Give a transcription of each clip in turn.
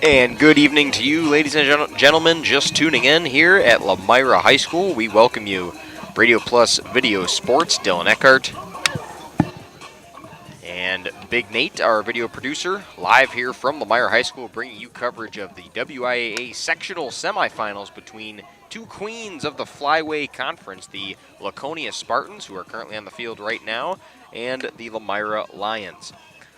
And good evening to you, ladies and gentlemen, just tuning in here at Lomira High School. We welcome you. Radio Plus Video Sports, Dylan Eckhart. And Big Nate, our video producer, live here from Lomira High School, bringing you coverage of the WIAA sectional semifinals between two queens of the Flyway Conference, the Laconia Spartans, who are currently on the field right now, and the Lomira Lions.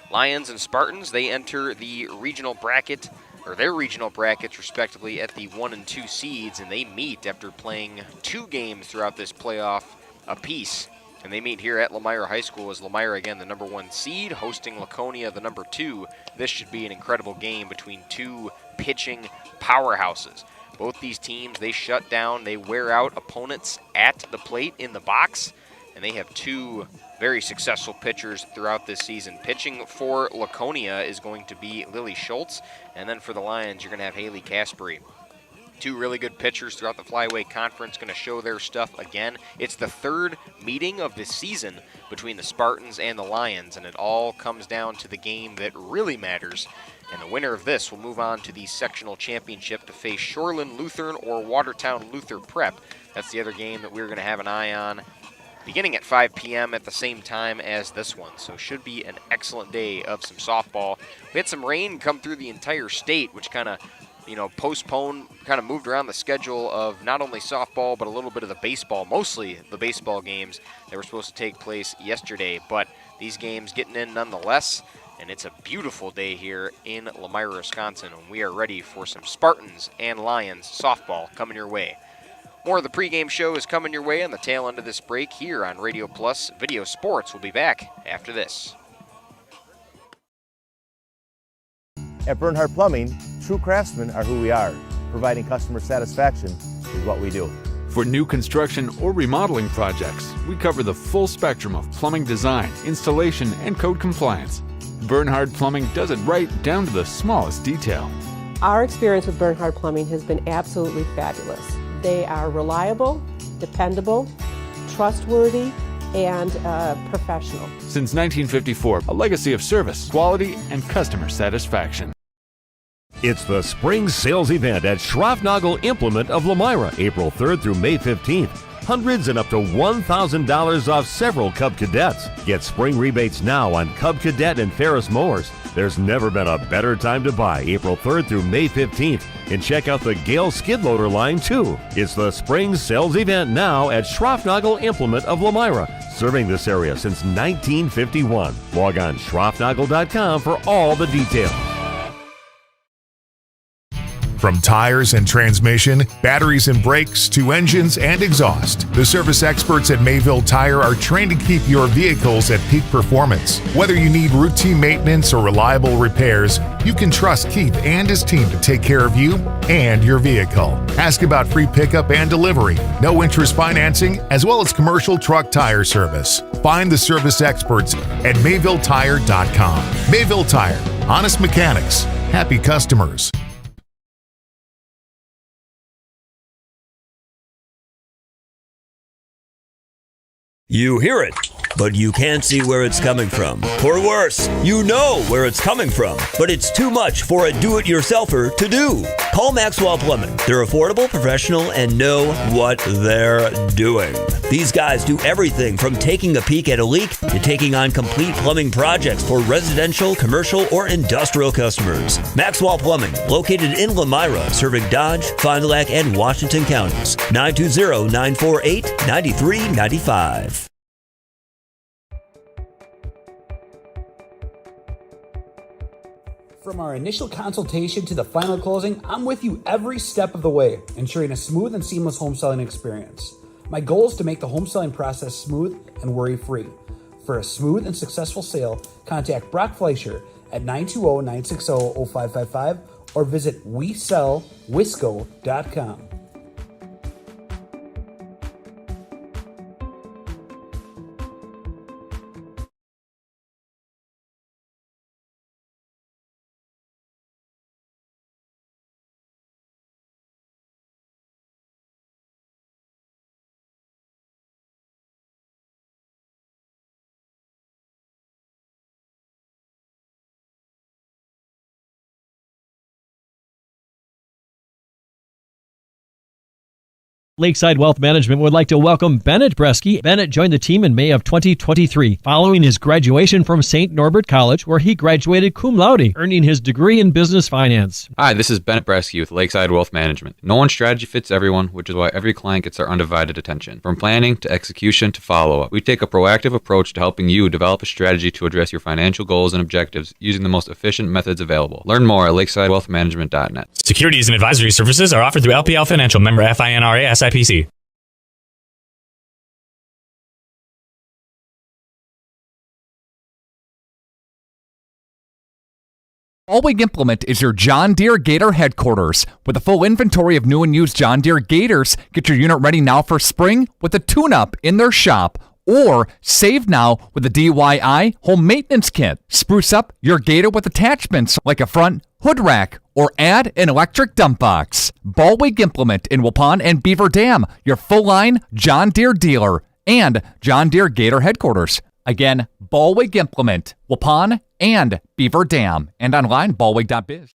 Lions and Spartans, they enter the regional bracket, or their regional brackets respectively, at the 1 and 2 seeds, and they meet after playing 2 games throughout this playoff apiece. And they meet here at Lomira High School as Lomira, again, the number 1 seed, hosting Laconia, the number 2. This should be an incredible game between two pitching powerhouses. Both these teams, they shut down, they wear out opponents at the plate in the box, and they have two very successful pitchers throughout this season. Pitching for Laconia is going to be Lily Schultz, and then for the Lions, you're going to have Haley Caspery. Two really good pitchers throughout the Flyway Conference going to show their stuff again. It's the third meeting of this season between the Spartans and the Lions, and it all comes down to the game that really matters. And the winner of this will move on to the sectional championship to face Shoreland Lutheran or Watertown Luther Prep. That's the other game that we're going to have an eye on, beginning at 5 p.m. at the same time as this one. So should be an excellent day of some softball. We had some rain come through the entire state, which kind of postponed, kind of moved around the schedule of not only softball, but a little bit of the baseball, mostly the baseball games that were supposed to take place yesterday. But these games getting in nonetheless, and it's a beautiful day here in Lomira, Wisconsin, and we are ready for some Spartans and Lions softball coming your way. More of the pregame show is coming your way on the tail end of this break here on Radio Plus Video Sports. We'll be back after this. At Bernhardt Plumbing, true craftsmen are who we are. Providing customer satisfaction is what we do. For new construction or remodeling projects, we cover the full spectrum of plumbing design, installation, and code compliance. Bernhardt Plumbing does it right down to the smallest detail. Our experience with Bernhardt Plumbing has been absolutely fabulous. They are reliable, dependable, trustworthy, and professional. Since 1954, a legacy of service, quality, and customer satisfaction. It's the spring sales event at Schroffnagel Implement of Lomira, April 3rd through May 15th. Hundreds and up to $1,000 off several Cub Cadets. Get spring rebates now on Cub Cadet and Ferris mowers. There's never been a better time to buy, April 3rd through May 15th. And check out the Gale skid loader line too. It's the spring sales event now at Schroffnagel Implement of Lomira, serving this area since 1951. Log on schroffnagel.com for all the details. From tires and transmission, batteries and brakes, to engines and exhaust, the service experts at Mayville Tire are trained to keep your vehicles at peak performance. Whether you need routine maintenance or reliable repairs, you can trust Keith and his team to take care of you and your vehicle. Ask about free pickup and delivery, no interest financing, as well as commercial truck tire service. Find the service experts at MayvilleTire.com. Mayville Tire, honest mechanics, happy customers. You hear it, but you can't see where it's coming from. Or worse, you know where it's coming from, but it's too much for a do-it-yourselfer to do. Call Maxwell Plumbing. They're affordable, professional, and know what they're doing. These guys do everything from taking a peek at a leak to taking on complete plumbing projects for residential, commercial, or industrial customers. Maxwell Plumbing, located in Lomira, serving Dodge, Fond du Lac, and Washington counties. 920-948-9395. From our initial consultation to the final closing, I'm with you every step of the way, ensuring a smooth and seamless home selling experience. My goal is to make the home selling process smooth and worry-free. For a smooth and successful sale, contact Brock Fleischer at 920-960-0555 or visit WeSellWisco.com. Lakeside Wealth Management would like to welcome Bennett Bresky. Bennett joined the team in May of 2023, following his graduation from St. Norbert College, where he graduated cum laude, earning his degree in business finance. Hi, this is Bennett Bresky with Lakeside Wealth Management. No one strategy fits everyone, which is why every client gets our undivided attention. From planning to execution to follow-up, we take a proactive approach to helping you develop a strategy to address your financial goals and objectives using the most efficient methods available. Learn more at lakesidewealthmanagement.net. Securities and advisory services are offered through LPL Financial, member FINRA SIPC. Baldwin Implement is your John Deere Gator headquarters. With a full inventory of new and used John Deere Gators, get your unit ready now for spring with a tune-up in their shop. Or save now with a DIY home maintenance kit. Spruce up your Gator with attachments like a front hood rack or add an electric dump box. Baldwin Implement in Waupun and Beaver Dam, your full-line John Deere dealer and John Deere Gator headquarters. Again, Baldwin Implement, Waupun and Beaver Dam, and online, baldwin.biz.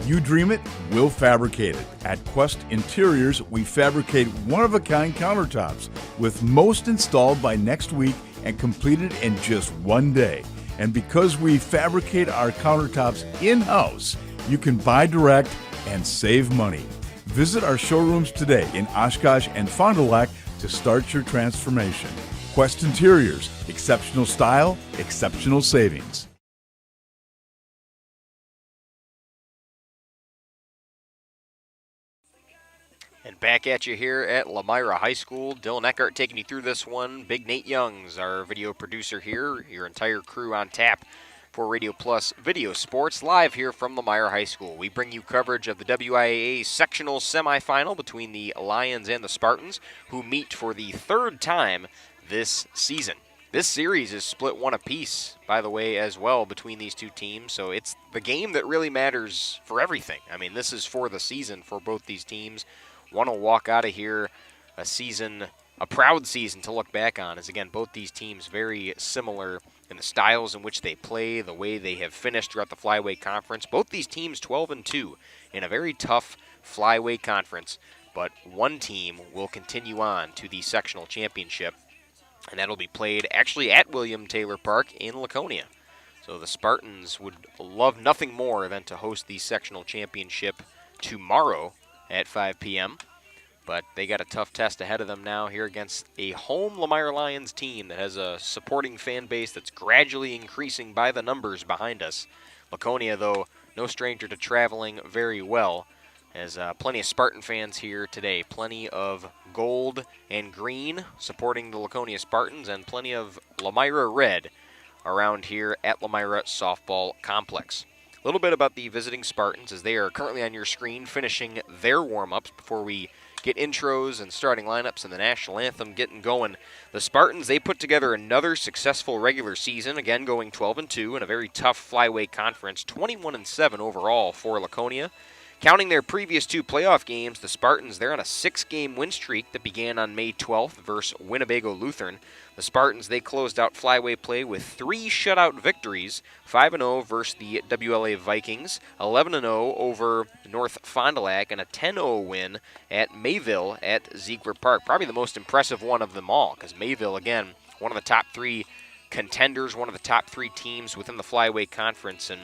You dream it, we'll fabricate it. At Quest Interiors, we fabricate one-of-a-kind countertops, with most installed by next week and completed in just one day. And because we fabricate our countertops in-house, you can buy direct and save money. Visit our showrooms today in Oshkosh and Fond du Lac to start your transformation. Quest Interiors, exceptional style, exceptional savings. And back at you here at Lomira High School. Dylan Eckhart taking you through this one. Big Nate Youngs, our video producer here. Your entire crew on tap for Radio Plus Video Sports, live here from Lomira High School. We bring you coverage of the WIAA sectional semifinal between the Lions and the Spartans, who meet for the third time this season. This series is split one apiece, by the way, as well, between these two teams. So it's the game that really matters for everything. I mean, this is for the season for both these teams. Want to walk out of here a proud season to look back on, as again, both these teams very similar in the styles in which they play, the way they have finished throughout the Flyweight Conference. Both these teams 12-2 in a very tough Flyweight Conference, but one team will continue on to the sectional championship, and that'll be played actually at William Taylor Park in Laconia. So the Spartans would love nothing more than to host the sectional championship tomorrow at 5 p.m., but they got a tough test ahead of them now here against a home Lomira Lions team that has a supporting fan base that's gradually increasing by the numbers behind us. Laconia, though, no stranger to traveling very well, has plenty of Spartan fans here today. Plenty of gold and green supporting the Laconia Spartans, and plenty of Lomira red around here at Lomira Softball Complex. A little bit about the visiting Spartans, as they are currently on your screen finishing their warm-ups before we get intros and starting lineups and the national anthem getting going. The Spartans, they put together another successful regular season, again going 12-2 in a very tough flyweight conference, 21-7 overall for Laconia. Counting their previous two playoff games, the Spartans, they're on a 6-game win streak that began on May 12th versus Winnebago Lutheran. The Spartans, they closed out flyweight play with 3 shutout victories, 5-0 versus the WLA Vikings, 11-0 over North Fond du Lac, and a 10-0 win at Mayville at Ziegler Park. Probably the most impressive one of them all, because Mayville, again, one of the top 3 contenders, one of the top 3 teams within the flyweight conference, and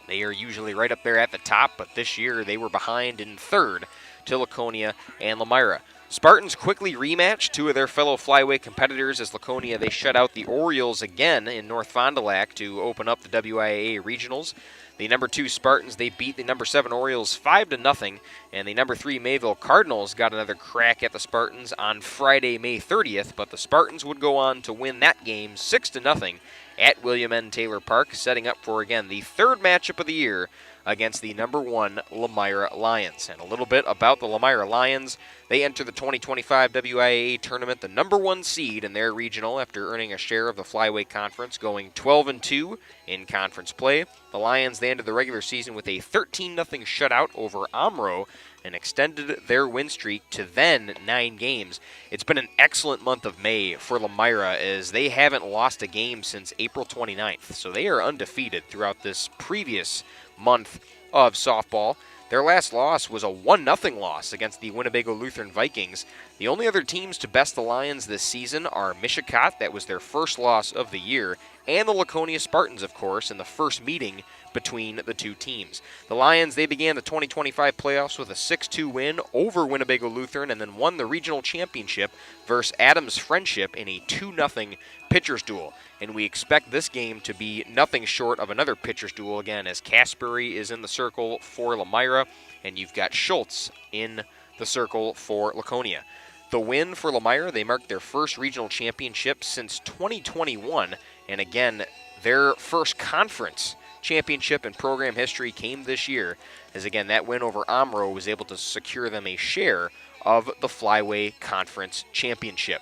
they are usually right up there at the top, but this year they were behind in third to Laconia and Lomira. Spartans quickly rematched 2 of their fellow flyweight competitors as Laconia, they shut out the Orioles again in North Fond du Lac to open up the WIAA Regionals. The number 2 Spartans, they beat the number 7 Orioles 5-0, and the number 3 Mayville Cardinals got another crack at the Spartans on Friday, May 30th, but the Spartans would go on to win that game 6-0 at William N. Taylor Park, setting up for, again, the third matchup of the year against the number 1 Lomira Lions. And a little bit about the Lomira Lions. They enter the 2025 WIAA tournament, the number 1 seed in their regional after earning a share of the Flyweight Conference, going 12-2 in conference play. The Lions, they ended the regular season with a 13-0 shutout over Omro and extended their win streak to then 9 games. It's been an excellent month of May for Lomira, as they haven't lost a game since April 29th. So they are undefeated throughout this previous month of softball. Their last loss was a 1-0 loss against the Winnebago Lutheran Vikings. The only other teams to best the Lions this season are Mishicot, that was their first loss of the year, and the Laconia Spartans, of course, in the first meeting between the two teams. The Lions, they began the 2025 playoffs with a 6-2 win over Winnebago Lutheran and then won the regional championship versus Adams Friendship in a 2-0 pitcher's duel. And we expect this game to be nothing short of another pitcher's duel again, as Casbury is in the circle for Lomira, and you've got Schultz in the circle for Laconia. The win for Lomira, they marked their first regional championship since 2021, and again, their first conference championship in program history came this year, as again, that win over Omro was able to secure them a share of the Flyway Conference Championship.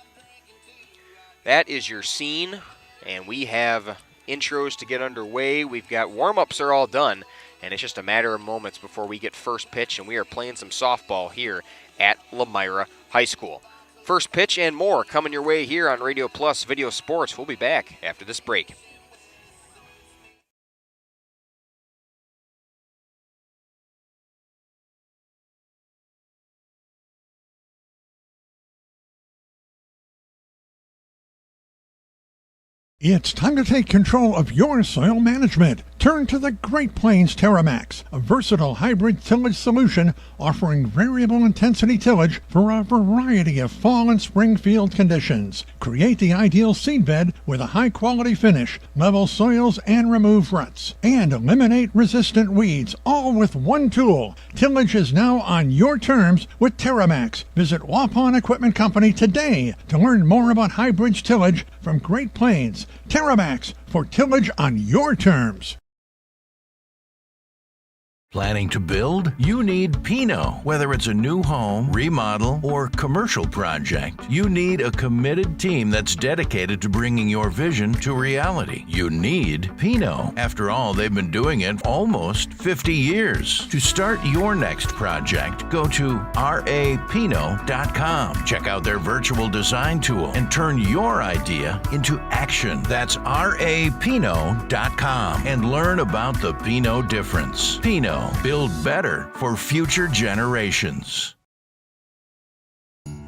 That is your scene, and we have intros to get underway. We've got warm-ups are all done, and it's just a matter of moments before we get first pitch, and we are playing some softball here at Lomira High School. First pitch and more coming your way here on Radio Plus Video Sports. We'll be back after this break. It's time to take control of your soil management. Turn to the Great Plains TerraMax, a versatile hybrid tillage solution offering variable intensity tillage for a variety of fall and spring field conditions. Create the ideal seedbed with a high-quality finish, level soils and remove ruts, and eliminate resistant weeds, all with one tool. Tillage is now on your terms with TerraMax. Visit Waupun Equipment Company today to learn more about hybrid tillage from Great Plains. TerraMax, for tillage on your terms. Planning to build? You need Pinot. Whether it's a new home, remodel, or commercial project, you need a committed team that's dedicated to bringing your vision to reality. You need Pinot. After all, they've been doing it almost 50 years. To start your next project, go to rapinot.com. Check out their virtual design tool and turn your idea into action. That's rapinot.com and learn about the Pinot difference. Pinot. Build better for future generations.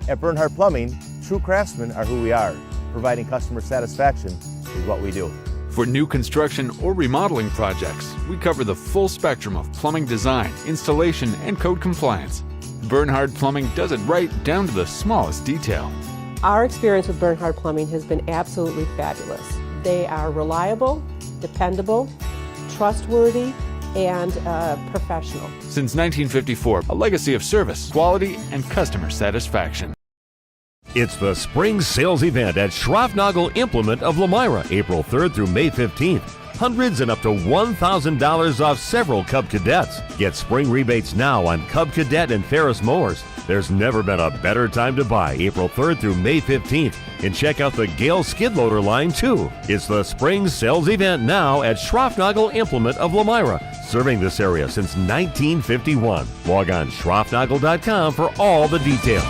At Bernhardt Plumbing, true craftsmen are who we are. Providing customer satisfaction is what we do. For new construction or remodeling projects, we cover the full spectrum of plumbing design, installation, and code compliance. Bernhardt Plumbing does it right down to the smallest detail. Our experience with Bernhardt Plumbing has been absolutely fabulous. They are reliable, dependable, trustworthy, and professional. Since 1954, a legacy of service, quality, and customer satisfaction. It's the spring sales event at Schroffnagel Implement of Lomira, April 3rd through May 15th. Hundreds and up to $1,000 off several Cub Cadets. Get spring rebates now on Cub Cadet and Ferris mowers. There's never been a better time to buy, April 3rd through May 15th. And check out the Gale skid loader line too. It's the spring sales event now at Schroffnagel Implement of Lomira, serving this area since 1951. Log on schroffnagel.com for all the details.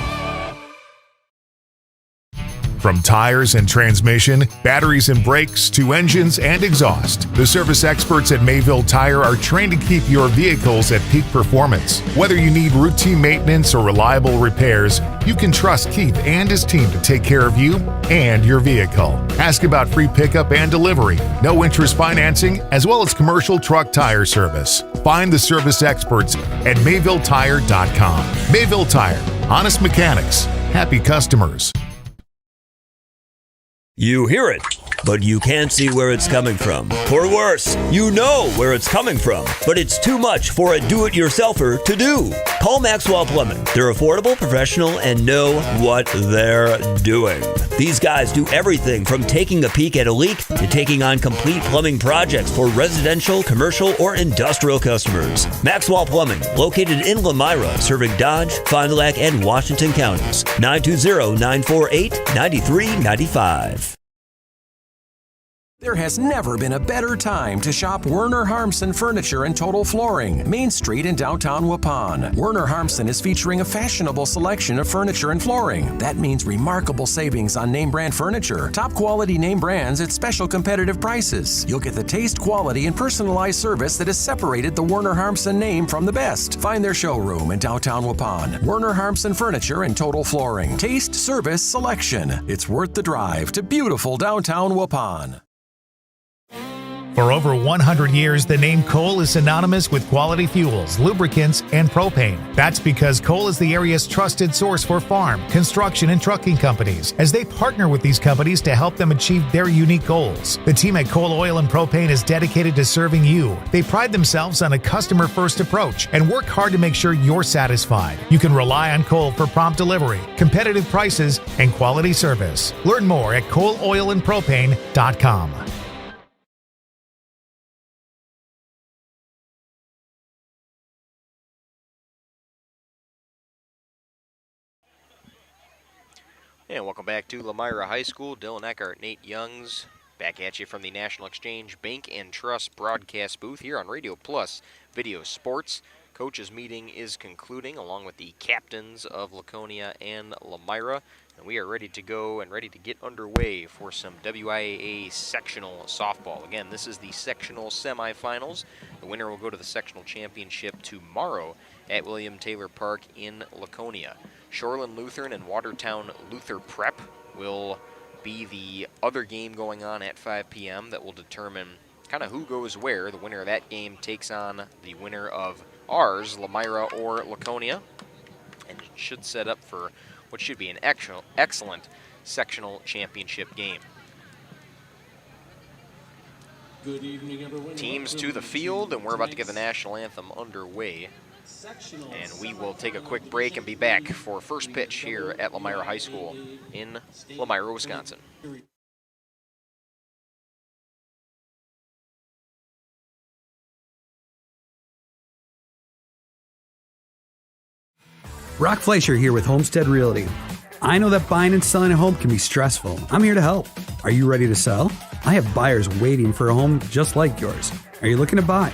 From tires and transmission, batteries and brakes, to engines and exhaust, the service experts at Mayville Tire are trained to keep your vehicles at peak performance. Whether you need routine maintenance or reliable repairs, you can trust Keith and his team to take care of you and your vehicle. Ask about free pickup and delivery, no interest financing, as well as commercial truck tire service. Find the service experts at MayvilleTire.com. Mayville Tire, honest mechanics, happy customers. You hear it, but you can't see where it's coming from. Or worse, you know where it's coming from, but it's too much for a do-it-yourselfer to do. Call Maxwell Plumbing. They're affordable, professional, and know what they're doing. These guys do everything from taking a peek at a leak to taking on complete plumbing projects for residential, commercial, or industrial customers. Maxwell Plumbing, located in Lomira, serving Dodge, Fond du Lac, and Washington counties. 920-948-9395. There has never been a better time to shop Werner Harmsen Furniture and Total Flooring, Main Street in downtown Waupun. Werner Harmsen is featuring a fashionable selection of furniture and flooring. That means remarkable savings on name brand furniture, top quality name brands at special competitive prices. You'll get the taste, quality, and personalized service that has separated the Werner Harmsen name from the best. Find their showroom in downtown Waupun. Werner Harmsen Furniture and Total Flooring. Taste, service, selection. It's worth the drive to beautiful downtown Waupun. For over 100 years, the name Kohl is synonymous with quality fuels, lubricants, and propane. That's because Kohl is the area's trusted source for farm, construction, and trucking companies, as they partner with these companies to help them achieve their unique goals. The team at Kohl Oil and Propane is dedicated to serving you. They pride themselves on a customer-first approach and work hard to make sure you're satisfied. You can rely on Kohl for prompt delivery, competitive prices, and quality service. Learn more at kohloilandpropane.com. And welcome back to Lomira High School. Dylan Eckhart, Nate Youngs, back at you from the National Exchange Bank and Trust broadcast booth here on Radio Plus Video Sports. Coaches meeting is concluding along with the captains of Laconia and Lomira. And we are ready to go and ready to get underway for some WIAA sectional softball. Again, this is the sectional semifinals. The winner will go to the sectional championship tomorrow at William Taylor Park in Laconia. Shoreland Lutheran and Watertown Luther Prep will be the other game going on at 5 p.m. that will determine kind of who goes where. The winner of that game takes on the winner of ours, Lomira or Laconia, and it should set up for what should be an excellent sectional championship game. Good evening, everyone. Teams to the field, and we're about to get the national anthem underway. And we will take a quick break and be back for first pitch here at Lomira High School in Lomira, Wisconsin. Brock Fleischer here with Homestead Realty. I know that buying and selling a home can be stressful. I'm here to help. Are you ready to sell? I have buyers waiting for a home just like yours. Are you looking to buy?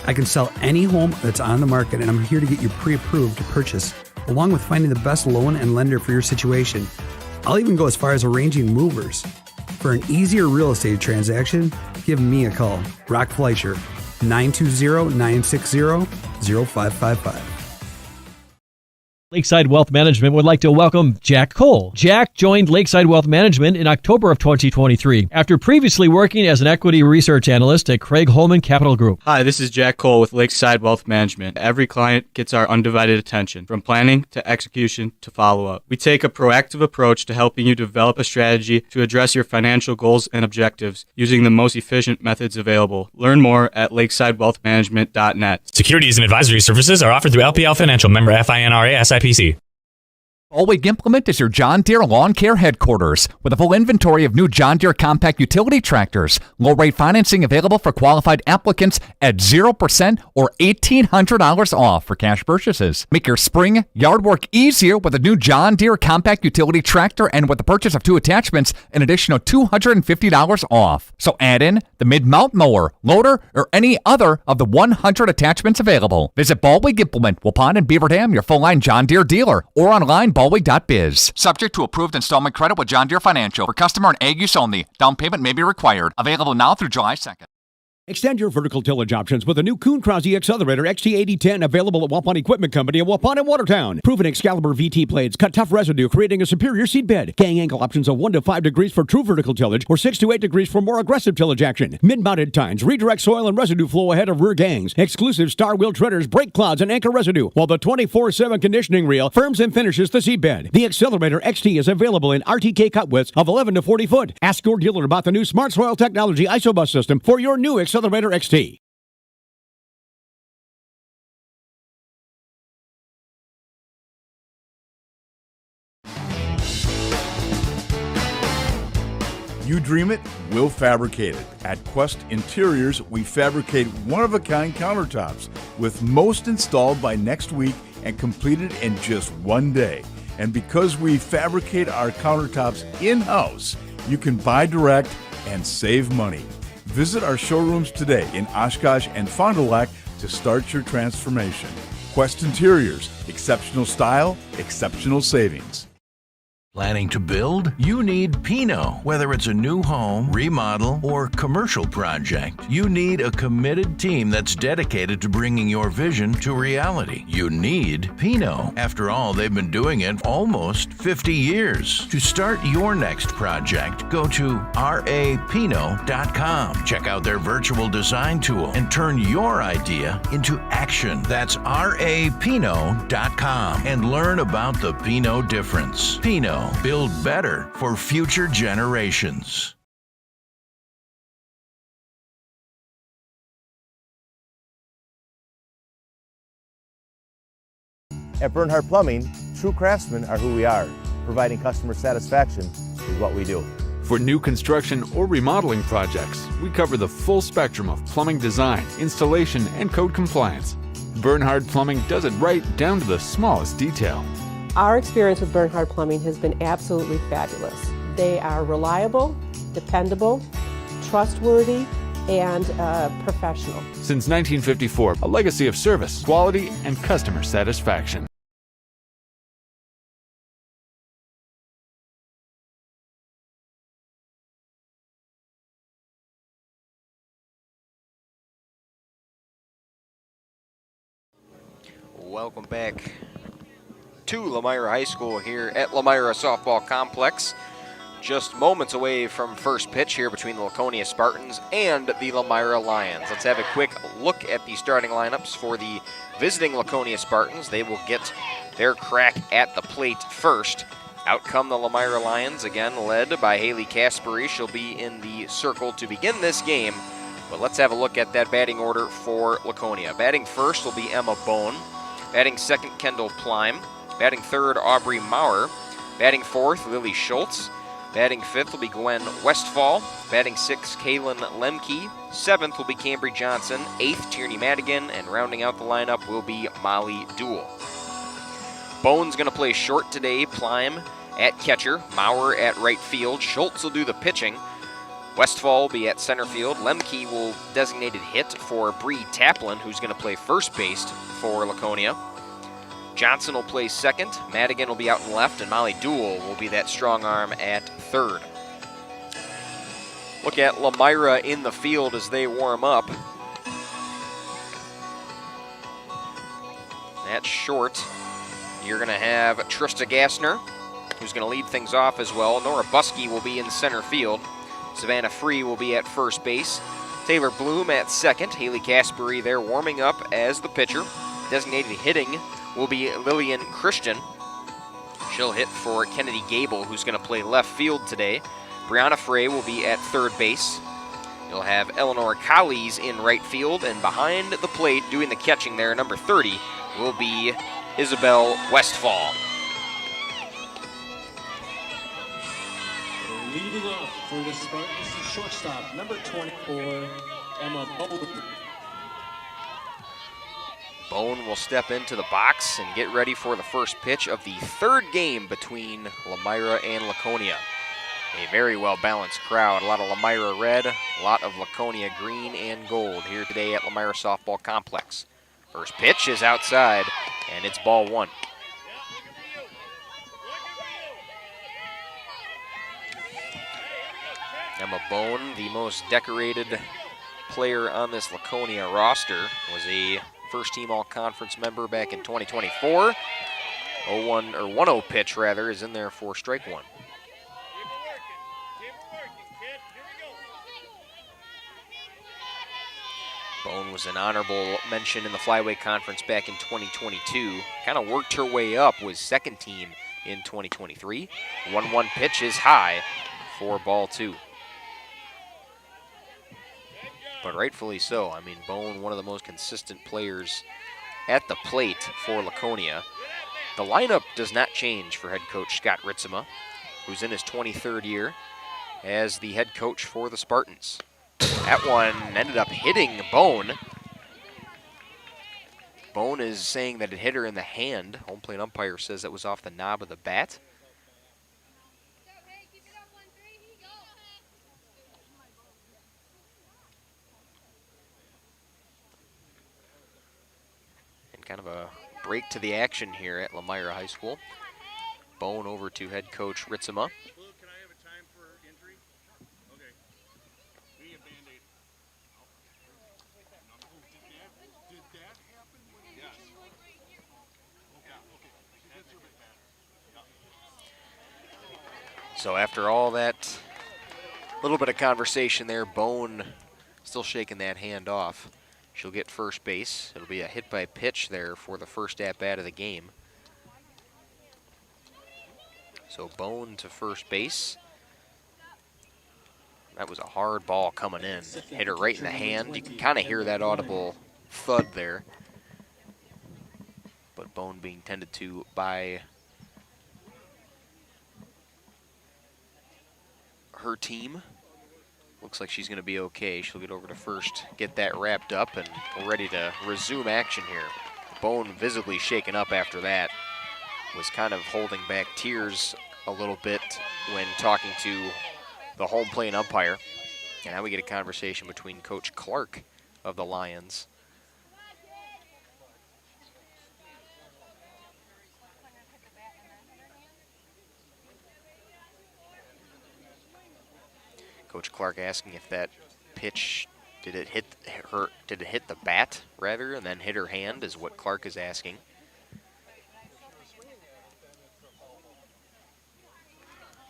I can sell any home that's on the market, and I'm here to get you pre-approved to purchase, along with finding the best loan and lender for your situation. I'll even go as far as arranging movers. For an easier real estate transaction, give me a call. Brock Fleischer, 920-960-0555. Lakeside Wealth Management would like to welcome Jack Cole. Jack joined Lakeside Wealth Management in October of 2023 after previously working as an equity research analyst at Craig Holman Capital Group. Hi, this is Jack Cole with Lakeside Wealth Management. Every client gets our undivided attention, from planning to execution to follow-up. We take a proactive approach to helping you develop a strategy to address your financial goals and objectives using the most efficient methods available. Learn more at lakesidewealthmanagement.net. Securities and advisory services are offered through LPL Financial, member FINRA SIPC. Baldwin Implement is your John Deere lawn care headquarters with a full inventory of new John Deere compact utility tractors. Low rate financing available for qualified applicants at 0% or $1,800 off for cash purchases. Make your spring yard work easier with a new John Deere compact utility tractor, and with the purchase of 2 attachments, an additional $250 off. So add in the mid-mount mower, loader, or any other of the 100 attachments available. Visit Baldwin Implement, Waupun and Beaver Dam, your full-line John Deere dealer, or online Baldwin.biz. Subject to approved installment credit with John Deere Financial. For customer and ag use only. Down payment may be required. Available now through July 2nd. Extend your vertical tillage options with a new Kuhn Krause Accelerator XT8010 available at Waupun Equipment Company in Waupun and Watertown. Proven Excalibur VT blades cut tough residue, creating a superior seed bed. Gang angle options of 1 to 5 degrees for true vertical tillage or 6 to 8 degrees for more aggressive tillage action. Mid-mounted tines redirect soil and residue flow ahead of rear gangs. Exclusive star wheel treaders, brake clouds, and anchor residue, while the 24/7 conditioning reel firms and finishes the seed bed. The Accelerator XT is available in RTK cut widths of 11 to 40 foot. Ask your dealer about the new Smart Soil Technology ISOBUS system for your new Accelerator XT. You dream it, we'll fabricate it. At Quest Interiors, we fabricate one-of-a-kind countertops, with most installed by next week and completed in just 1 day. And because we fabricate our countertops in-house, you can buy direct, and save money. Visit our showrooms today in Oshkosh and Fond du Lac to start your transformation. Quest Interiors, exceptional style, exceptional savings. Planning to build? You need Pinot. Whether it's a new home, remodel, or commercial project, you need a committed team that's dedicated to bringing your vision to reality. You need Pinot. After all, they've been doing it almost 50 years. To start your next project, go to rapinot.com. Check out their virtual design tool and turn your idea into action. That's rapinot.com and learn about the Pinot difference. Pinot. Build better for future generations. At Bernhardt Plumbing, true craftsmen are who we are. Providing customer satisfaction is what we do. For new construction or remodeling projects, we cover the full spectrum of plumbing design, installation, and code compliance. Bernhardt Plumbing does it right down to the smallest detail. Our experience with Bernhardt Plumbing has been absolutely fabulous. They are reliable, dependable, trustworthy, and professional. Since 1954, a legacy of service, quality, and customer satisfaction. Welcome back to Lomira High School here at Lomira Softball Complex. Just moments away from first pitch here between the Laconia Spartans and the Lomira Lions. Let's have a quick look at the starting lineups for the visiting Laconia Spartans. They will get their crack at the plate first. Out come the Lomira Lions, again led by Haley Caspary. She'll be in the circle to begin this game. But let's have a look at that batting order for Laconia. Batting first will be Emma Bone. Batting second, Kendall Plime. Batting third, Aubrey Maurer. Batting fourth, Lily Schultz. Batting fifth will be Gwen Westfall. Batting sixth, Kaylin Lemke. Seventh will be Cambry Johnson. Eighth, Tierney Madigan. And rounding out the lineup will be Molly Duell. Bone's going to play short today. Plime at catcher. Maurer at right field. Schultz will do the pitching. Westfall will be at center field. Lemke will designated hit for Bree Taplin, who's going to play first base for Laconia. Johnson will play second. Madigan will be out in left, and Molly Duell will be that strong arm at third. Look at Lomira in the field as they warm up. At short, you're going to have Trista Gassner, who's going to lead things off as well. Nora Buskey will be in center field. Savannah Free will be at first base. Taylor Bloom at second. Haley Caspary there warming up as the pitcher. Designated hitting will be Lillian Christian. She'll hit for Kennedy Gable, who's going to play left field today. Brianna Frey will be at third base. You'll have Eleanor Collies in right field, and behind the plate doing the catching there, number 30, will be Isabel Westfall. Leading off for the Spartans, shortstop, number 24, Emma Bone. Bone will step into the box and get ready for the first pitch of the third game between Lomira and Laconia. A very well-balanced crowd. A lot of Lomira red, a lot of Laconia green and gold here today at Lomira Softball Complex. First pitch is outside, and it's ball one. Emma Bone, the most decorated player on this Laconia roster, was a first-team all-conference member back in 2024. 1-0 pitch, rather, is in there for strike one. Bone was an honorable mention in the Flyway Conference back in 2022. Kind of worked her way up, was second team in 2023. 1-1 pitch is high for ball two. But rightfully so. I mean, Bone, one of the most consistent players at the plate for Laconia. The lineup does not change for head coach Scott Ritzema, who's in his 23rd year as the head coach for the Spartans. That one ended up hitting Bone. Bone is saying that it hit her in the hand. Home plate umpire says that was off the knob of the bat. kind of a break to the action here at Lomira High School. Bone over to head coach Ritzema. So after all that little bit of conversation there, Bone still shaking that hand off. She'll get first base. It'll be a hit by pitch there for the first at-bat of the game. So Bone to first base. That was a hard ball coming in. Hit her right in the hand. You can kind of hear that audible thud there. But Bone being tended to by her team. Looks like she's going to be okay. She'll get over to first, get that wrapped up, and we're ready to resume action here. Bone visibly shaken up after that. Was kind of holding back tears a little bit when talking to the home plate umpire. And now we get a conversation between Coach Clark of the Lions. Coach Clark asking if that pitch, did it hit the bat rather and then hit her hand, is what Clark is asking.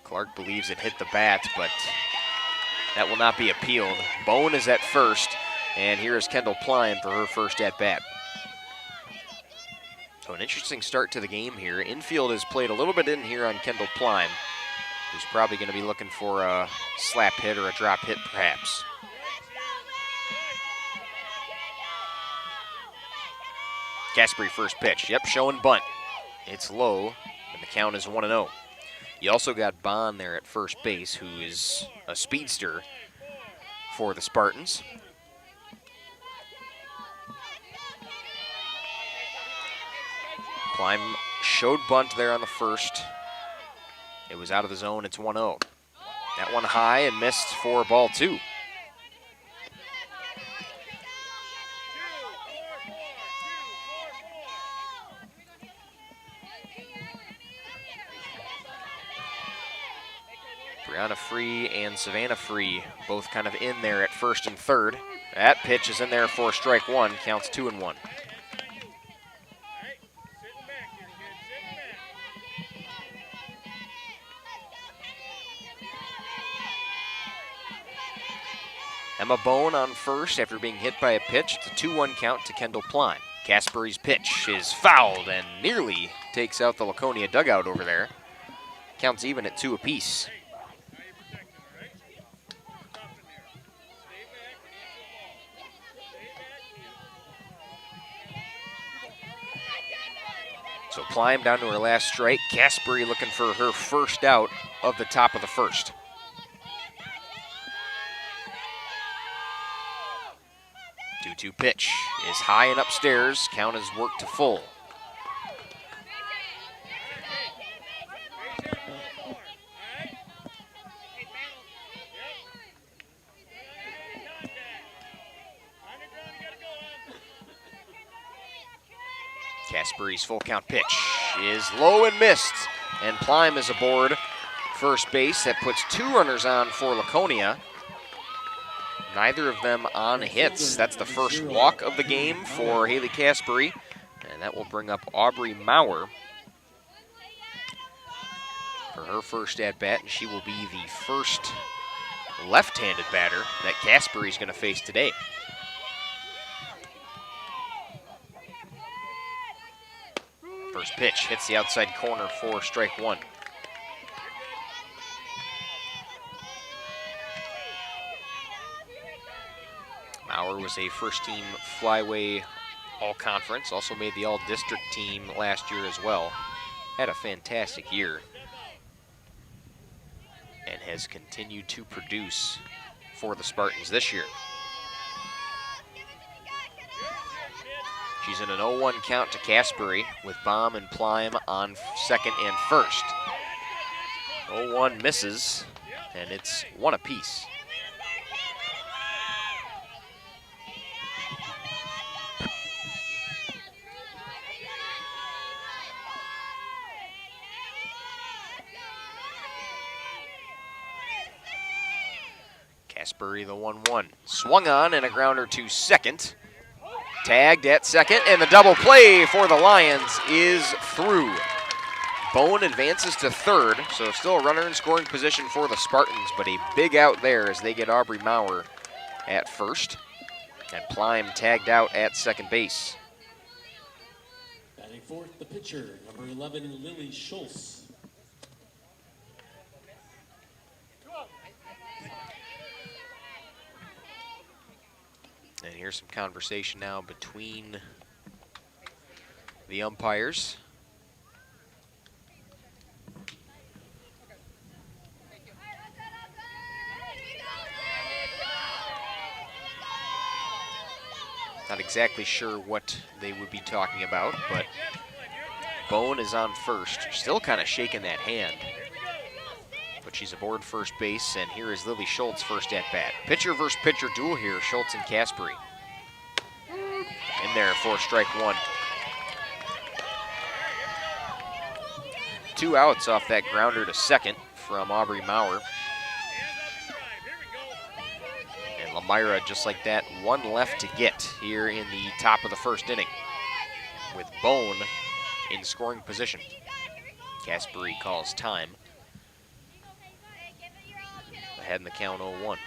Clark believes it hit the bat, but that will not be appealed. Bone is at first, and here is Kendall Pline for her first at bat. So an interesting start to the game here. Infield has played a little bit in here on Kendall Pline, who's probably going to be looking for a slap hit or a drop hit perhaps. Caspery first pitch. Yep, showing bunt. It's low, and the count is 1-0. You also got Bond there at first base, who is a speedster for the Spartans. Climb showed bunt there on the first. It was out of the zone. It's 1-0. That one high and missed for ball 2. Brianna Free and Savannah Free both kind of in there at first and third. That pitch is in there for strike 1. Counts 2-1. Emma Bone on first after being hit by a pitch. It's a 2-1 count to Kendall Pline. Caspery's pitch is fouled and nearly takes out the Laconia dugout over there. Counts even at 2 apiece. So Pline down to her last strike. Caspery looking for her first out of the top of the first. Two pitch is high and upstairs. Count is worked to full. Caspery's full count pitch is low and missed, and Pline is aboard first base. That puts 2 runners on for Laconia. Neither of them on hits. That's the first walk of the game for Haley Caspery, and that will bring up Aubrey Maurer for her first at-bat, and she will be the first left-handed batter that Caspery is going to face today. First pitch hits the outside corner for strike 1. Maurer was a first-team flyway all-conference, also made the all-district team last year as well. Had a fantastic year and has continued to produce for the Spartans this year. She's in an 0-1 count to Caspery with Baum and Pline on second and first. 0-1 misses, and it's 1 apiece. Casbury, the 1-1. Swung on and a grounder to second. Tagged at second, and the double play for the Lions is through. Bone advances to third, so still a runner in scoring position for the Spartans, but a big out there as they get Aubrey Maurer at first. And Plime tagged out at second base. Batting fourth, the pitcher, number 11, Lily Schultz. And here's some conversation now between the umpires. Not exactly sure what they would be talking about, but Bone is on first. Still kind of shaking that hand. But she's aboard first base, and here is Lily Schultz first at bat. Pitcher versus pitcher duel here, Schultz and Casbury. In there for strike one. 2 outs off that grounder to second from Aubrey Maurer. And Lomira, just like that, 1 left to get here in the top of the first inning with Bone in scoring position. Casbury calls time. Ahead in the count 0-1.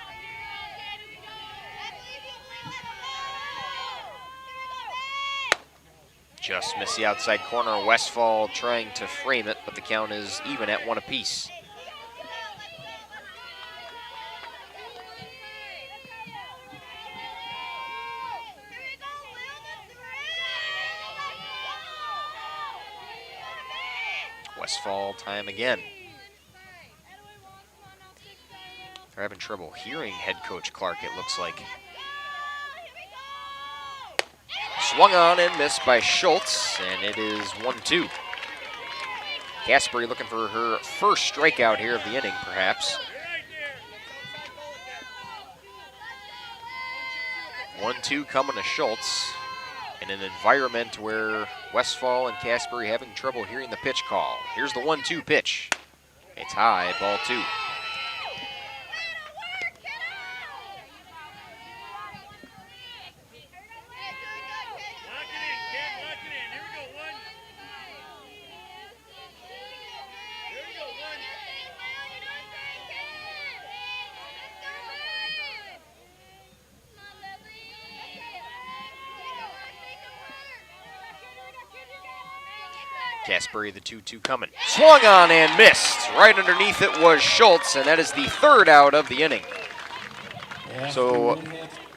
Just missed the outside corner. Westfall trying to frame it, but the count is even at 1 apiece. Westfall time again. They're having trouble hearing head coach Clark, it looks like. Swung on and missed by Schultz, and it is 1-2. Casbury looking for her first strikeout here of the inning, perhaps. 1-2 coming to Schultz in an environment where Westfall and Casbury having trouble hearing the pitch call. Here's the 1-2 pitch. It's high, ball 2. Casbury, the 2-2 coming. Swung on and missed. Right underneath it was Schultz, and that is the 3rd out of the inning. So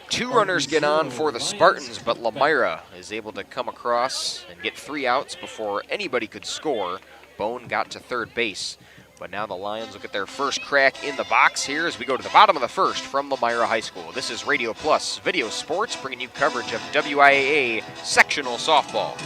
2 runners get on for the Spartans, but Lomira is able to come across and get 3 outs before anybody could score. Bone got to third base. But now the Lions look at their first crack in the box here as we go to the bottom of the first from Lomira High School. This is Radio Plus Video Sports, bringing you coverage of WIAA Sectional Softball.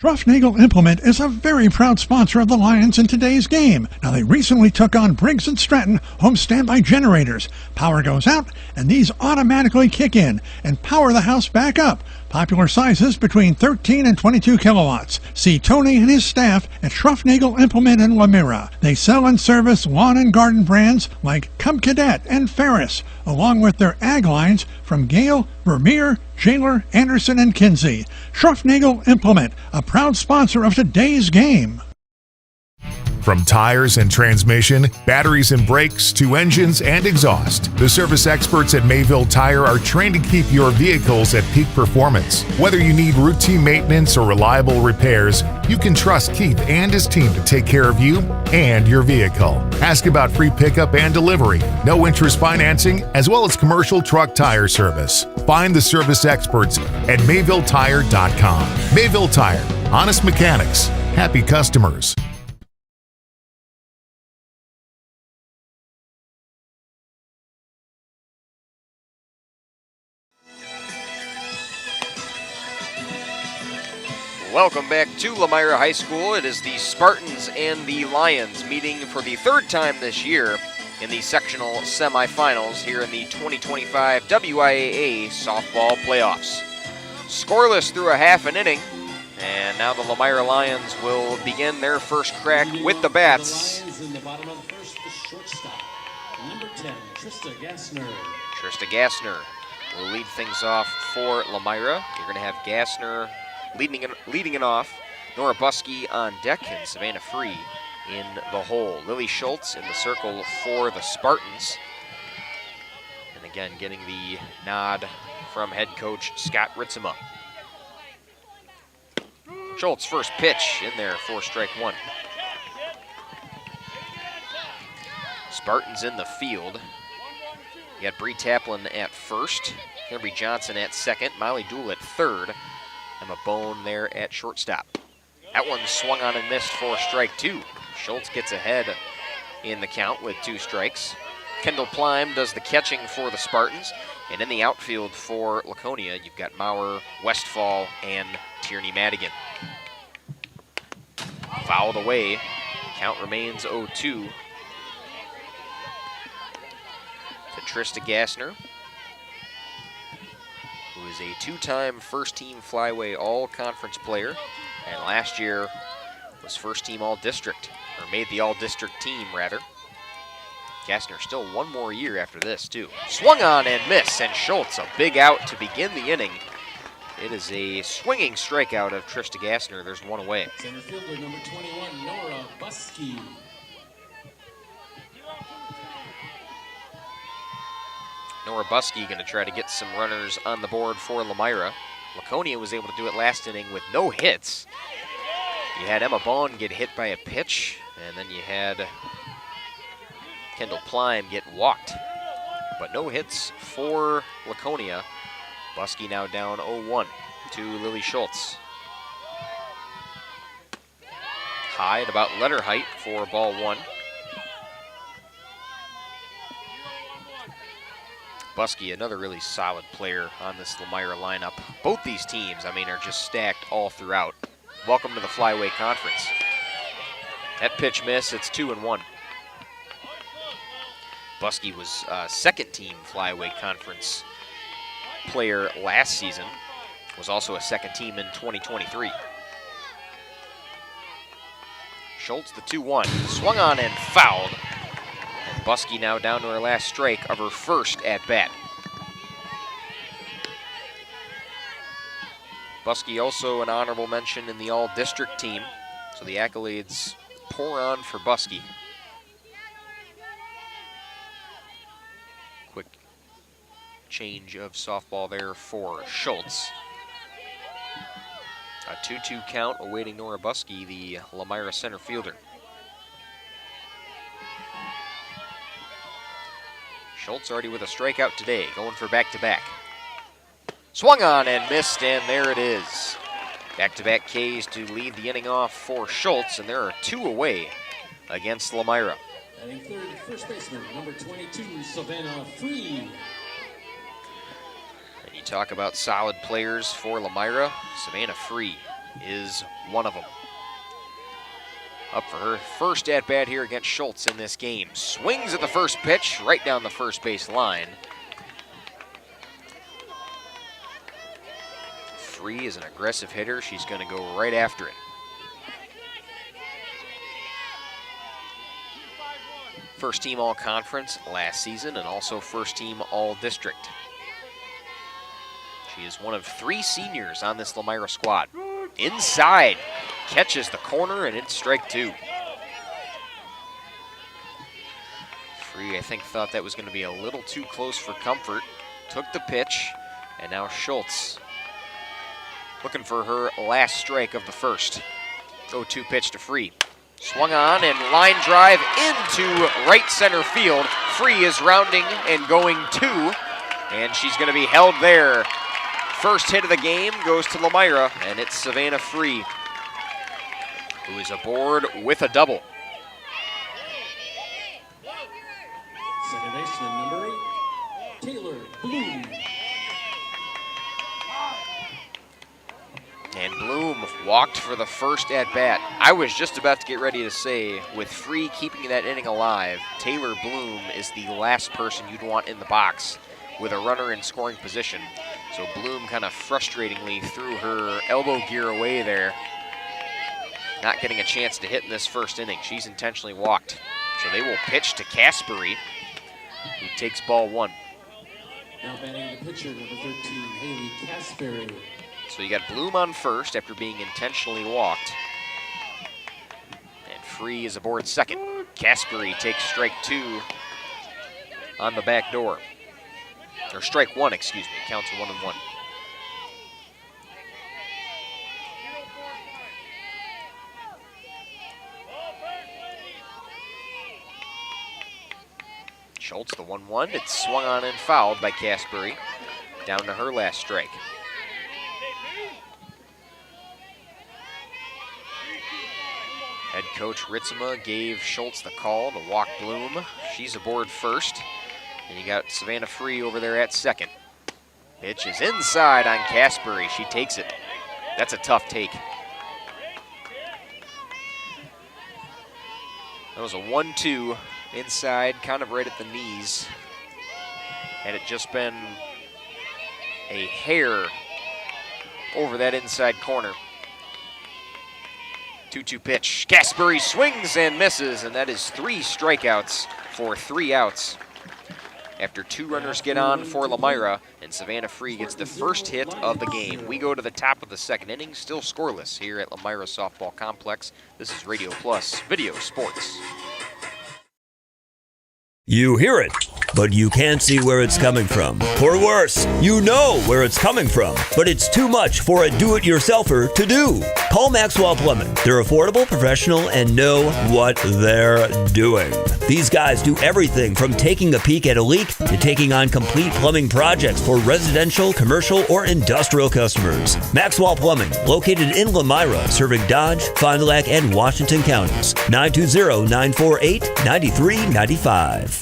Schroff-Nagel Implement is a very proud sponsor of the Lions in today's game. Now, they recently took on Briggs & Stratton home standby generators. Power goes out, and these automatically kick in and power the house back up. Popular sizes between 13 and 22 kilowatts. See Tony and his staff at Schroff-Nagel Implement in Lomira. They sell and service lawn and garden brands like Cub Cadet and Ferris, along with their ag lines from Gale, Vermeer, Jailer, Anderson, and Kinsey. Schroff-Nagel Implement, a proud sponsor of today's game. From tires and transmission, batteries and brakes, to engines and exhaust, the service experts at Mayville Tire are trained to keep your vehicles at peak performance. Whether you need routine maintenance or reliable repairs, you can trust Keith and his team to take care of you and your vehicle. Ask about free pickup and delivery, no interest financing, as well as commercial truck tire service. Find the service experts at MayvilleTire.com. Mayville Tire, honest mechanics, happy customers. Welcome back to Lomira High School. It is the Spartans and the Lions meeting for the 3rd time this year in the sectional semifinals here in the 2025 WIAA softball playoffs. Scoreless through a half an inning And now the Lomira Lions will begin their first crack with the bats. Lions in the bottom of the first, the shortstop, number 10, Trista Gassner. Trista Gassner will lead things off for Lomira. You're going to have Gassner leading it off, Nora Buskey on deck, and Savannah Free in the hole. Lily Schultz in the circle for the Spartans. And again, getting the nod from head coach Scott Ritzema. Schultz first pitch in there for strike one. Spartans in the field. You got Bree Taplin at first, Henry Johnson at second, Molly Dool at third, Emma Bone there at shortstop. That one swung on and missed for strike two. Schultz gets ahead in the count with 2 strikes. Kendall Plime does the catching for the Spartans. And in the outfield for Laconia, you've got Maurer, Westfall, and Tierney Madigan. Fouled away. Count remains 0-2 to Trista Gassner, who is a 2-time first-team Flyway All-Conference player, and last year was first-team All-District, or made the All-District team, rather. Gassner still one more year after this, too. Swung on and missed, and Schultz a big out to begin the inning. It is a swinging strikeout of Trista Gassner. There's one away. Center fielder, number 21, Nora Buskey. Nora Buskey going to try to get some runners on the board for Lomira. Laconia was able to do it last inning with no hits. You had Emma Bond get hit by a pitch, and then you had Kendall Plime get walked. But no hits for Laconia. Buskey now down 0-1 to Lily Schultz. High at about letter height for ball one. Buskey, another really solid player on this Lomira lineup. Both these teams, I mean, are just stacked all throughout. Welcome to the Flyway Conference. That pitch miss, it's 2-1. Buskey was second-team Flyway Conference player last season. Was also a second team in 2023. Schultz, the 2-1. Swung on and fouled. And Buskey now down to her last strike of her first at-bat. Buskey also an honorable mention in the All-District team, so the accolades pour on for Buskey. Quick change of softball there for Schultz. A 2-2 count awaiting Nora Buskey, the Lomira center fielder. Schultz already with a strikeout today, going for back-to-back. Swung on and missed, and there it is. Back-to-back Ks to lead the inning off for Schultz, and there are 2 away against Lomira. Batting third, first baseman, number 22, Savannah Free. And you talk about solid players for Lomira, Savannah Free is one of them. Up for her first at-bat here against Schultz in this game. Swings at the first pitch, right down the first base line. Free is an aggressive hitter. She's going to go right after it. First team All-Conference last season and also first team All-District. She is one of 3 seniors on this Lomira squad. Inside, catches the corner, and it's strike 2. Free, I think, thought that was going to be a little too close for comfort. Took the pitch, and now Schultz looking for her last strike of the first. 0-2 pitch to Free. Swung on and line drive into right center field. Free is rounding and going 2, and she's going to be held there. First hit of the game goes to Lomira, and it's Savannah Free, who is aboard with a double. Second baseman, number 8, Taylor Bloom. And Bloom walked for the first at-bat. I was just about to get ready to say, with Free keeping that inning alive, Taylor Bloom is the last person you'd want in the box with a runner in scoring position. So Bloom kind of frustratingly threw her elbow gear away there. Not getting a chance to hit in this first inning. She's intentionally walked. So they will pitch to Caspery, who takes ball 1. Now batting the pitcher, number 13, Haley Caspery. So you got Bloom on first after being intentionally walked. And Free is aboard second. Caspery takes strike 2 on the back door. Or strike 1, excuse me. Counts 1-1. Schultz, the 1-1. It's swung on and fouled by Caspery. Down to her last strike. Head coach Ritzema gave Schultz the call to walk Bloom. She's aboard first. And you got Savannah Free over there at second. Pitch is inside on Caspery. She takes it. That's a tough take. That was a 1-2 inside, kind of right at the knees. Had it just been a hair over that inside corner. 2-2 pitch. Caspery swings and misses, and that is 3 strikeouts for 3 outs. After 2 runners get on for Lomira, and Savannah Free gets the first hit of the game. We go to the top of the second inning, still scoreless here at Lomira Softball Complex. This is Radio Plus Video Sports. You hear it, but you can't see where it's coming from. Or worse, you know where it's coming from, but it's too much for a do-it-yourselfer to do. Call Maxwell Plumbing. They're affordable, professional, and know what they're doing. These guys do everything from taking a peek at a leak to taking on complete plumbing projects for residential, commercial, or industrial customers. Maxwell Plumbing, located in Lomira, serving Dodge, Fond du Lac, and Washington counties. 920-948-9395.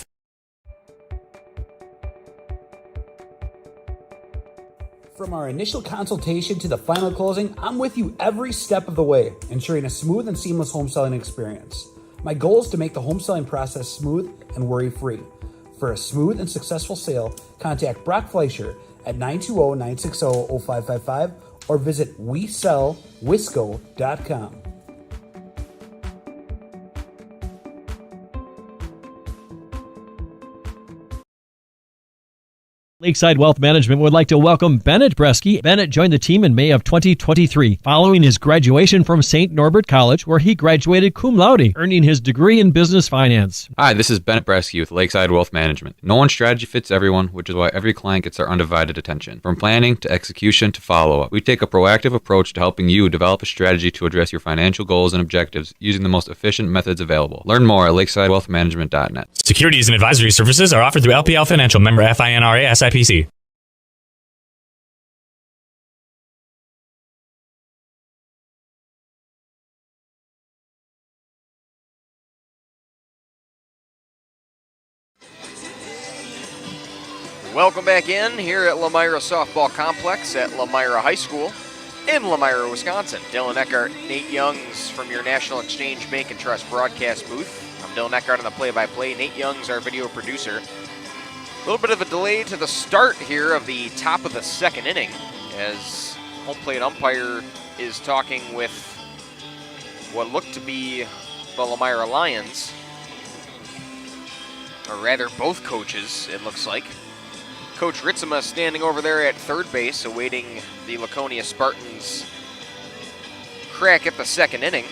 From our initial consultation to the final closing, I'm with you every step of the way, ensuring a smooth and seamless home selling experience. My goal is to make the home selling process smooth and worry-free. For a smooth and successful sale, contact Brock Fleischer at 920-960-0555 or visit WeSellWisco.com. Lakeside Wealth Management would like to welcome Bennett Bresky. Bennett joined the team in May of 2023, following his graduation from St. Norbert College, where he graduated cum laude, earning his degree in business finance. Hi, this is Bennett Bresky with Lakeside Wealth Management. No one strategy fits everyone, which is why every client gets our undivided attention. From planning to execution to follow-up, we take a proactive approach to helping you develop a strategy to address your financial goals and objectives using the most efficient methods available. Learn more at lakesidewealthmanagement.net. Securities and advisory services are offered through LPL Financial, member FINRA SIPC. Welcome back in here at Lomira Softball Complex at Lomira High School in Lomira, Wisconsin. Dylan Eckhart, Nate Youngs from your National Exchange Bank and Trust broadcast booth. I'm Dylan Eckhart on the play-by-play. Nate Youngs, our video producer. A little bit of a delay to the start here of the top of the second inning as home plate umpire is talking with what looked to be the Lomira Lions, or rather both coaches, it looks like. Coach Ritzema standing over there at third base awaiting the Laconia Spartans' crack at the second inning.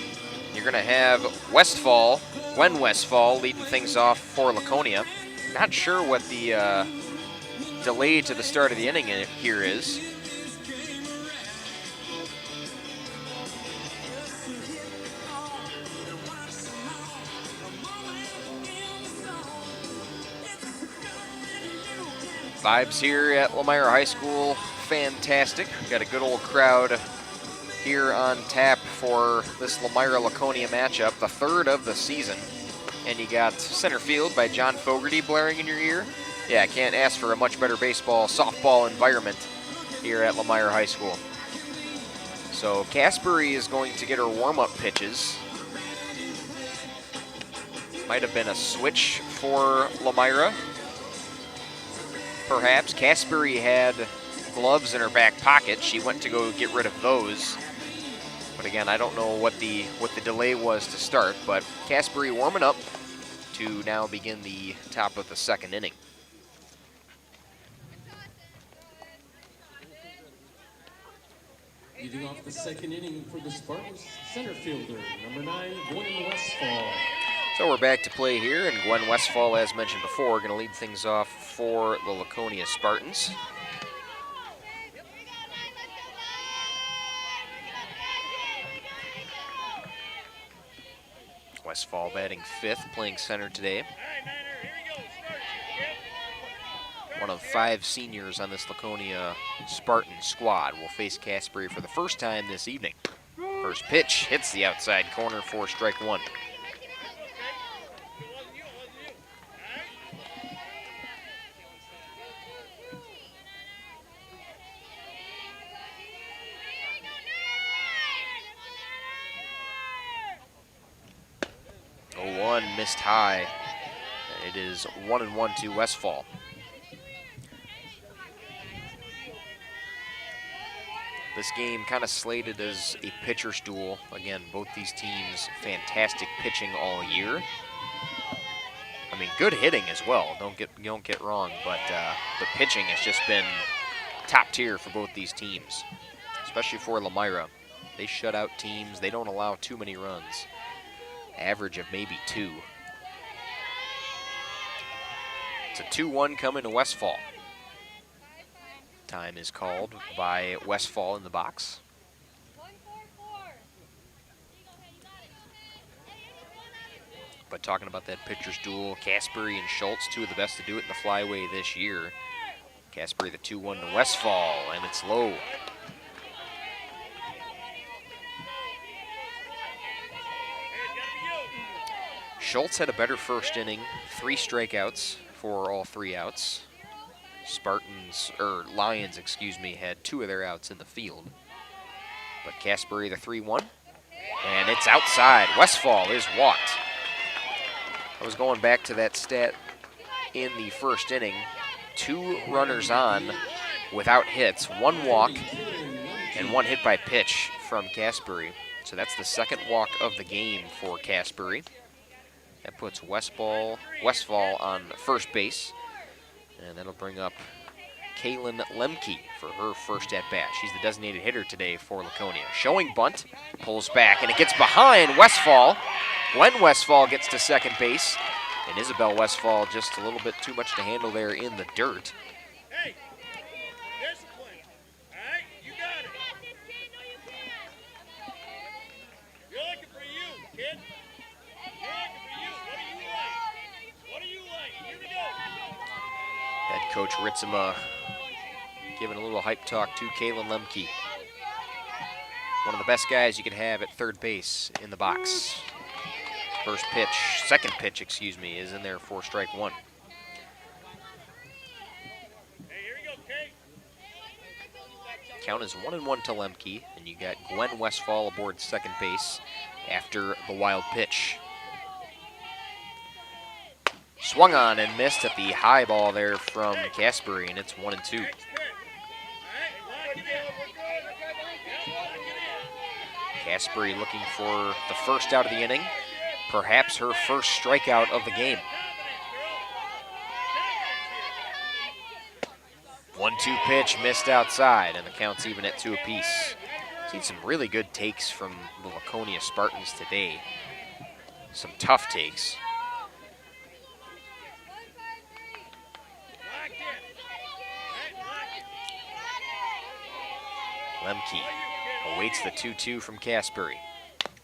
You're going to have Gwen Westfall leading things off for Laconia. Not sure what the delay to the start of the inning here is. Vibes here at Lomira High School, fantastic. We've got a good old crowd here on tap for this Lomira-Laconia matchup, the third of the season. And you got center field by John Fogarty blaring in your ear. Yeah, I can't ask for a much better softball environment here at Lomira High School. So Caspery is going to get her warm-up pitches. Might have been a switch for Lomira. Perhaps. Caspery had gloves in her back pocket. She went to go get rid of those. But again, I don't know what the delay was to start, but Casbury warming up to now begin the top of the second inning. Leading off the second inning for the Spartans, center fielder, number 9, Gwen Westfall. So we're back to play here, and Gwen Westfall, as mentioned before, going to lead things off for the Laconia Spartans. Westfall batting 5th, playing center today. One of 5 seniors on this Laconia Spartan squad will face Casbury for the first time this evening. First pitch hits the outside corner for strike 1. Missed high. It is 1-1 to Westfall. This game kind of slated as a pitcher's duel. Again, both these teams fantastic pitching all year. I mean, good hitting as well. Don't get wrong, but the pitching has just been top tier for both these teams, especially for Lomira. They shut out teams. They don't allow too many runs. Average of maybe 2. It's a 2-1 coming to Westfall. Time is called by Westfall in the box. But talking about that pitcher's duel, Casbury and Schultz, 2 of the best to do it in the flyway this year. Casbury the 2-1 to Westfall, and it's low. Schultz had a better first inning, 3 strikeouts for all 3 outs. Lions, had 2 of their outs in the field. But Casbury the 3-1, and it's outside. Westfall is walked. I was going back to that stat in the first inning. 2 runners on without hits, 1 walk, and 1 hit by pitch from Casbury. So that's the 2nd walk of the game for Casbury. That puts Westfall on first base, and that'll bring up Kaylin Lemke for her first at-bat. She's the designated hitter today for Laconia. Showing bunt, pulls back, and it gets behind Westfall. Gwen Westfall gets to second base, and Isabel Westfall just a little bit too much to handle there in the dirt. Hey, discipline, all right? You got it. You're looking for you, kid. Head coach Ritzema giving a little hype talk to Kaylin Lemke. One of the best guys you could have at third base in the box. Second pitch, is in there for strike 1. Count is 1-1 to Lemke, and you got Gwen Westfall aboard second base after the wild pitch. Swung on and missed at the high ball there from Casbury, and it's 1-2. Casbury looking for the first out of the inning, perhaps her first strikeout of the game. 1-2 pitch missed outside, and the count's even at 2 apiece. Seen some really good takes from the Laconia Spartans today. Some tough takes. Lemke awaits the 2-2 from Casbury.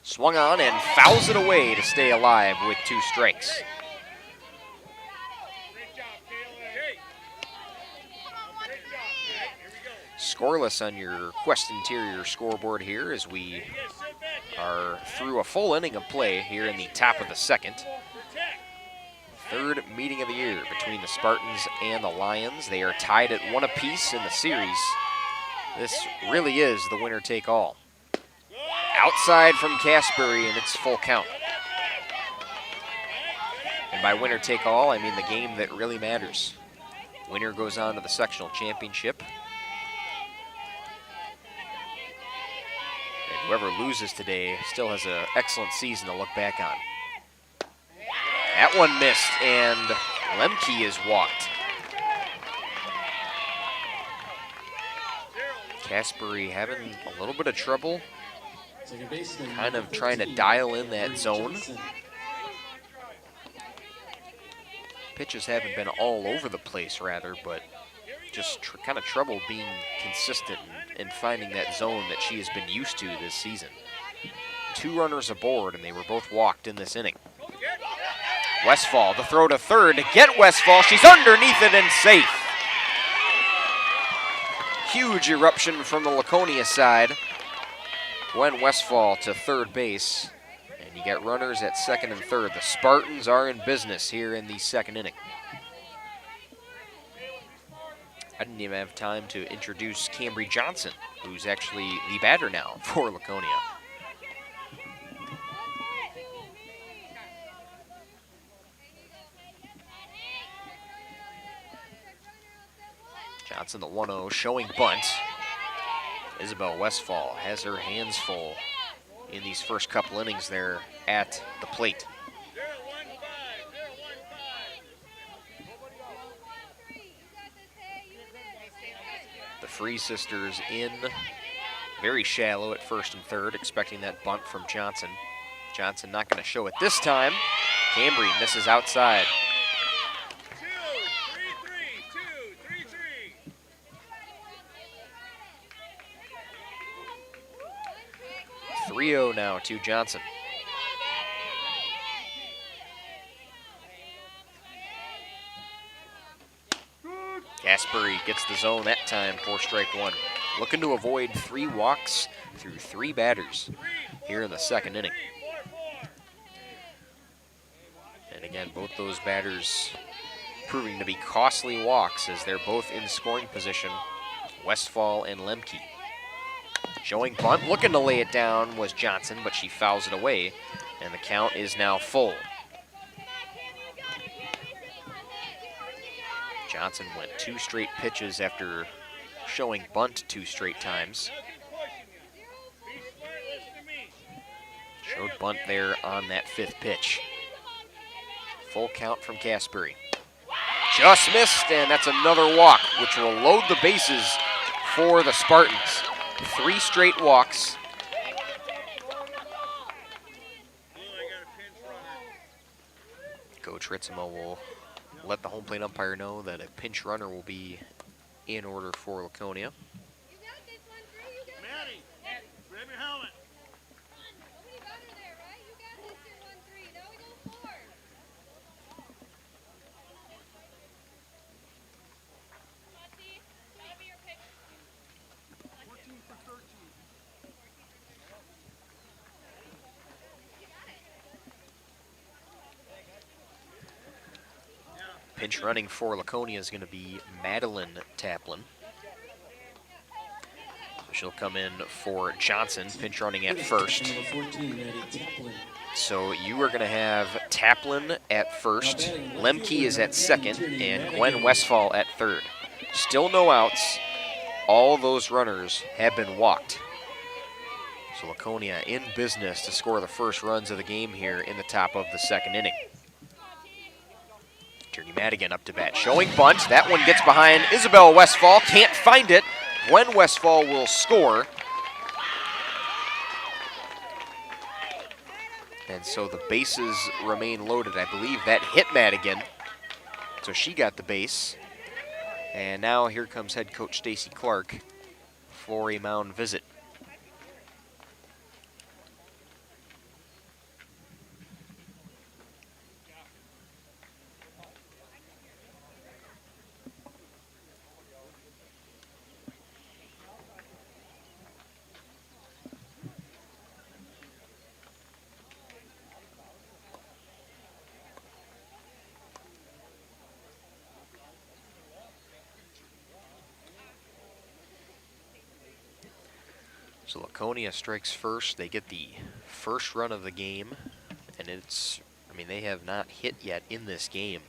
Swung on and fouls it away to stay alive with 2 strikes. Scoreless on your Quest Interior scoreboard here as we are through a full inning of play here in the top of the second. 3rd meeting of the year between the Spartans and the Lions. They are tied at 1 apiece in the series. This really is the winner-take-all. Outside from Casbury, and it's full count. And by winner-take-all, I mean the game that really matters. Winner goes on to the sectional championship. whoever loses today still has an excellent season to look back on. That one missed, and Lemke is walked. Caspery having a little bit of trouble, kind of trying to dial in that zone. Pitches haven't been all over the place, rather, but just kind of trouble being consistent and finding that zone that she has been used to this season. 2 runners aboard, and they were both walked in this inning. Westfall, the throw to third to get Westfall. She's underneath it and safe. Huge eruption from the Laconia side. Gwen Westfall to third base. And you get runners at second and third. The Spartans are in business here in the second inning. I didn't even have time to introduce Cambry Johnson, who's actually the batter now for Laconia. Johnson, the 1-0, showing bunt. Isabel Westfall has her hands full in these first couple innings there at the plate. The Free sisters in very shallow at first and third, expecting that bunt from Johnson. Johnson not going to show it this time. Cambry misses outside. 3-0 now to Johnson. Gaspery gets the zone that time for strike one. Looking to avoid 3 walks through 3 batters here in the second inning. And again, both those batters proving to be costly walks as they're both in scoring position, Westfall and Lemke. Showing bunt, looking to lay it down was Johnson, but she fouls it away, and the count is now full. Johnson went 2 straight pitches after showing bunt 2 straight times. Showed bunt there on that 5th pitch. Full count from Caspery. Just missed, and that's another walk, which will load the bases for the Spartans. 3 straight walks. Coach Ritzema will let the home plate umpire know that a pinch runner will be in order for Laconia. Pinch running for Laconia is going to be Madeline Taplin. So she'll come in for Johnson, pinch running at first. So you are going to have Taplin at first, Lemke is at second, and Gwen Westfall at third. Still no outs. All those runners have been walked. So Laconia in business to score the first runs of the game here in the top of the second inning. Tierney Madigan up to bat, showing bunt. That one gets behind Isabel Westfall, can't find it. Gwen Westfall will score. And so the bases remain loaded. I believe that hit Madigan. So she got the base. And now here comes head coach Stacy Clark for a mound visit. So Laconia strikes first. They get the first run of the game, and they have not hit yet in this game.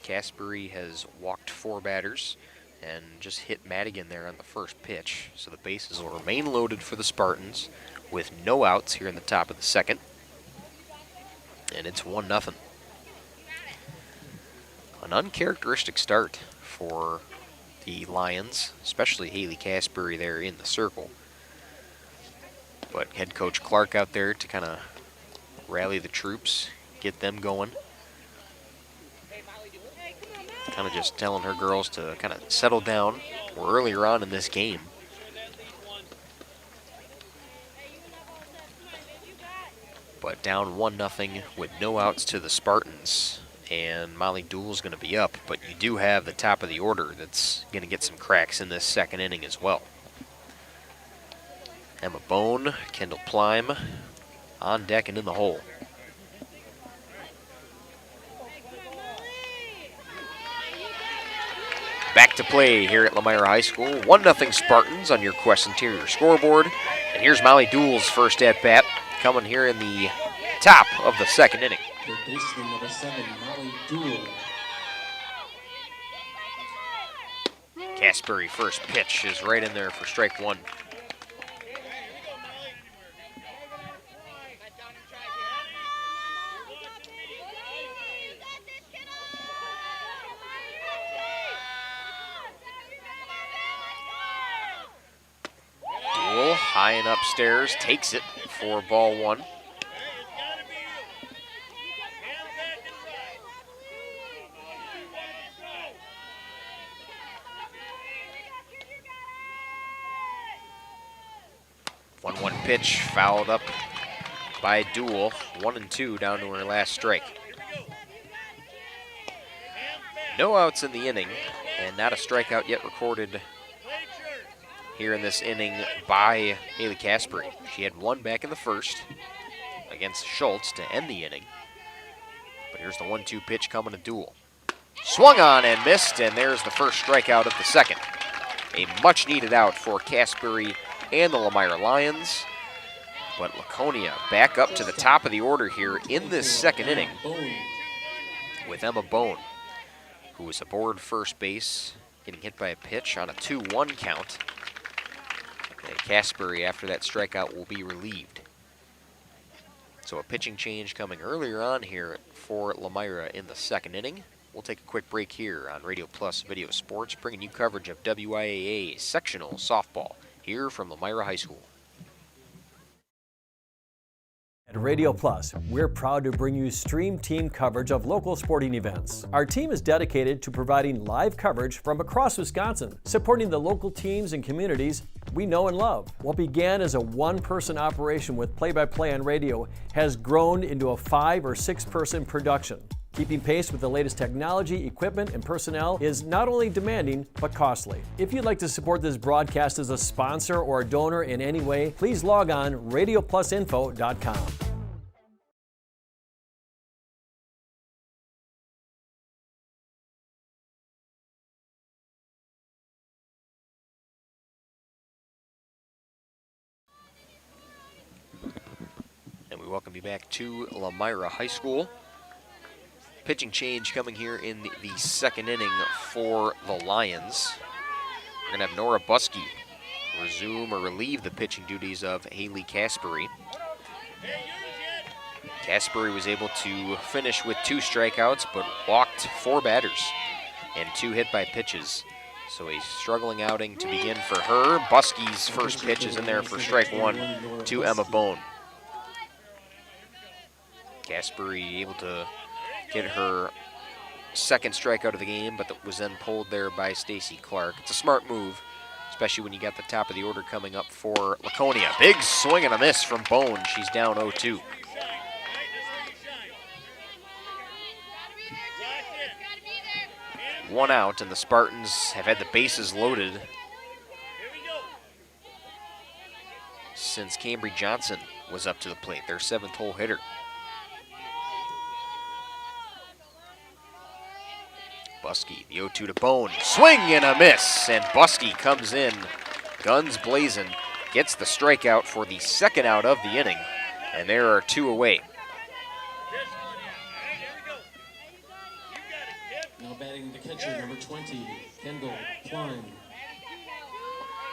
Caspery has walked 4 batters. and just hit Madigan there on the first pitch. So the bases will remain loaded for the Spartans with no outs here in the top of the second. And it's 1-0. An uncharacteristic start for the Lions, especially Haley Casbury there in the circle. But head coach Clark out there to kind of rally the troops, get them going. Kind of just telling her girls to kind of settle down. We're earlier on in this game. But down 1-0 with no outs to the Spartans. And Molly Dool's going to be up, but you do have the top of the order that's going to get some cracks in this second inning as well. Emma Bone, Kendall Plime on deck and in the hole. Back to play here at Lomira High School. 1-0 Spartans on your Quest Interior scoreboard. And here's Molly Dool's first at-bat coming here in the top of the second inning. The baseman, number 7, Molly Dool. Casbury first pitch is right in there for strike one. Dool high and upstairs, takes it for ball one. Pitch fouled up by Dool. 1-2 down to her last strike. No outs in the inning, and not a strikeout yet recorded here in this inning by Haley Casbury. She had one back in the first against Schultz to end the inning. But here's the 1-2 pitch coming to Dool. Swung on and missed, and there's the first strikeout of the second. A much needed out for Casbury and the Lomira Lions. But Laconia back up to the top of the order here in this second inning with Emma Bone, who was aboard first base, getting hit by a pitch on a 2-1 count. And Casbury, after that strikeout, will be relieved. So a pitching change coming earlier on here for Lomira in the second inning. We'll take a quick break here on Radio Plus Video Sports, bringing you coverage of WIAA Sectional Softball here from Lomira High School. At Radio Plus, we're proud to bring you stream team coverage of local sporting events. Our team is dedicated to providing live coverage from across Wisconsin, supporting the local teams and communities we know and love. What began as a one-person operation with play-by-play on radio has grown into a 5- or 6-person production. Keeping pace with the latest technology, equipment, and personnel is not only demanding, but costly. If you'd like to support this broadcast as a sponsor or a donor in any way, please log on radioplusinfo.com. And we welcome you back to Lomira High School. Pitching change coming here in the second inning for the Lions. We're going to have Nora Buskey resume or relieve the pitching duties of Haley Casbury. Casbury was able to finish with 2 strikeouts, but walked 4 batters and 2 hit by pitches. So a struggling outing to begin for her. Buskey's first pitch is in there for strike one to Emma Bone. Casbury able to get her second strikeout of the game, but that was then pulled there by Stacy Clark. It's a smart move, especially when you got the top of the order coming up for Laconia. Big swing and a miss from Bone. She's down 0-2. One out, and the Spartans have had the bases loaded since Cambry Johnson was up to the plate, their 7th hole hitter. Buskey, the 0-2 to Bone. Swing and a miss, and Buskey comes in, guns blazing, gets the strikeout for the second out of the inning, and there are 2 away. Now batting Batting the catcher, number 20, Kendall Klein.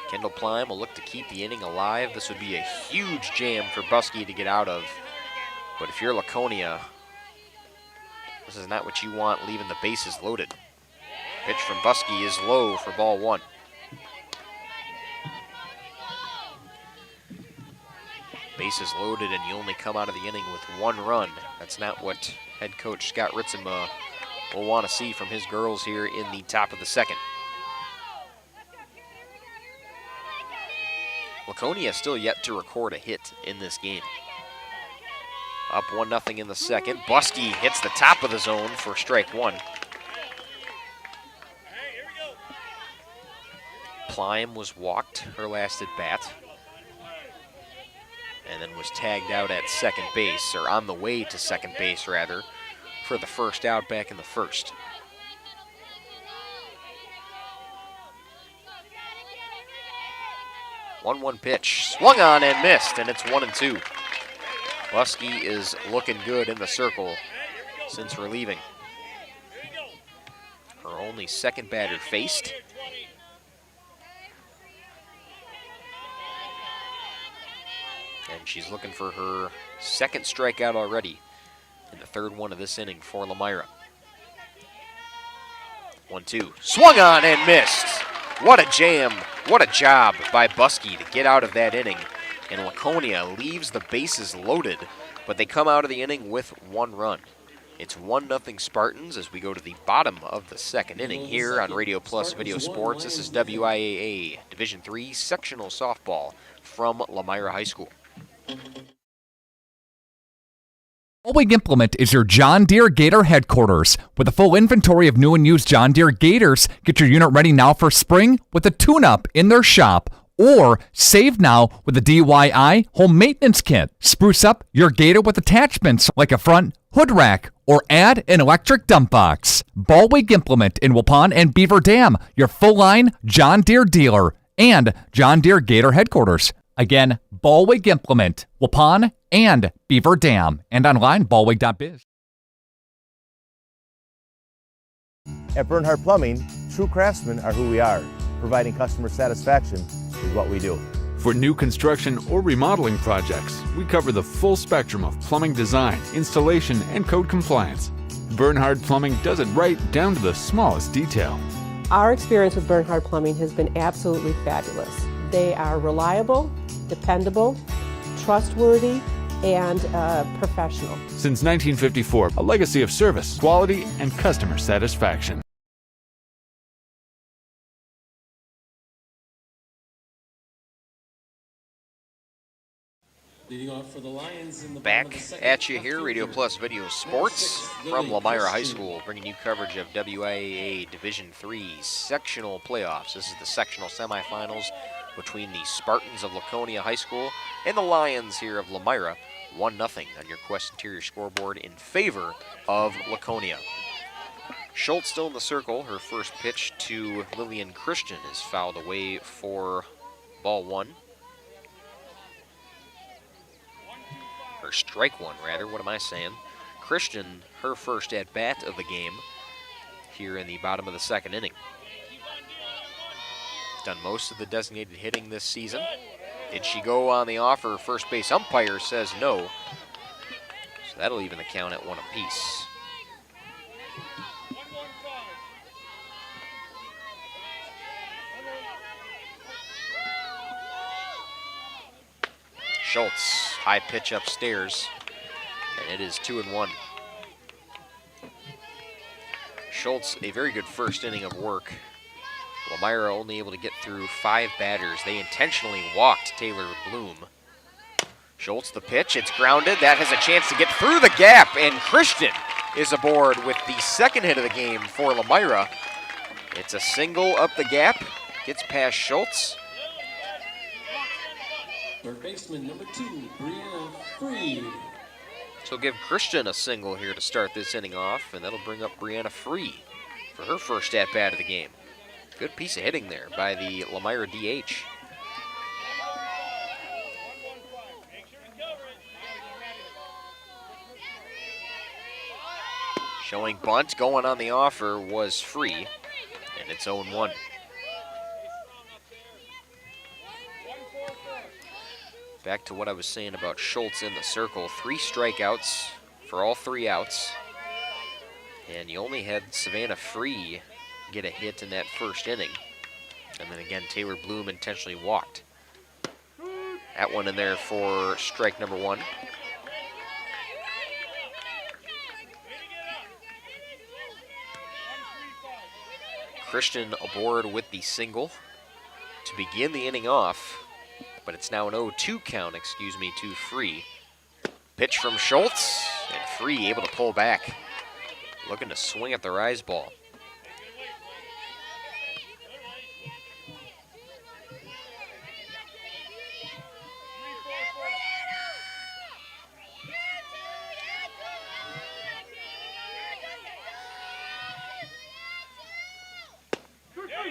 Kendall Plime will look to keep the inning alive. This would be a huge jam for Buskey to get out of. But if you're Laconia, this is not what you want, leaving the bases loaded. Pitch from Buskey is low for ball one. Bases loaded and you only come out of the inning with one run. That's not what head coach Scott Ritzema will want to see from his girls here in the top of the second. Laconia still yet to record a hit in this game. Up 1-0 in the second. Buskey hits the top of the zone for strike one. Plime was walked her last at bat, and then was tagged out at second base, or on the way to second base rather, for the first out back in the first. One pitch, swung on and missed, and it's 1-2. Buskey is looking good in the circle since relieving. Her only second batter faced. And she's looking for her second strikeout already in the third one of this inning for Lomira. 1-2, swung on and missed. What a jam, what a job by Buskey to get out of that inning. And Laconia leaves the bases loaded, but they come out of the inning with one run. It's 1-0 Spartans as we go to the bottom of the second inning here on Radio Plus Video Sports. This is WIAA Division III Sectional Softball from Lomira High School. Ballweg Implement is your John Deere Gator headquarters. With a full inventory of new and used John Deere Gators, get your unit ready now for spring with a tune-up in their shop. Or save now with a DIY home maintenance kit. Spruce up your Gator with attachments like a front hood rack or add an electric dump box. Ballweg Implement in Waupun and Beaver Dam, your full-line John Deere dealer and John Deere Gator headquarters. Again, Ballweg Implement, Waupun and Beaver Dam, and online, ballweg.biz. At Bernhardt Plumbing, true craftsmen are who we are. Providing customer satisfaction is what we do. For new construction or remodeling projects, we cover the full spectrum of plumbing design, installation, and code compliance. Bernhardt Plumbing does it right down to the smallest detail. Our experience with Bernhardt Plumbing has been absolutely fabulous. They are reliable, dependable, trustworthy, and professional. Since 1954, a legacy of service, quality, and customer satisfaction. Leading off for the Lions in the Back at you here, Radio Plus Video Sports from Lomira High School, bringing you coverage of WIAA Division III sectional playoffs. This is the sectional semifinals between the Spartans of Laconia High School and the Lions here of Lomira. 1-0 on your Quest Interior scoreboard in favor of Laconia. Schultz still in the circle. Her first pitch to Lillian Christian is fouled away for ball one. Or strike one, rather. What am I saying? Christian, her first at-bat of the game here in the bottom of the second inning. Done most of the designated hitting this season. Did she go on the offer? First base umpire says no. So that'll even the count at one apiece. Schultz, high pitch upstairs, and it is 2-1. Schultz, a very good first inning of work. Lomira only able to get through 5 batters. They intentionally walked Taylor Bloom. Schultz, the pitch, it's grounded. That has a chance to get through the gap, and Christian is aboard with the second hit of the game for Lomira. It's a single up the gap, gets past Schultz. Third baseman, number 2, Brianna Freed. So give Christian a single here to start this inning off, and that'll bring up Brianna Freed for her first at-bat of the game. Good piece of hitting there by the Lomira DH. Showing bunt, going on the offer was free, and it's 0-1. Back to what I was saying about Schultz in the circle. 3 strikeouts for all 3 outs. And you only had Savannah Free get a hit in that first inning. And then again, Taylor Bloom intentionally walked. That one in there for strike number 1. Christian aboard with the single to begin the inning off. But it's now an 0-2 count, to Free. Pitch from Schultz, and Free able to pull back. Looking to swing at the rise ball.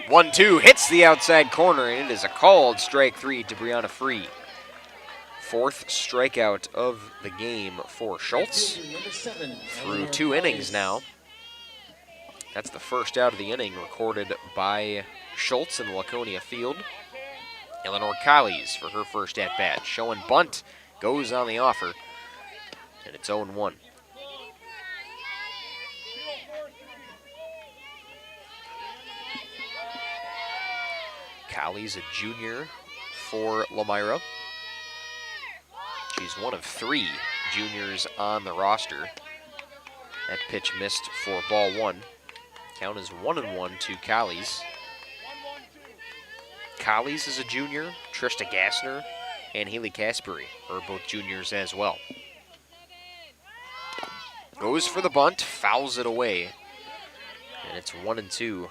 One-two hits the outside corner, and it is a called strike 3 to Brianna Free. 4th strikeout of the game for Schultz. Through 2 innings now. That's the first out of the inning recorded by Schultz in the Laconia field. Eleanor Collies for her first at-bat. Showing bunt, goes on the offer, and it's 0-1. Collies, a junior for Lomira. She's one of 3 juniors on the roster. That pitch missed for ball 1. Count is 1-1 to Collies. Collies is a junior. Trista Gassner and Haley Caspery are both juniors as well. Goes for the bunt, fouls it away. And it's 1-2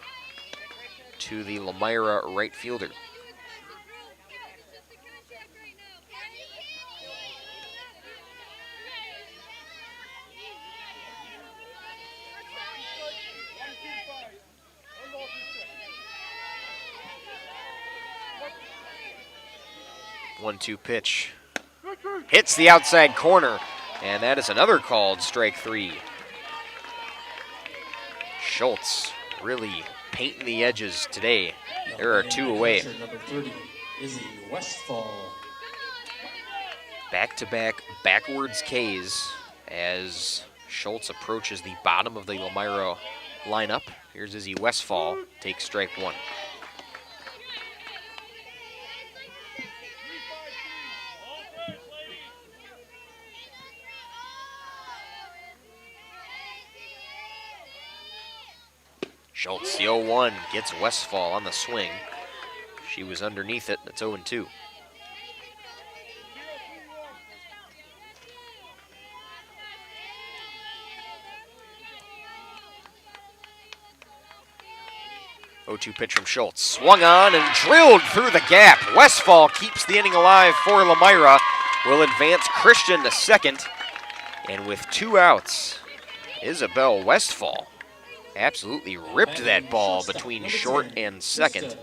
to the Lomira right fielder. One-two pitch. Hits the outside corner, and that is another called strike 3. Schultz really painting the edges today. There are 2 away. Number 30, Izzy Westfall. Back-to-back backwards Ks as Schultz approaches the bottom of the Lomira lineup. Here's Izzy Westfall, takes strike 1. Schultz, the 0-1, gets Westfall on the swing. She was underneath it, that's 0-2. Pitch from Schultz. Swung on and drilled through the gap. Westfall keeps the inning alive for Lomira. Will advance Christian to second. And with 2 outs, Isabel Westfall absolutely ripped that ball between short and second.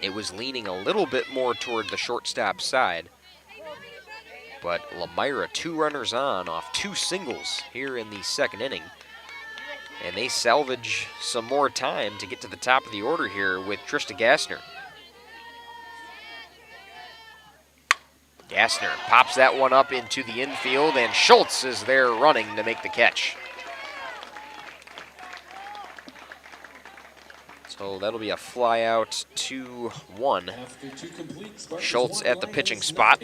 It was leaning a little bit more toward the shortstop side. But Lomira 2 runners on off 2 singles here in the second inning. And they salvage some more time to get to the top of the order here with Trista Gassner. Gassner pops that one up into the infield, and Schultz is there running to make the catch. So that'll be a fly out 2-1. Schultz at the pitching spot.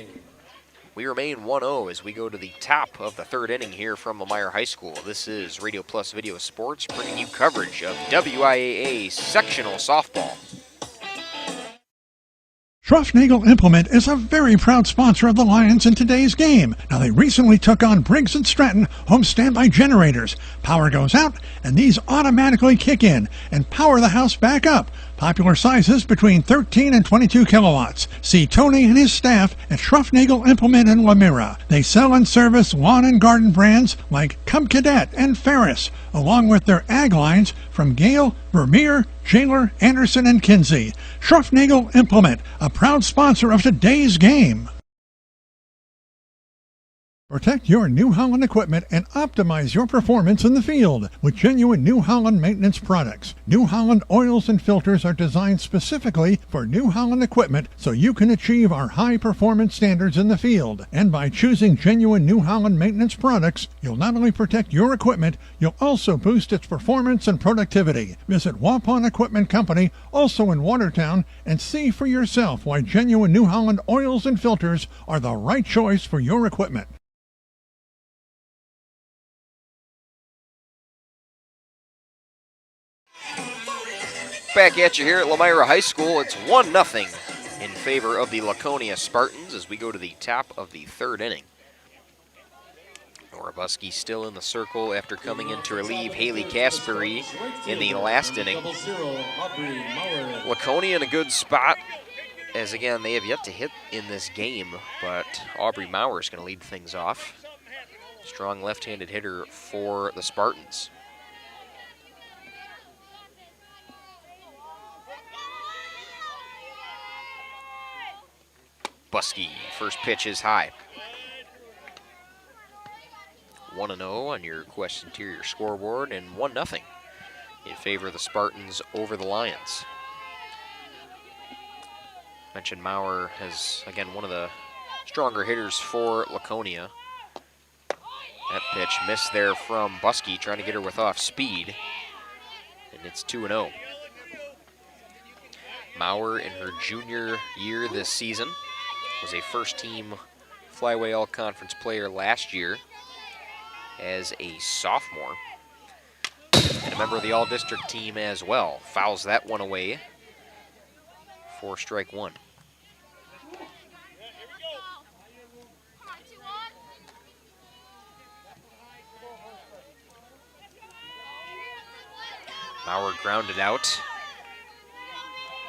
We remain 1-0 as we go to the top of the 3rd inning here from Lomira High School. This is Radio Plus Video Sports bringing you coverage of WIAA Sectional Softball. Schruffnagel Implement is a very proud sponsor of the Lions in today's game. Now, they recently took on Briggs & Stratton home standby generators. Power goes out, and these automatically kick in and power the house back up. Popular sizes between 13 and 22 kilowatts. See Tony and his staff at Schruffnagel Implement in Lomira. They sell and service lawn and garden brands like Cub Cadet and Ferris, along with their ag lines from Gale, Vermeer, Shaler, Anderson, and Kinsey. Schruffnagel Implement, a proud sponsor of today's game. Protect your New Holland equipment and optimize your performance in the field with genuine New Holland maintenance products. New Holland oils and filters are designed specifically for New Holland equipment so you can achieve our high performance standards in the field. And by choosing genuine New Holland maintenance products, you'll not only protect your equipment, you'll also boost its performance and productivity. Visit Waupun Equipment Company, also in Watertown, and see for yourself why genuine New Holland oils and filters are the right choice for your equipment. Back at you here at Lomira High School. It's 1-0 in favor of the Laconia Spartans as we go to the top of the third inning. Nora Buskey still in the circle after coming in to relieve Haley Caspary in the last inning. Laconia in a good spot as, again, they have yet to hit in this game, but Aubrey Maurer is going to lead things off. Strong left-handed hitter for the Spartans. Buskey, first pitch is high. 1-0 on your Quest Interior scoreboard and 1-0 in favor of the Spartans over the Lions. Mentioned Maurer has, again, one of the stronger hitters for Laconia. That pitch missed there from Buskey, trying to get her with off speed. And it's 2-0. Maurer in her junior year this season was a first-team Flyway All-Conference player last year as a sophomore. And a member of the All-District team as well. Fouls that one away for strike one. Maurer grounded out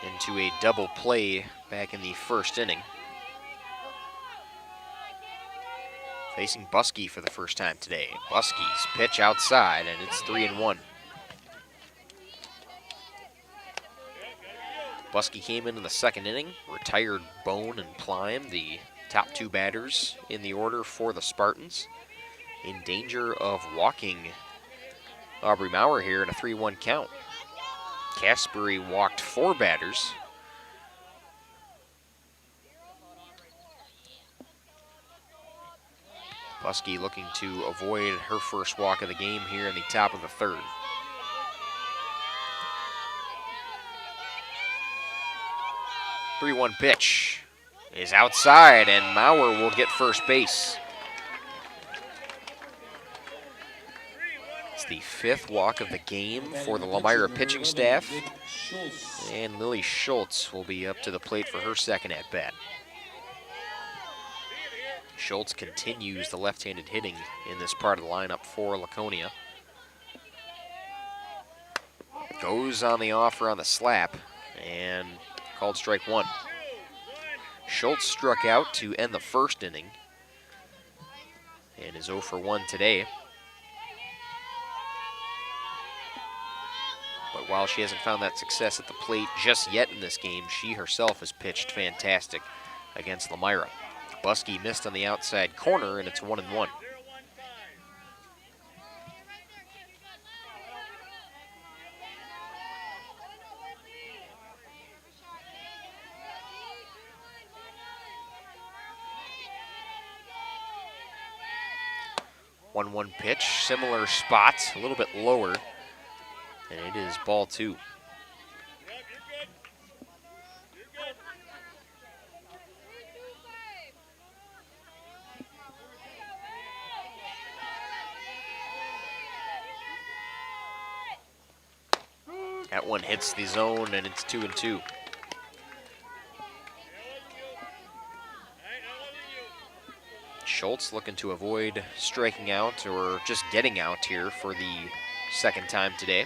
into a double play back in the first inning. Facing Buskey for the first time today. Buskey's pitch outside, and it's 3-1. Buskey came in the second inning, retired Bone and Plime, the top two batters in the order for the Spartans, in danger of walking Aubrey Maurer here in a 3-1 count. Caspary walked four batters. Buskey looking to avoid her first walk of the game here in the top of the third. The 3-1 pitch is outside, and Maurer will get first base. It's the fifth walk of the game for the Lomira pitching staff, and Lily Schultz will be up to the plate for her second at-bat. Schultz continues the left-handed hitting in this part of the lineup for Laconia. Goes on the offer on the slap and called strike one. Schultz struck out to end the first inning and is 0 for 1 today. But while she hasn't found that success at the plate just yet in this game, she herself has pitched fantastic against Lomira. Buskey missed on the outside corner, and it's 1-1. One pitch, similar spot, a little bit lower, and it is ball two. That one hits the zone, and it's 2-2. Schultz looking to avoid striking out or just getting out here for the second time today.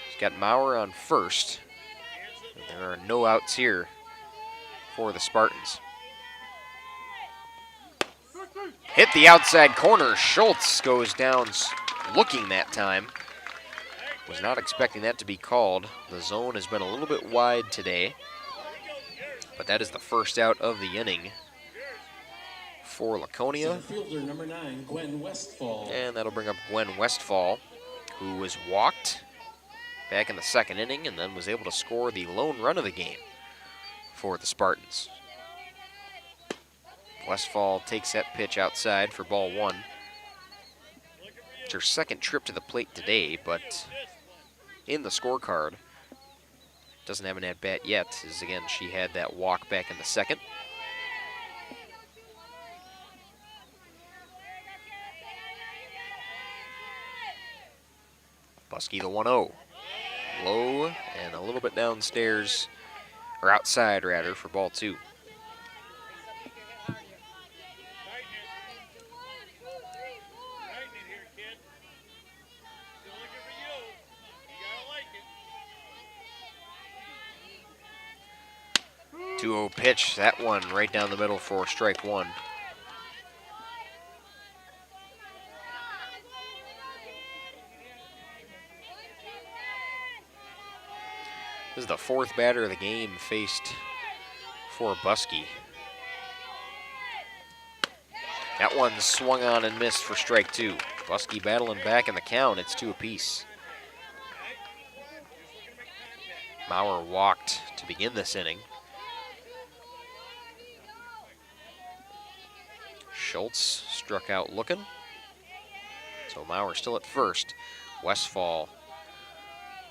He's got Maurer on first. There are no outs here for the Spartans. Hit the outside corner. Schultz goes down looking that time. Was not expecting that to be called. The zone has been a little bit wide today, but that is the first out of the inning for Laconia. Fielder number 9, Gwen Westfall. And that'll bring up Gwen Westfall, who was walked back in the second inning and then was able to score the lone run of the game for the Spartans. Westfall takes that pitch outside for ball 1. It's her second trip to the plate today, but in the scorecard, doesn't have an at-bat yet, as again, she had that walk back in the second. Buskey the 1-0. Low and a little bit downstairs, or outside rather, for ball 2. Two-0 pitch, that one right down the middle for strike 1. This is the 4th batter of the game faced for Buskey. That one swung on and missed for strike 2. Buskey battling back in the count. It's 2 apiece. Maurer walked to begin this inning. Schultz struck out looking. So Maurer still at first. Westfall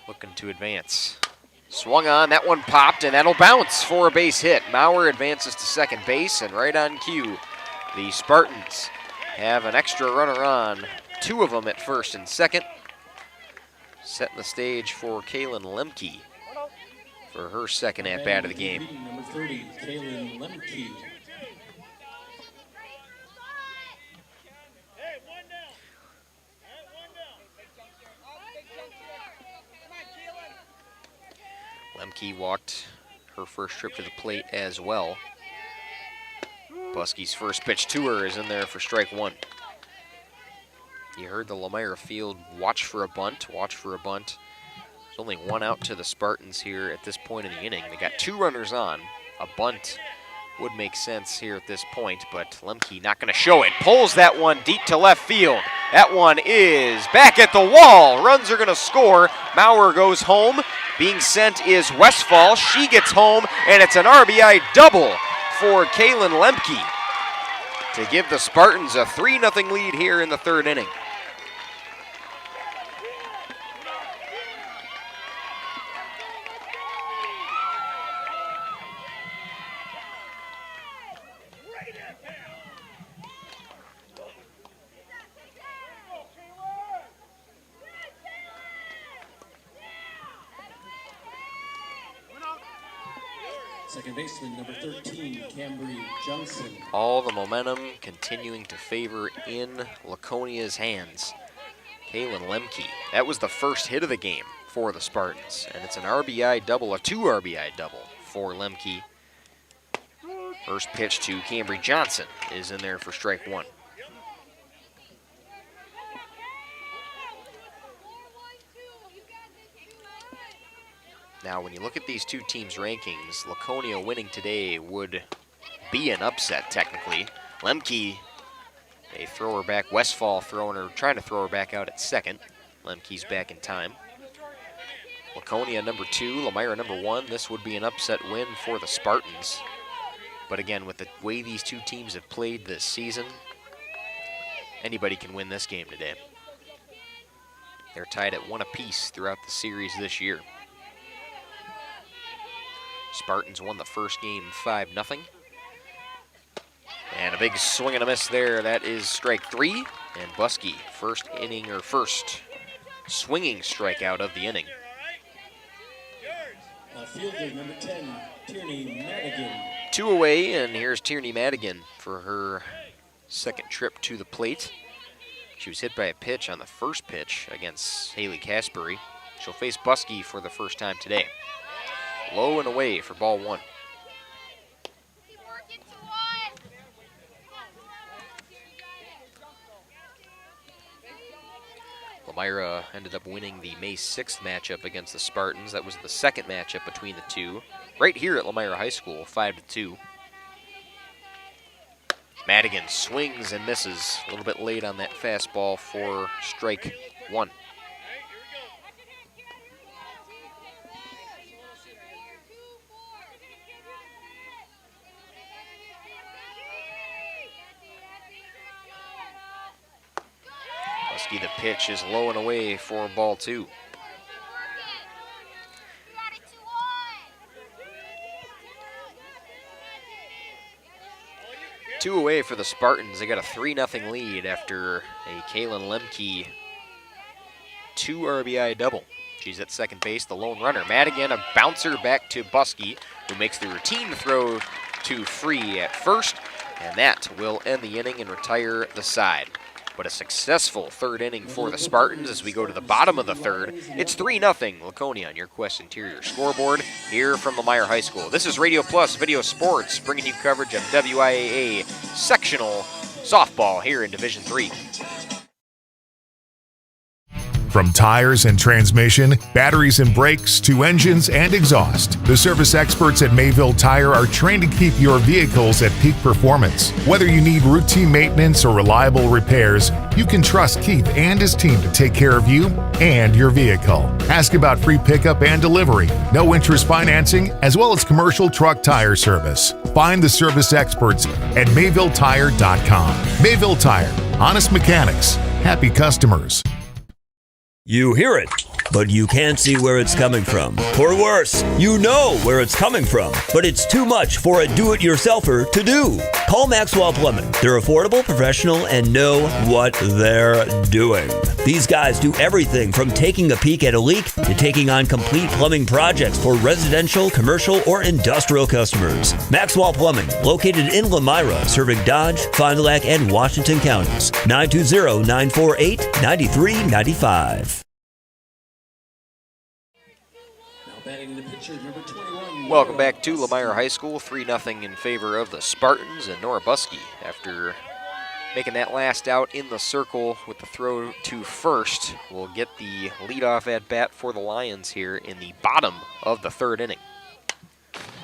looking to advance. Swung on, that one popped, and that'll bounce for a base hit. Maurer advances to second base, and right on cue, the Spartans have an extra runner on. 2 of them at first and second. Setting the stage for Kaylin Lemke for her second at-bat of the game. Number 30, Kaylin Lemke. Lemke walked her first trip to the plate as well. Buskey's first pitch to her is in there for strike 1. You heard the Lomira field watch for a bunt, watch for a bunt. There's only 1 out to the Spartans here at this point in the inning. They got 2 runners on. A bunt would make sense here at this point, but Lemke not going to show it. Pulls that one deep to left field. That one is back at the wall. Runs are going to score. Maurer goes home. Being sent is Westfall. She gets home, and it's an RBI double for Kaylin Lemke to give the Spartans a 3-0 lead here in the 3rd inning. Second baseman, number 13, Cambry Johnson. All the momentum continuing to favor in Laconia's hands. Kaylin Lemke, that was the first hit of the game for the Spartans, and it's an RBI double, a 2 RBI double for Lemke. First pitch to Cambry Johnson is in there for strike 1. Now, when you look at these 2 teams' rankings, Laconia winning today would be an upset, technically. Lemke, they throw her back. Westfall trying to throw her back out at second. Lemke's back in time. Laconia number 2, Lomira number 1. This would be an upset win for the Spartans. But again, with the way these 2 teams have played this season, anybody can win this game today. They're tied at 1 apiece throughout the series this year. Spartans won the first game 5-0. And a big swing and a miss there. That is strike 3. And Buskey, first swinging strikeout of the inning. Fielder number 10, Tierney Madigan. 2 away, and here's Tierney Madigan for her second trip to the plate. She was hit by a pitch on the first pitch against Haley Casbury. She'll face Buskey for the first time today. Low and away for ball 1. Lomira ended up winning the May 6th matchup against the Spartans. That was the second matchup between the 2, right here at Lomira High School, 5-2. Madigan swings and misses. A little bit late on that fastball for strike one. Husky, the pitch is low and away for ball two. Two away for the Spartans. They got a 3-0 lead after a Kaylin Lemke 2 RBI double. She's at second base, the lone runner. Madigan, a bouncer back to Buskey, who makes the routine throw to Free at first, and that will end the inning and retire the side. But a successful third inning for the Spartans as we go to the bottom of the third. It's 3-0 Laconia on your Quest Interior scoreboard here from Lomira High School. This is Radio Plus Video Sports, bringing you coverage of WIAA Sectional Softball here in Division III. From tires and transmission, batteries and brakes, to engines and exhaust, the service experts at Mayville Tire are trained to keep your vehicles at peak performance. Whether you need routine maintenance or reliable repairs, you can trust Keith and his team to take care of you and your vehicle. Ask about free pickup and delivery, no interest financing, as well as commercial truck tire service. Find the service experts at MayvilleTire.com. Mayville Tire, honest mechanics, happy customers. You hear it, but you can't see where it's coming from. Or worse, you know where it's coming from, but it's too much for a do-it-yourselfer to do. Call Maxwell Plumbing. They're affordable, professional, and know what they're doing. These guys do everything from taking a peek at a leak to taking on complete plumbing projects for residential, commercial, or industrial customers. Maxwell Plumbing, located in Lomira, serving Dodge, Fond du Lac, and Washington counties. 920-948-9395. Welcome back to Lomira High School. 3-0 in favor of the Spartans, and Nora Buskey, after making that last out in the circle with the throw to first, will get the leadoff at bat for the Lions here in the bottom of the third inning.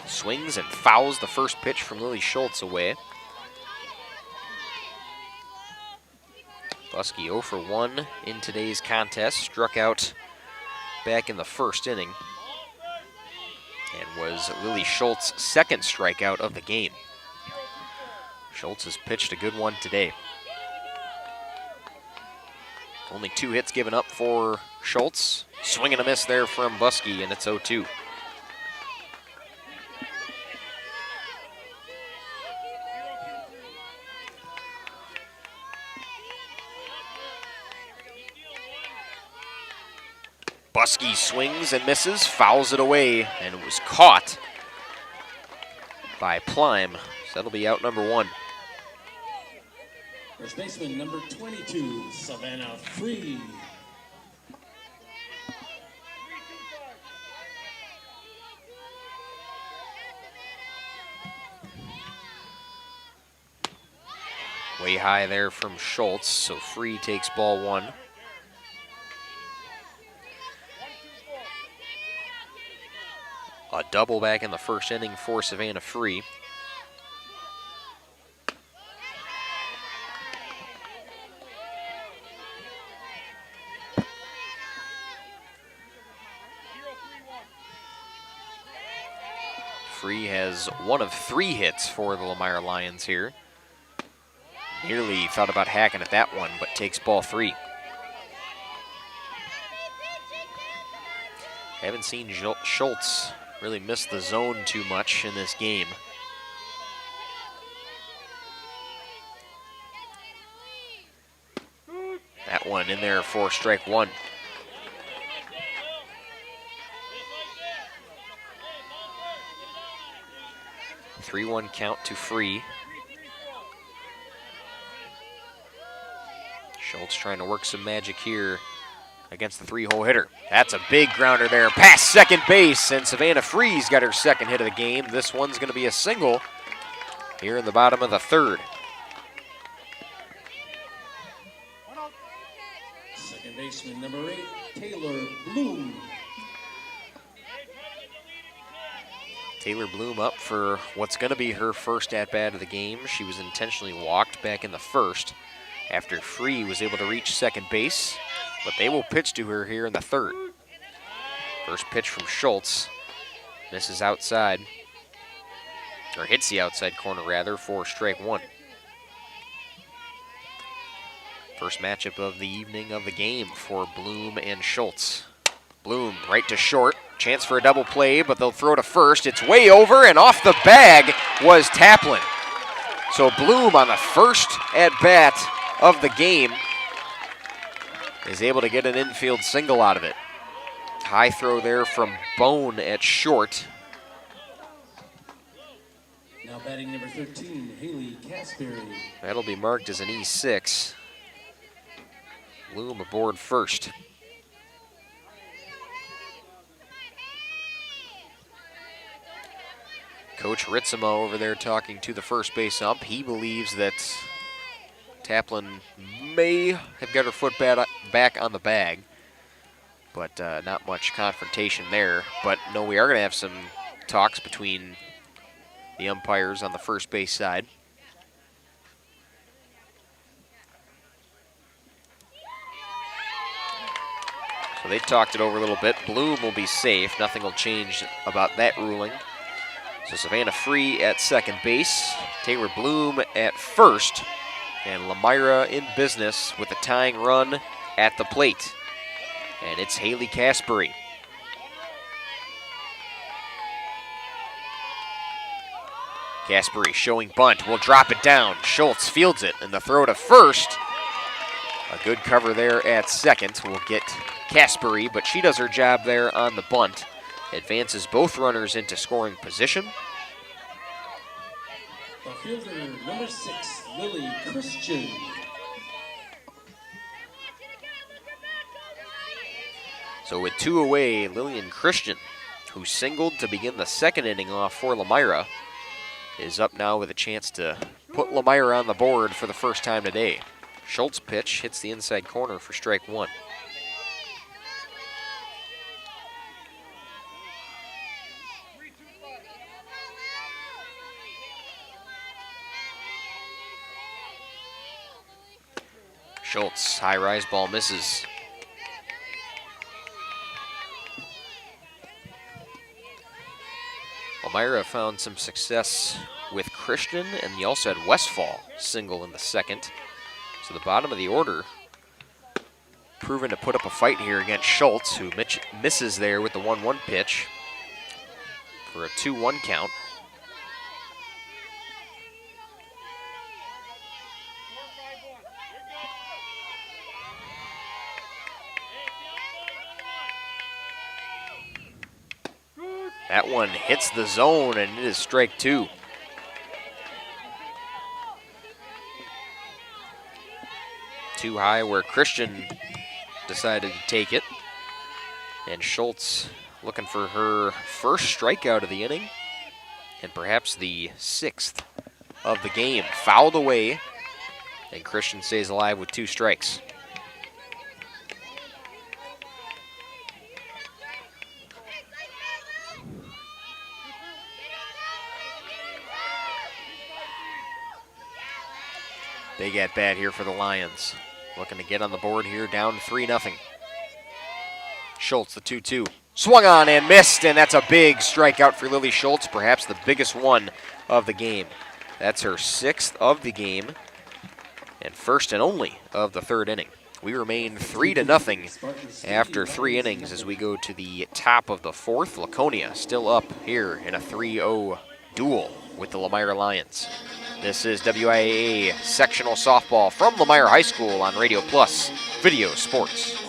Swings and fouls the first pitch from Lily Schultz away. Buskey 0 for 1 in today's contest, struck out back in the first inning, and was Lily Schultz's second strikeout of the game. Schultz has pitched a good one today. Only 2 hits given up for Schultz. Swing and a miss there from Buskey, and it's 0-2. Buskey swings and misses, fouls it away, and it was caught by Plime. So that'll be out number 1. First baseman number 22, Savannah Free. Way high there from Schultz, so Free takes ball 1. A double back in the first inning for Savannah Free. Free has 1 of 3 hits for the Lomira Lions here. Nearly thought about hacking at that one, but takes ball 3. Haven't seen Schultz really miss the zone too much in this game. That one in there for strike 1. A 3-1 count to Free. Schultz trying to work some magic here against the 3-hole hitter. That's a big grounder there past second base, and Savannah Free's got her second hit of the game. This one's going to be a single here in the bottom of the third. Second baseman number 8, Taylor Bloom. Taylor Bloom up for what's going to be her first at-bat of the game. She was intentionally walked back in the first after Free was able to reach second base, but they will pitch to her here in the third. First pitch from Schultz. Misses outside, or hits the outside corner rather, for strike one. First matchup of the evening of the game for Bloom and Schultz. Bloom right to short. Chance for a double play, but they'll throw to first. It's way over, and off the bag was Taplin. So Bloom on the first at-bat of the game is able to get an infield single out of it. High throw there from Bone at short. Now batting number 13, Haley Casberry. That'll be marked as an E6. Bloom aboard first. Coach Ritzema over there talking to the first base ump. He believes that Taplin may have got her foot back on the bag, but not much confrontation there. But no, we are going to have some talks between the umpires on the first base side. So they talked it over a little bit. Bloom will be safe. Nothing will change about that ruling. So Savannah Free at second base, Taylor Bloom at first, and Lomira in business with a tying run at the plate. And it's Haley Casberry. Casberry showing bunt, will drop it down. Schultz fields it, and the throw to first. A good cover there at second will get Casberry, but she does her job there on the bunt. Advances both runners into scoring position. The fielder, number 6, Lily Christian. So with two away, Lillian Christian, who singled to begin the second inning off for Lomira, is up now with a chance to put Lomira on the board for the first time today. Schultz pitch hits the inside corner for strike one. Schultz, high rise ball misses. Lomira found some success with Christian, and he also had Westfall single in the second. So the bottom of the order proven to put up a fight here against Schultz, who misses there with the 1-1 pitch for a 2-1 count. That one hits the zone, and it is strike two. Too high where Christian decided to take it. And Schultz looking for her first strikeout of the inning, and perhaps the 6th of the game. Fouled away, and Christian stays alive with 2 strikes. Big at bat here for the Lions. Looking to get on the board here, down 3-0. Schultz, the 2-2. Swung on and missed, and that's a big strikeout for Lily Schultz, perhaps the biggest one of the game. That's her 6th of the game, and first and only of the third inning. We remain 3-0 after 3 innings as we go to the top of the 4th. Laconia still up here in a 3-0 duel with the Lomira Lions. This is WIAA Sectional Softball from Lomira High School on Radio Plus Video Sports.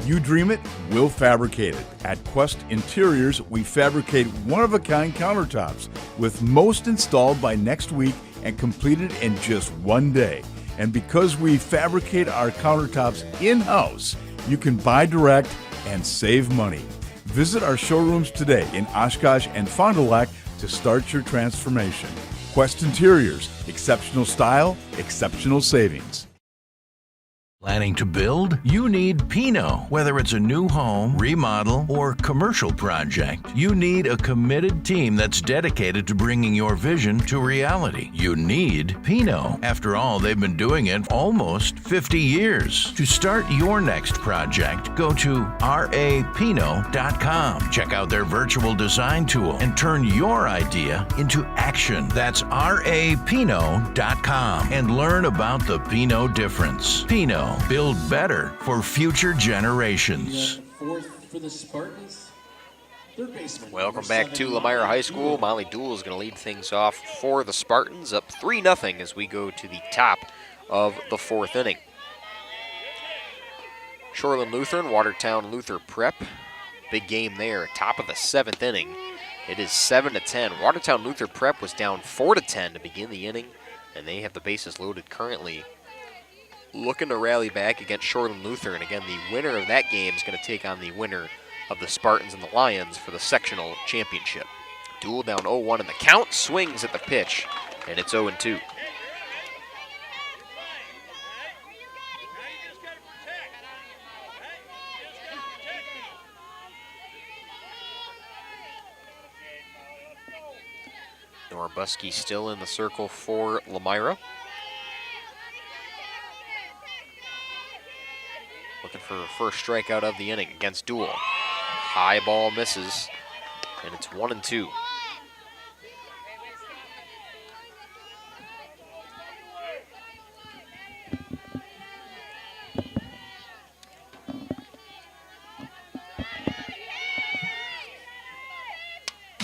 You dream it, we'll fabricate it. At Quest Interiors, we fabricate one-of-a-kind countertops, with most installed by next week and completed in just 1 day. And because we fabricate our countertops in-house, you can buy direct and save money. Visit our showrooms today in Oshkosh and Fond du Lac to start your transformation. Quest Interiors, exceptional style, exceptional savings. Planning to build? You need Pino. Whether it's a new home, remodel, or commercial project, you need a committed team that's dedicated to bringing your vision to reality. You need Pino. After all, they've been doing it almost 50 years. To start your next project, go to rapino.com. Check out their virtual design tool and turn your idea into action. That's rapino.com and learn about the Pino difference. Pino. Build better for future generations. Fourth for the Spartans. Third baseman. Welcome back to Lomira High School. Molly Dool is going to lead things off for the Spartans, up 3-0 as we go to the top of the fourth inning. Shoreland Lutheran, Watertown Luther Prep. Big game there, top of the seventh inning. It is 7-10. Watertown Luther Prep was down 4-10 to begin the inning, and they have the bases loaded currently, looking to rally back against Shoreland Lutheran. Again, the winner of that game is going to take on the winner of the Spartans and the Lions for the sectional championship. Dool down 0-1 in the count, swings at the pitch, and it's 0-2. Nora Buskey still in the circle for Lomira. Looking for her first strikeout of the inning against Dool. High ball misses, and it's 1-2.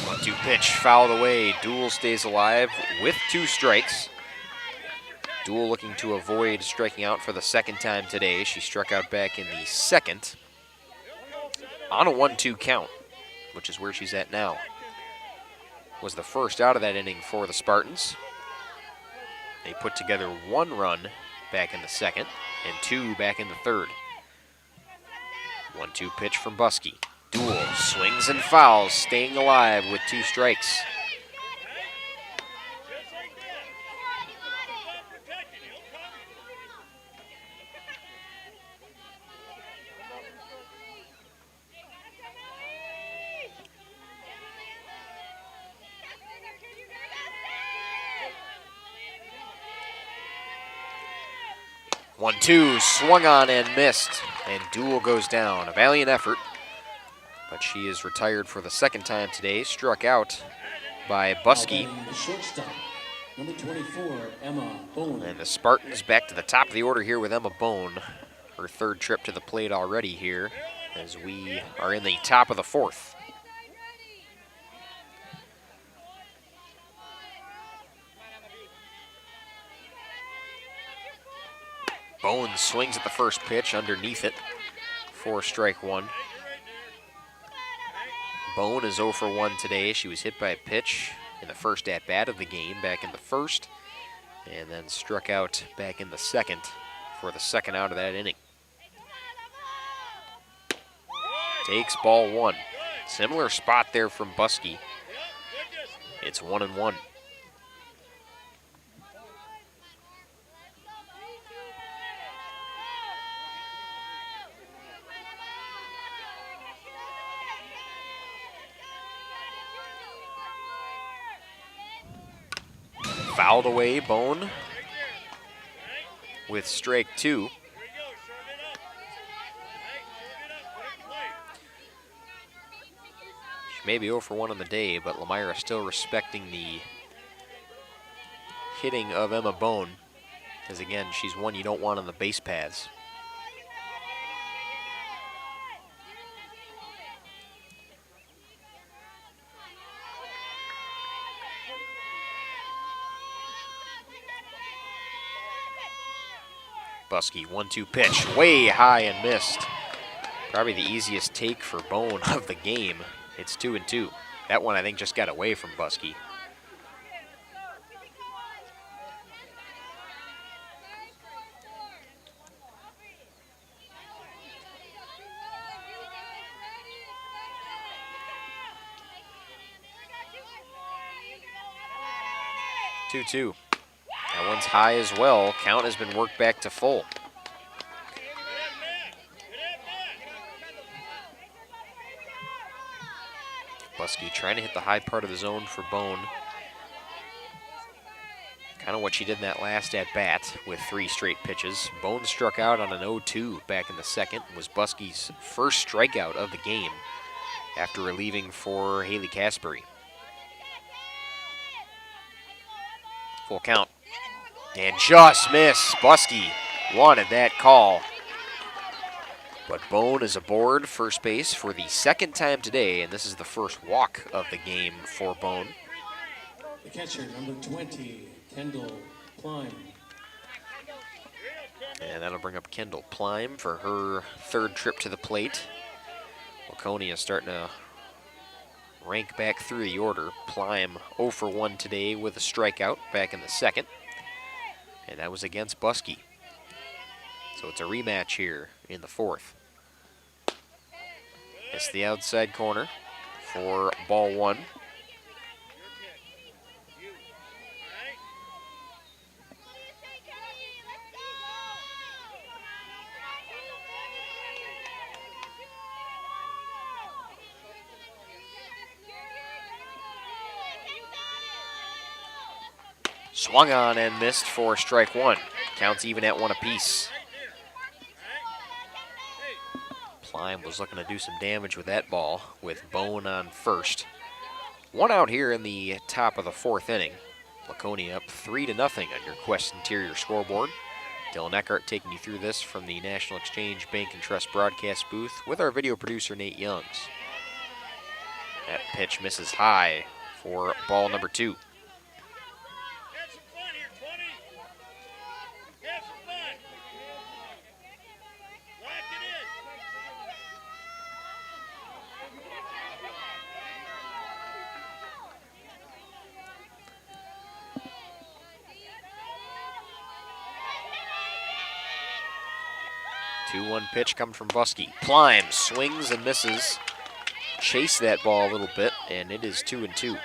One-two pitch fouled away. Dool stays alive with 2 strikes. Dool looking to avoid striking out for the second time today. She struck out back in the second on a 1-2 count, which is where she's at now. Was the first out of that inning for the Spartans. They put together 1 run back in the second and 2 back in the third. 1-2 pitch from Buskey. Dool swings and fouls, staying alive with 2 strikes. One-two, swung on and missed, and Dool goes down. A valiant effort, but she is retired for the second time today, struck out by Buskey. The shortstop, number 24, Emma Bone. And the Spartans back to the top of the order here with Emma Bone. Her third trip to the plate already here as we are in the top of the fourth. Bone swings at the first pitch underneath it for strike 1. Bone is 0 for 1 today. She was hit by a pitch in the first at-bat of the game back in the first, and then struck out back in the second for the second out of that inning. Takes ball 1. Similar spot there from Buskey. It's 1-1. Fouled away, Bone with strike 2. She may be 0 for 1 on the day, but Lomira still respecting the hitting of Emma Bone, as again, she's one you don't want on the base paths. Buskey, 1-2 pitch, way high and missed. Probably the easiest take for Bone of the game. It's 2-2. That one I think just got away from Buskey. That one's high as well. Count has been worked back to full. Buskey trying to hit the high part of the zone for Bone. Kind of what she did in that last at-bat with 3 straight pitches. Bone struck out on an 0-2 back in the second. Was Buskey's first strikeout of the game after relieving for Haley Casbury. Full count. And just missed. Buskey wanted that call. But Bone is aboard first base for the second time today, and this is the first walk of the game for Bone. The catcher, number 20, Kendall Klein. And that'll bring up Kendall Plime for her third trip to the plate. Laconia starting to rank back through the order. Plime 0 for 1 today with a strikeout back in the second. And that was against Buskey. So it's a rematch here in the fourth. It's the outside corner for ball 1. Swung on and missed for strike 1. Counts even at 1 apiece. Plime was looking to do some damage with that ball with Bone on first. 1 out here in the top of the 4th inning. Laconia up 3-0 on your Quest Interior scoreboard. Dylan Eckhart taking you through this from the National Exchange Bank and Trust broadcast booth with our video producer Nate Youngs. That pitch misses high for ball number 2. 2-1 pitch coming from Buskey. Plime swings and misses. Chase that ball a little bit, and it is 2-2.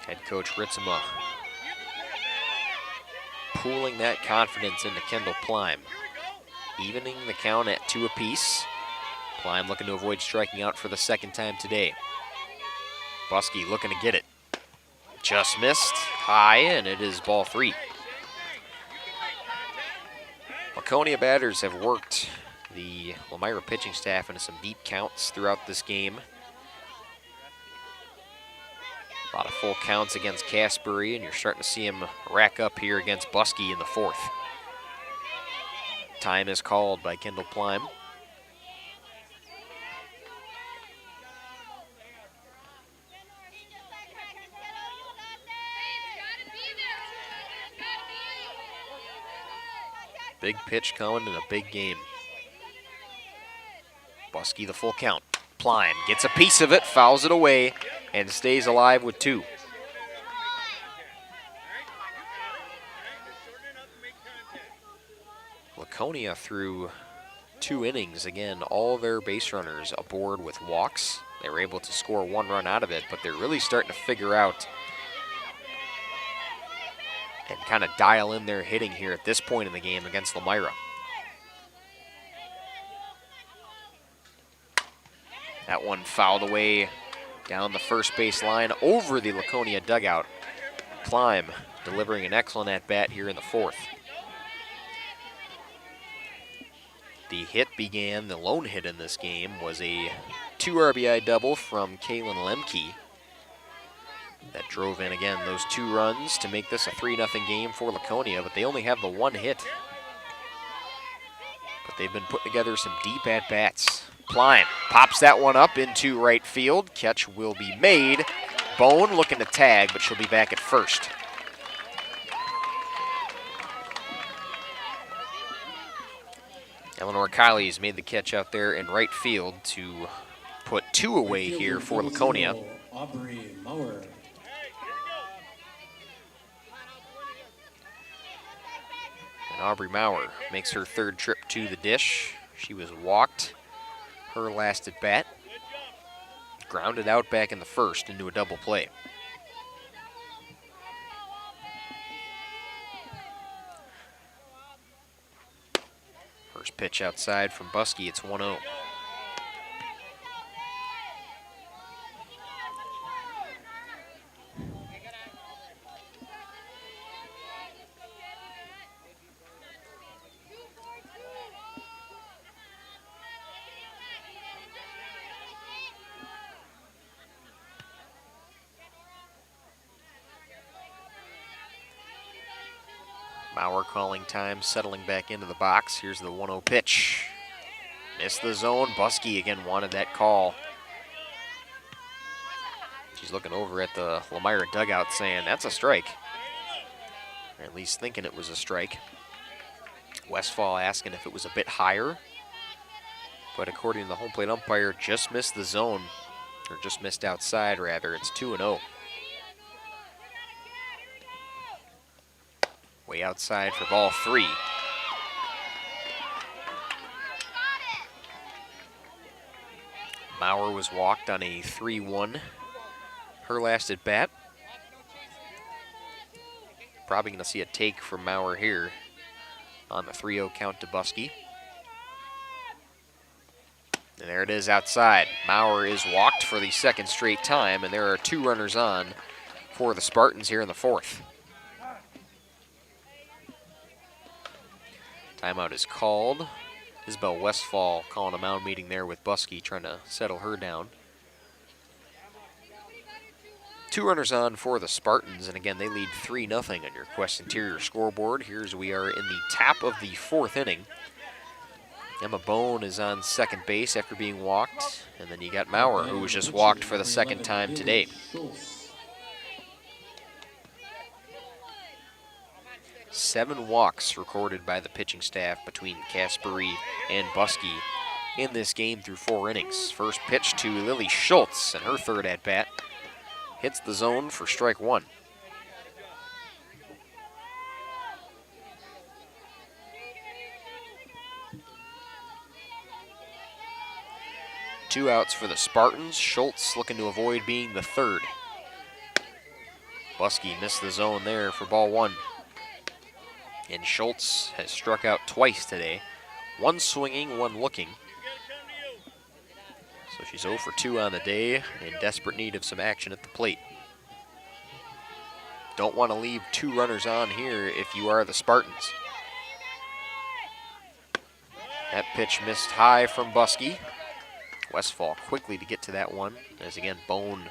Head coach Ritzema pooling that confidence into Kendall Plime. Evening the count at 2 apiece. Plime looking to avoid striking out for the second time today. Buskey looking to get it. Just missed high, and it is ball 3. Laconia batters have worked the Lomira pitching staff into some deep counts throughout this game. A lot of full counts against Casbury, and you're starting to see him rack up here against Buskey in the 4th. Time is called by Kendall Plime. Big pitch coming in a big game. Buskey the full count. Plime gets a piece of it, fouls it away, and stays alive with 2. Laconia through 2 innings. Again, all their base runners aboard with walks. They were able to score 1 run out of it, but they're really starting to figure out and kind of dial in their hitting here at this point in the game against Lomira. That one fouled away down the first base line over the Laconia dugout. Plime delivering an excellent at-bat here in the 4th. The hit began, the lone hit in this game was a 2 RBI double from Kaylin Lemke. That drove in, again, those 2 runs to make this a 3-0 game for Laconia, but they only have the 1 hit. But they've been putting together some deep at-bats. Plime pops that one up into right field. Catch will be made. Bone looking to tag, but she'll be back at first. Eleanor Kiley's made the catch out there in right field to put 2 away here for Laconia. Aubrey Maurer. And Aubrey Maurer makes her 3rd trip to the dish. She was walked her last at bat. Grounded out back in the 1st into a double play. First pitch outside from Buskey, it's 1-0. Maurer calling time, settling back into the box. Here's the 1-0 pitch. Missed the zone. Buskey again wanted that call. She's looking over at the Lomira dugout saying that's a strike. Or at least thinking it was a strike. Westfall asking if it was a bit higher. But according to the home plate umpire, just missed the zone. Or just missed outside, rather. It's 2-0. Way outside for ball 3. Maurer was walked on a 3-1. Her last at bat. Probably going to see a take from Maurer here on the 3-0 count to Buskey. And there it is outside. Maurer is walked for the second straight time, and there are 2 runners on for the Spartans here in the 4th. Timeout is called. Isabel Westfall calling a mound meeting there with Buskey, trying to settle her down. 2 runners on for the Spartans, and again, they lead 3-0 on your Quest Interior scoreboard. Here's we are in the top of the 4th inning. Emma Bone is on second base after being walked, and then you got Maurer, who was just walked for the second time today. Seven walks recorded by the pitching staff between Caspary and Buskey in this game through 4 innings. First pitch to Lily Schultz, and her third at-bat hits the zone for strike 1. Two outs for the Spartans. Schultz looking to avoid being the third. Buskey missed the zone there for ball 1. And Schultz has struck out twice today. 1 swinging, 1 looking. So she's 0 for 2 on the day, in desperate need of some action at the plate. Don't want to leave 2 runners on here if you are the Spartans. That pitch missed high from Buskey. Westfall quickly to get to that one, as again, Bone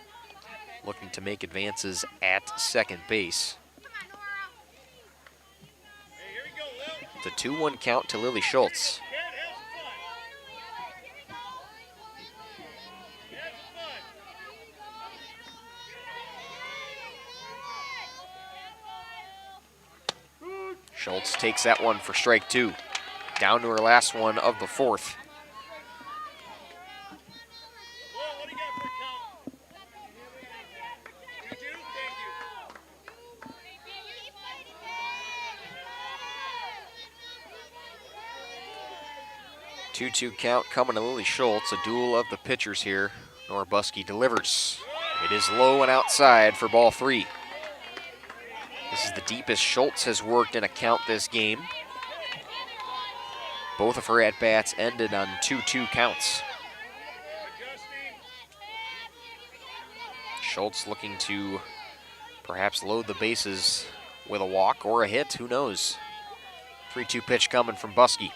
looking to make advances at second base. The 2-1 count to Lily Schultz. Schultz takes that one for strike 2. Down to her last one of the 4th. Two-2 count coming to Lily Schultz, a duel of the pitchers here. Nora Buskey delivers. It is low and outside for ball 3. This is the deepest Schultz has worked in a count this game. Both of her at-bats ended on 2-2 counts. Schultz looking to perhaps load the bases with a walk or a hit, who knows. 3-2 pitch coming from Buskey.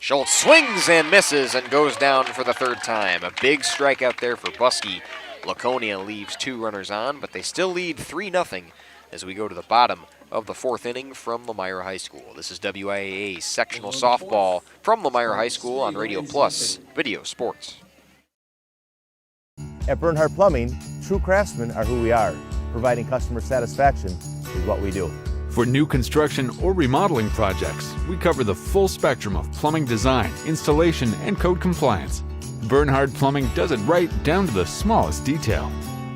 Schultz swings and misses and goes down for the 3rd time. A big strikeout there for Buskey. Laconia leaves 2 runners on, but they still lead 3-0 as we go to the bottom of the 4th inning from Lomira High School. This is WIAA Sectional Softball from Lomira High School on Radio Plus Video Sports. At Bernhardt Plumbing, true craftsmen are who we are. Providing customer satisfaction is what we do. For new construction or remodeling projects, we cover the full spectrum of plumbing design, installation, and code compliance. Bernhardt Plumbing does it right down to the smallest detail.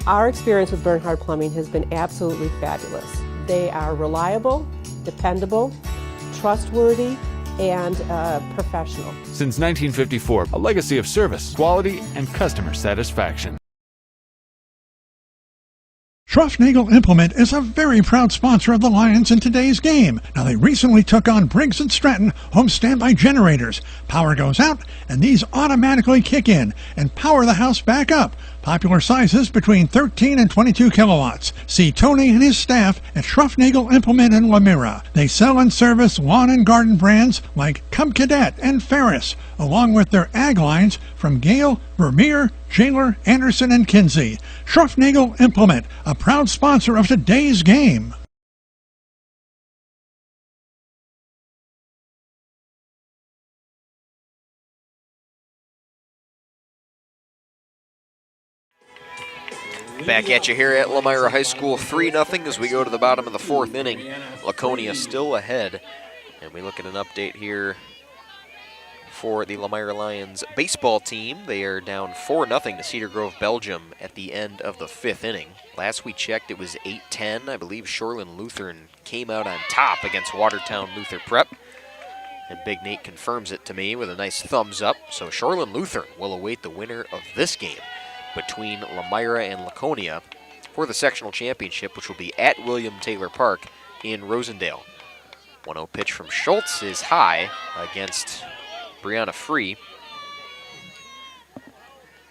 Our experience with Bernhardt Plumbing has been absolutely fabulous. They are reliable, dependable, trustworthy, and professional. Since 1954, a legacy of service, quality, and customer satisfaction. Schruffnagel Implement is a very proud sponsor of the Lions in today's game. Now, they recently took on Briggs & Stratton home standby generators. Power goes out, and these automatically kick in and power the house back up. Popular sizes between 13 and 22 kilowatts. See Tony and his staff at Schruffnagel Implement in Lomira. They sell and service lawn and garden brands like Cub Cadet and Ferris, along with their ag lines from Gale, Vermeer, Jailer, Anderson, and Kinsey. Schruffnagel Implement, a proud sponsor of today's game. Back at you here at Lomira High School, 3-0 as we go to the bottom of the fourth inning. Laconia still ahead, and we look at an update here for the Lomira Lions baseball team. They are down 4-0 to Cedar Grove, Belgium at the end of the fifth inning. Last we checked, it was 8-10. I believe Shoreland Lutheran came out on top against Watertown Luther Prep, and Big Nate confirms it to me with a nice thumbs up. So Shoreland Lutheran will await the winner of this game between Lomira and Laconia for the sectional championship, which will be at William Taylor Park in Rosendale. 1-0 pitch from Schultz is high against Brianna Free.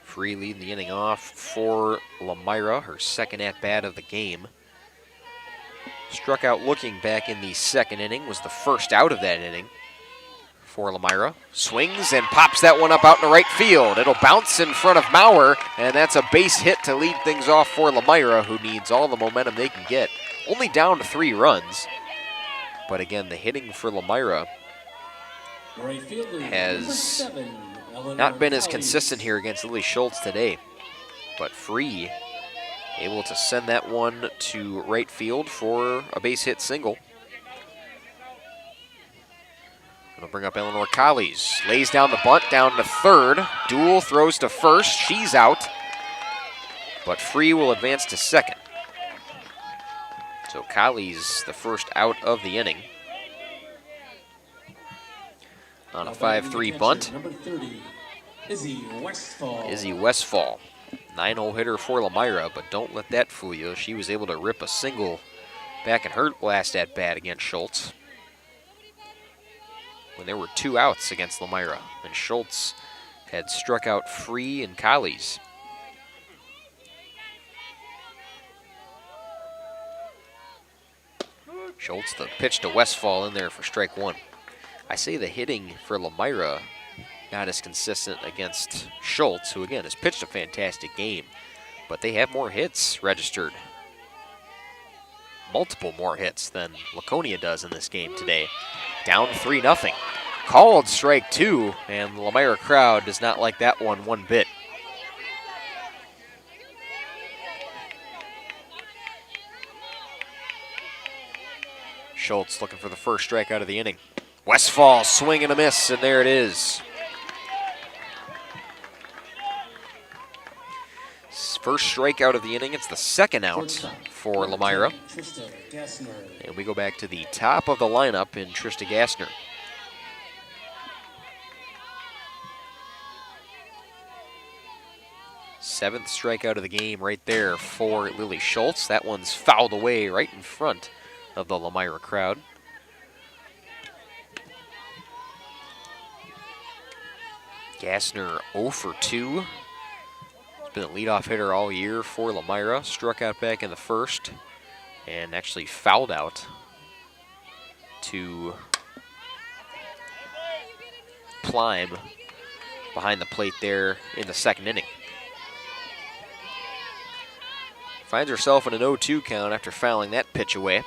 Free leading the inning off for Lomira, her second at-bat of the game. Struck out looking back in the second inning, was the first out of that inning for Lomira. Swings and pops that one up out in the right field. It'll bounce in front of Maurer, and that's a base hit to lead things off for Lomira, who needs all the momentum they can get. Only down to 3 runs. But again, the hitting for Lomira has not been as consistent here against Lily Schultz today. But Free able to send that one to right field for a base hit single. It'll bring up Eleanor Collies. Lays down the bunt, down to third. Duel throws to first. She's out. But Free will advance to second. So Collies the first out of the inning. On a 5-3 bunt. Number 30, Izzy Westfall. Izzy Westfall. 9-hole hitter for Lomira, but don't let that fool you. She was able to rip a single back in her last at-bat against Schultz, when there were 2 outs against Lomira, and Schultz had struck out Free and Collies. Schultz, the pitch to Westfall in there for strike 1. I say the hitting for Lomira not as consistent against Schultz, who again has pitched a fantastic game, but they have more hits registered. Multiple more hits than Laconia does in this game today. Down 3-0. Called strike 2, and the Lomira crowd does not like that one bit. Schultz looking for the first strikeout of the inning. Westfall swing and a miss, and there it is. First strikeout of the inning. It's the second out for Lomira. And we go back to the top of the lineup in Trista Gassner. Seventh strikeout of the game right there for Lily Schultz. That one's fouled away right in front of the Lomira crowd. Gassner 0 for 2. He's been a leadoff hitter all year for Lomira. Struck out back in the first and actually fouled out to climb behind the plate there in the second inning. Finds herself in an 0-2 count after fouling that pitch away.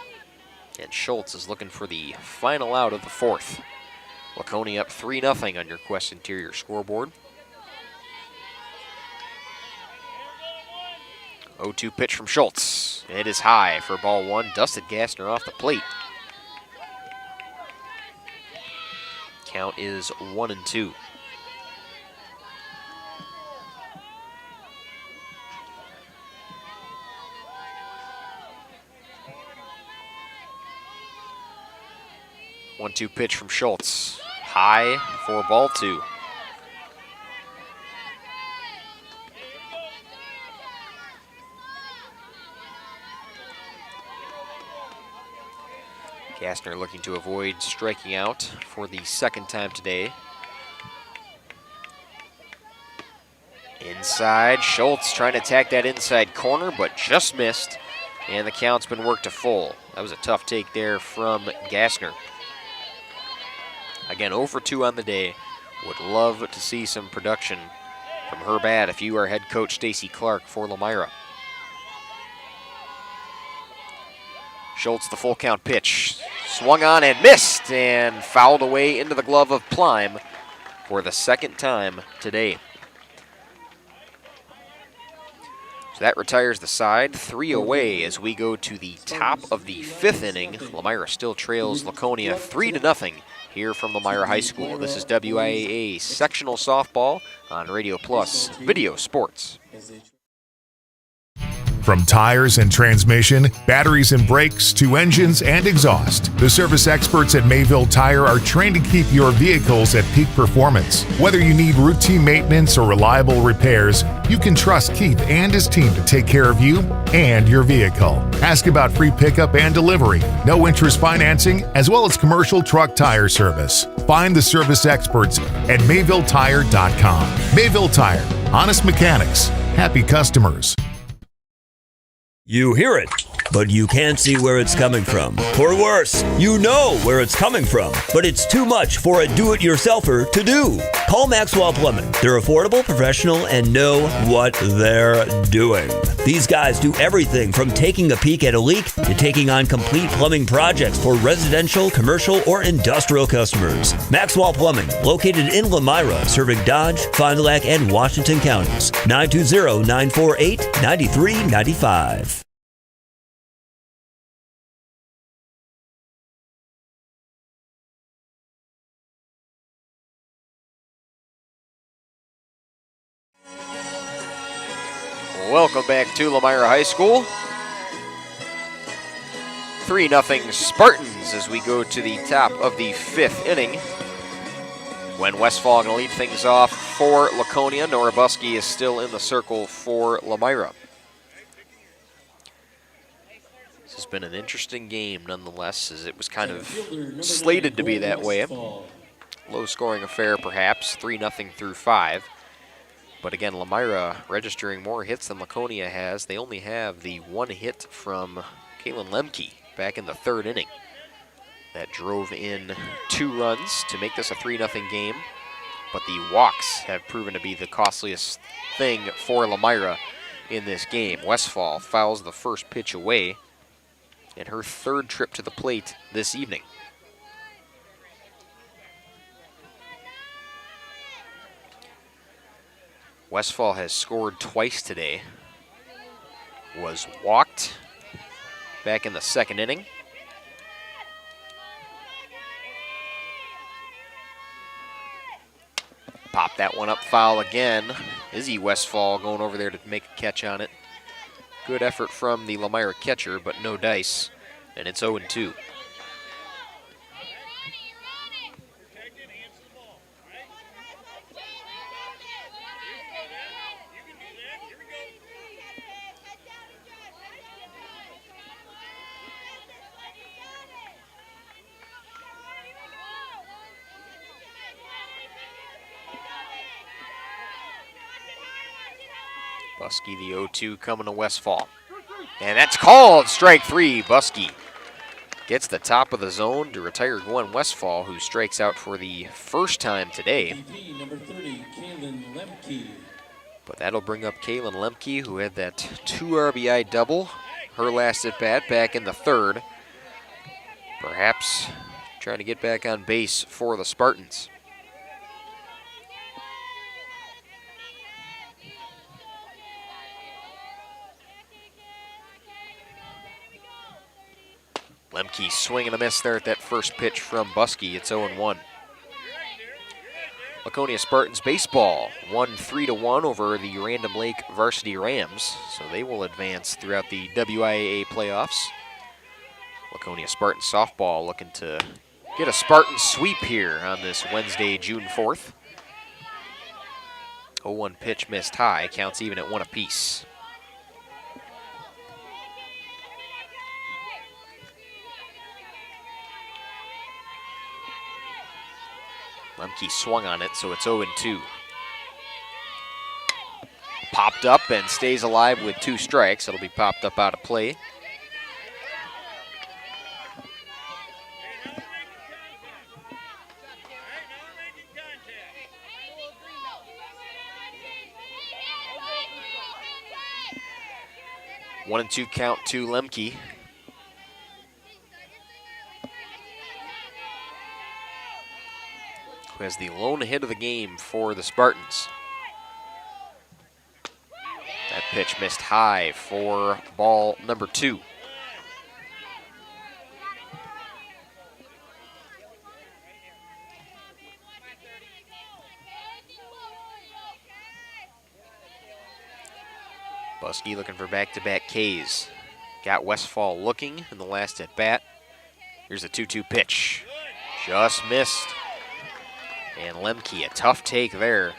And Schultz is looking for the final out of the fourth. Laconia up 3-0 on your Quest Interior scoreboard. 0-2 pitch from Schultz. It is high for ball 1. Dusted Gassner off the plate. Count is 1-2. One-two pitch from Schultz. High for ball 2. Gassner looking to avoid striking out for the second time today. Inside, Schultz trying to attack that inside corner, but just missed. And the count's been worked to full. That was a tough take there from Gassner. Again, 0 for 2 on the day. Would love to see some production from her bat if you are head coach Stacy Clark for Lomira. Schultz, the full count pitch. Swung on and missed, and fouled away into the glove of Plime for the second time today. So that retires the side, 3 away as we go to the top of the 5th inning. Lomira still trails Laconia 3-0 here from Lomira High School. This is WIAA Sectional Softball on Radio Plus Video Sports. From tires and transmission, batteries and brakes, to engines and exhaust, the service experts at Mayville Tire are trained to keep your vehicles at peak performance. Whether you need routine maintenance or reliable repairs, you can trust Keith and his team to take care of you and your vehicle. Ask about free pickup and delivery, no interest financing, as well as commercial truck tire service. Find the service experts at MayvilleTire.com. Mayville Tire, honest mechanics, happy customers. You hear it, but you can't see where it's coming from. Or worse, you know where it's coming from, but it's too much for a do-it-yourselfer to do. Call Maxwell Plumbing. They're affordable, professional, and know what they're doing. These guys do everything from taking a peek at a leak to taking on complete plumbing projects for residential, commercial, or industrial customers. Maxwell Plumbing, located in Lomira, serving Dodge, Fond du Lac, and Washington counties. 920-948-9395. Welcome back to Lomira High School. 3-0 Spartans as we go to the top of the 5th inning. When Westfall going to lead things off for Laconia, Nora Buskey is still in the circle for Lomira. This has been an interesting game nonetheless, as it was kind of slated to be that way. Low-scoring affair perhaps, 3-0 through 5. But again, Lomira registering more hits than Laconia has. They only have the 1 hit from Kaylin Lemke back in the 3rd inning. That drove in 2 runs to make this a 3-0 game. But the walks have proven to be the costliest thing for Lomira in this game. Westfall fouls the first pitch away in her 3rd trip to the plate this evening. Westfall has scored twice today. Was walked back in the 2nd inning. Pop that one up foul again. Izzy Westfall going over there to make a catch on it. Good effort from the Lomira catcher, but no dice, and it's 0-2. Buskey, the 0-2 coming to Westfall. And that's called strike 3. Buskey gets the top of the zone to retire Gwen Westfall, who strikes out for the first time today. Number 30, Kaylin Lemke. But that'll bring up Kaylin Lemke, who had that 2 RBI double, her last at bat back in the 3rd. Perhaps trying to get back on base for the Spartans. Lemke swinging a miss there at that first pitch from Buskey. It's 0-1. Laconia Spartans baseball won 3-1 over the Random Lake Varsity Rams, so they will advance throughout the WIAA playoffs. Laconia Spartans softball looking to get a Spartan sweep here on this Wednesday, June 4th. 0-1 pitch missed high, counts even at 1 apiece. Lemke swung on it, so it's 0-2. Popped up and stays alive with 2 strikes. It'll be popped up out of play. One and 2 count to Lemke. Who has the lone hit of the game for the Spartans. That pitch missed high for ball number 2. Buskey looking for back-to-back Ks. Got Westfall looking in the last at-bat. Here's a 2-2 pitch. Just missed. And Lemke, a tough take there.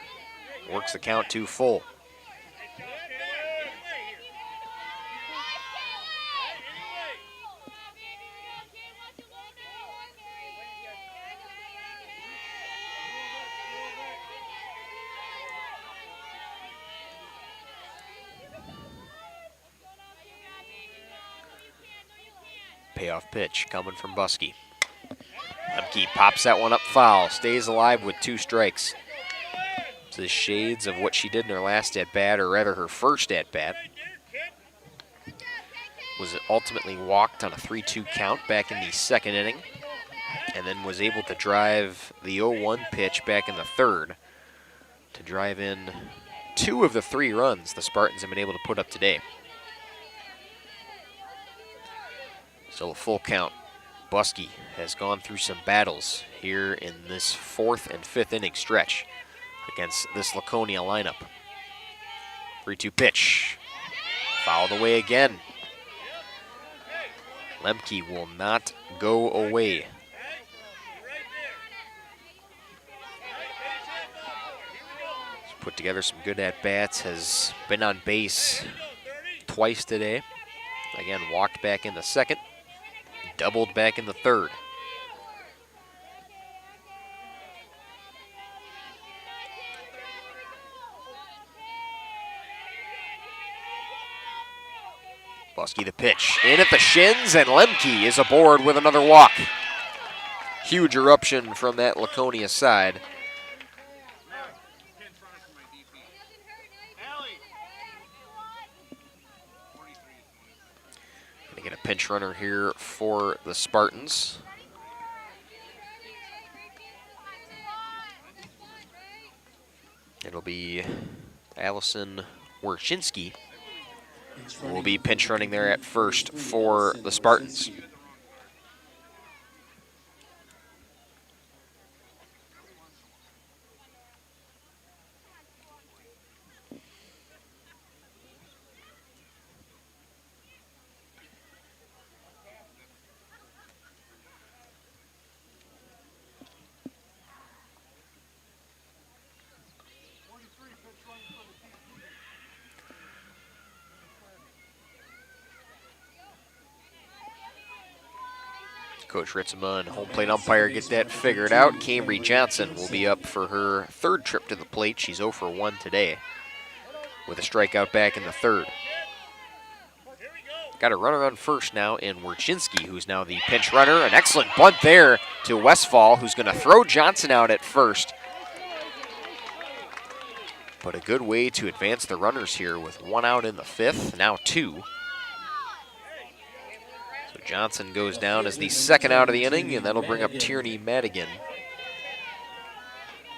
Works the count to full. Payoff pitch coming from Buskey. Lemke pops that one up foul, stays alive with 2 strikes. It's the shades of what she did in her last at-bat, or rather her first at-bat. Was ultimately walked on a 3-2 count back in the 2nd inning, and then was able to drive the 0-1 pitch back in the 3rd to drive in 2 of the 3 runs the Spartans have been able to put up today. Still a full count. Buskey has gone through some battles here in this 4th and 5th inning stretch against this Laconia lineup. 3-2 pitch. Fouled away again. Lemke will not go away. He's put together some good at-bats, has been on base twice today. Again, walked back in the 2nd. Doubled back in the 3rd. Buskey the pitch. In at the shins, and Lemke is aboard with another walk. Huge eruption from that Laconia side. Get a pinch runner here for the Spartans. It'll be Allison Werchinski who will be pinch running there at first for the Spartans. Coach Ritzema and home plate umpire get that figured out. Camry Johnson will be up for her 3rd trip to the plate. She's 0 for 1 today with a strikeout back in the 3rd. Got a runner on first now in Werchinski, who's now the pinch runner. An excellent bunt there to Westfall, who's going to throw Johnson out at first. But a good way to advance the runners here with 1 out in the 5th, now 2. Johnson goes down as the 2nd out of the inning, and that'll bring up Tierney Madigan,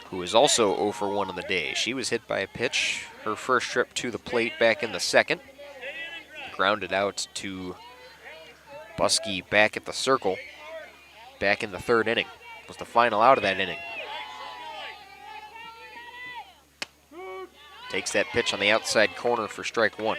who is also 0 for 1 on the day. She was hit by a pitch her first trip to the plate back in the 2nd. Grounded out to Buskey back at the circle, back in the 3rd inning. Was the final out of that inning. Takes that pitch on the outside corner for strike 1.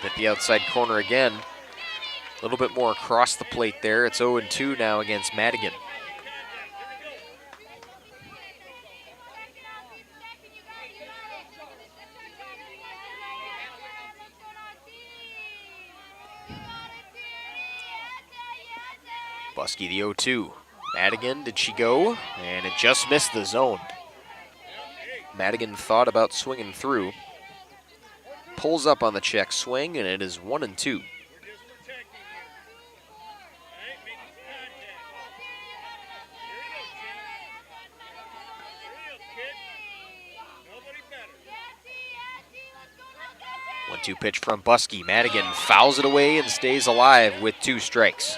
At the outside corner again. A little bit more across the plate there. It's 0-2 now against Madigan. Buskey the 0-2. Madigan, did she go? And it just missed the zone. Madigan thought about swinging through. Pulls up on the check swing, and it is 1-2. One-two pitch from Buskey. Madigan fouls it away and stays alive with 2 strikes.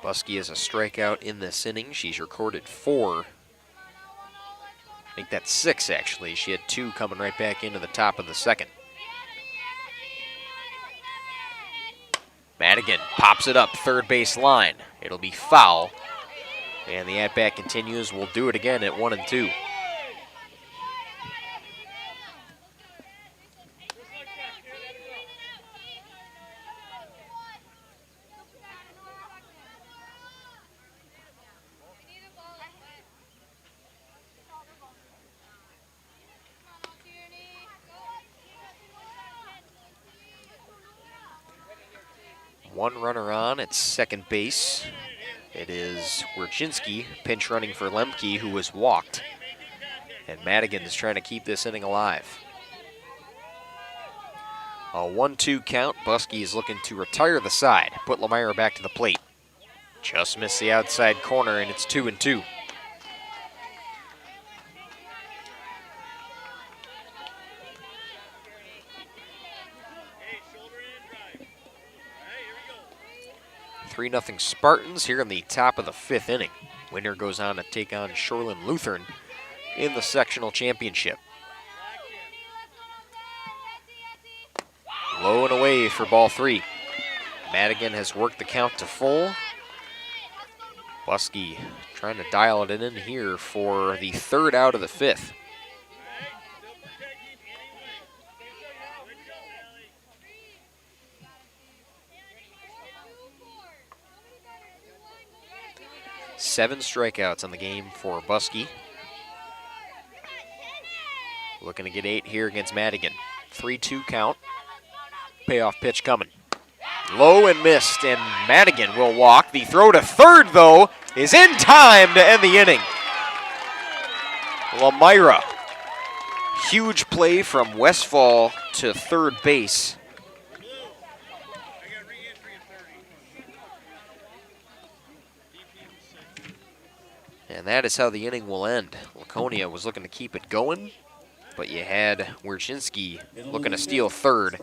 Buskey has a strikeout in this inning. She's recorded 4. I think that's 6, actually. She had 2 coming right back into the top of the second. Madigan pops it up third base line. It'll be foul. And the at-bat continues. We'll do it again at 1-2. One runner on at second base. It is Wierczynski pinch running for Lemke, who was walked. And Madigan is trying to keep this inning alive. A 1-2 count. Buskey is looking to retire the side, put Lomira back to the plate. Just missed the outside corner, and it's 2-2. Three 3-0 Spartans here in the top of the 5th inning. Winner goes on to take on Shoreland Lutheran in the sectional championship. Low and away for ball 3. Madigan has worked the count to full. Buskey trying to dial it in here for the 3rd out of the 5th. Seven strikeouts on the game for Buskey. Looking to get 8 here against Madigan. 3-2 count. Payoff pitch coming. Low and missed, and Madigan will walk. The throw to third, though, is in time to end the inning. Lomira. Huge play from Westfall to third base. And that is how the inning will end. Laconia was looking to keep it going, but you had Wierczynski looking to steal third.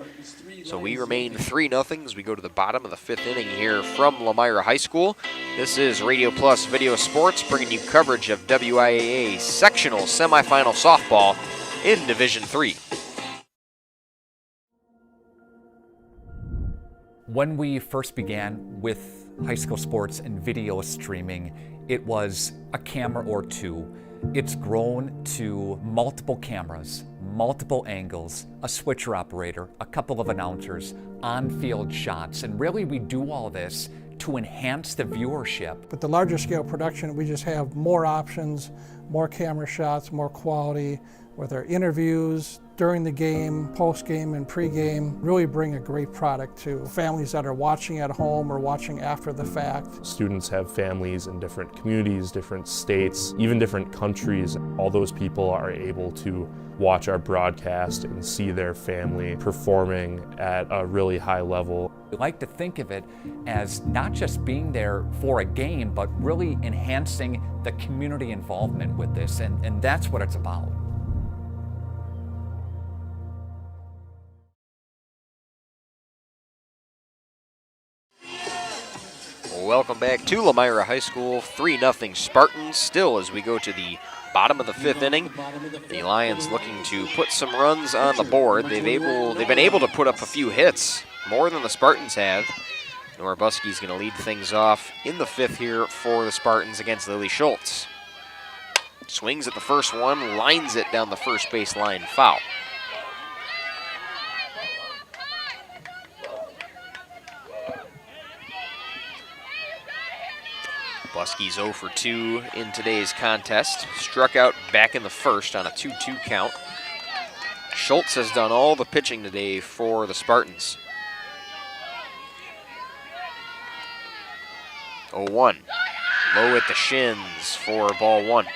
So we remain 3-0 as we go to the bottom of the 5th inning here from Lomira High School. This is Radio Plus Video Sports, bringing you coverage of WIAA Sectional Semifinal Softball in Division III. When we first began with high school sports and video streaming, it was a camera or 2. It's grown to multiple cameras, multiple angles, a switcher operator, a couple of announcers, on-field shots, and really we do all this to enhance the viewership. With the larger scale production, we just have more options, more camera shots, more quality, with our interviews during the game, post-game, and pre-game, really bring a great product to families that are watching at home or watching after the fact. Students have families in different communities, different states, even different countries. All those people are able to watch our broadcast and see their family performing at a really high level. We like to think of it as not just being there for a game, but really enhancing the community involvement with this, and that's what it's about. Welcome back to Lomira High School, 3-0 Spartans. Still, as we go to the bottom of the 5th inning, the Lions looking to put some runs on the board. They've been able to put up a few hits, more than the Spartans have. Nora Buskey's going to lead things off in the 5th here for the Spartans against Lily Schultz. Swings at the first one, lines it down the first base line, foul. Buskey's 0 for 2 in today's contest. Struck out back in the first on a 2-2 count. Schultz has done all the pitching today for the Spartans. 0-1. Low at the shins for ball 1.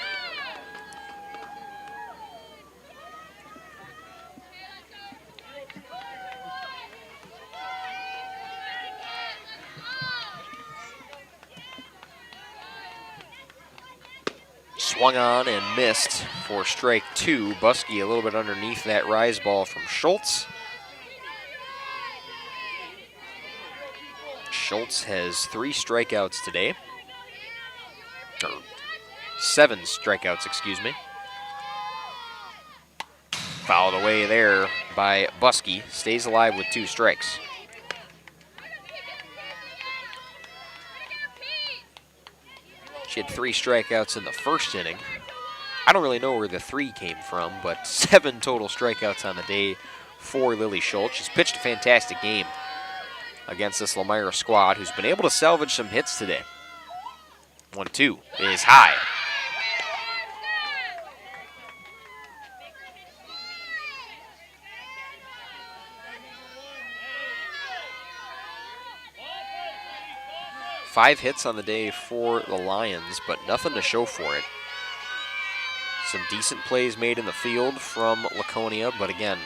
Swung on and missed for strike 2. Buskey a little bit underneath that rise ball from Schultz. Schultz has 3 strikeouts today. Or 7 strikeouts, excuse me. Fouled away there by Buskey. Stays alive with 2 strikes. She had 3 strikeouts in the first inning. I don't really know where the 3 came from, but 7 total strikeouts on the day for Lily Schultz. She's pitched a fantastic game against this Lomira squad, who's been able to salvage some hits today. 1-2 is high. Five hits on the day for the Lions, but nothing to show for it. Some decent plays made in the field from Laconia, but again,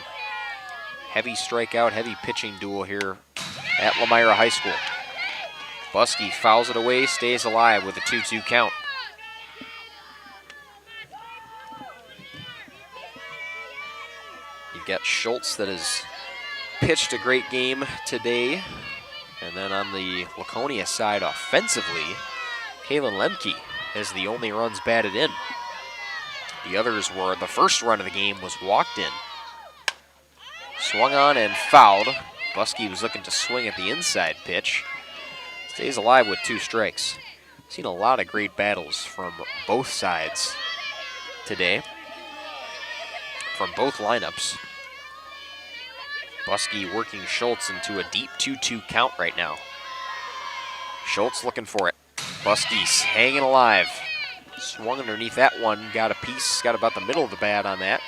heavy strikeout, heavy pitching duel here at Lomira High School. Buskey fouls it away, stays alive with a 2-2 count. You've got Schultz that has pitched a great game today. And then on the Laconia side offensively, Kaylin Lemke has the only runs batted in. The others were, the first run of the game was walked in. Swung on and fouled. Buskey was looking to swing at the inside pitch. Stays alive with 2 strikes. Seen a lot of great battles from both sides today, from both lineups. Buskey working Schultz into a deep 2-2 count right now. Schultz looking for it. Buskey's hanging alive. Swung underneath that one, got a piece, got about the middle of the bat on that.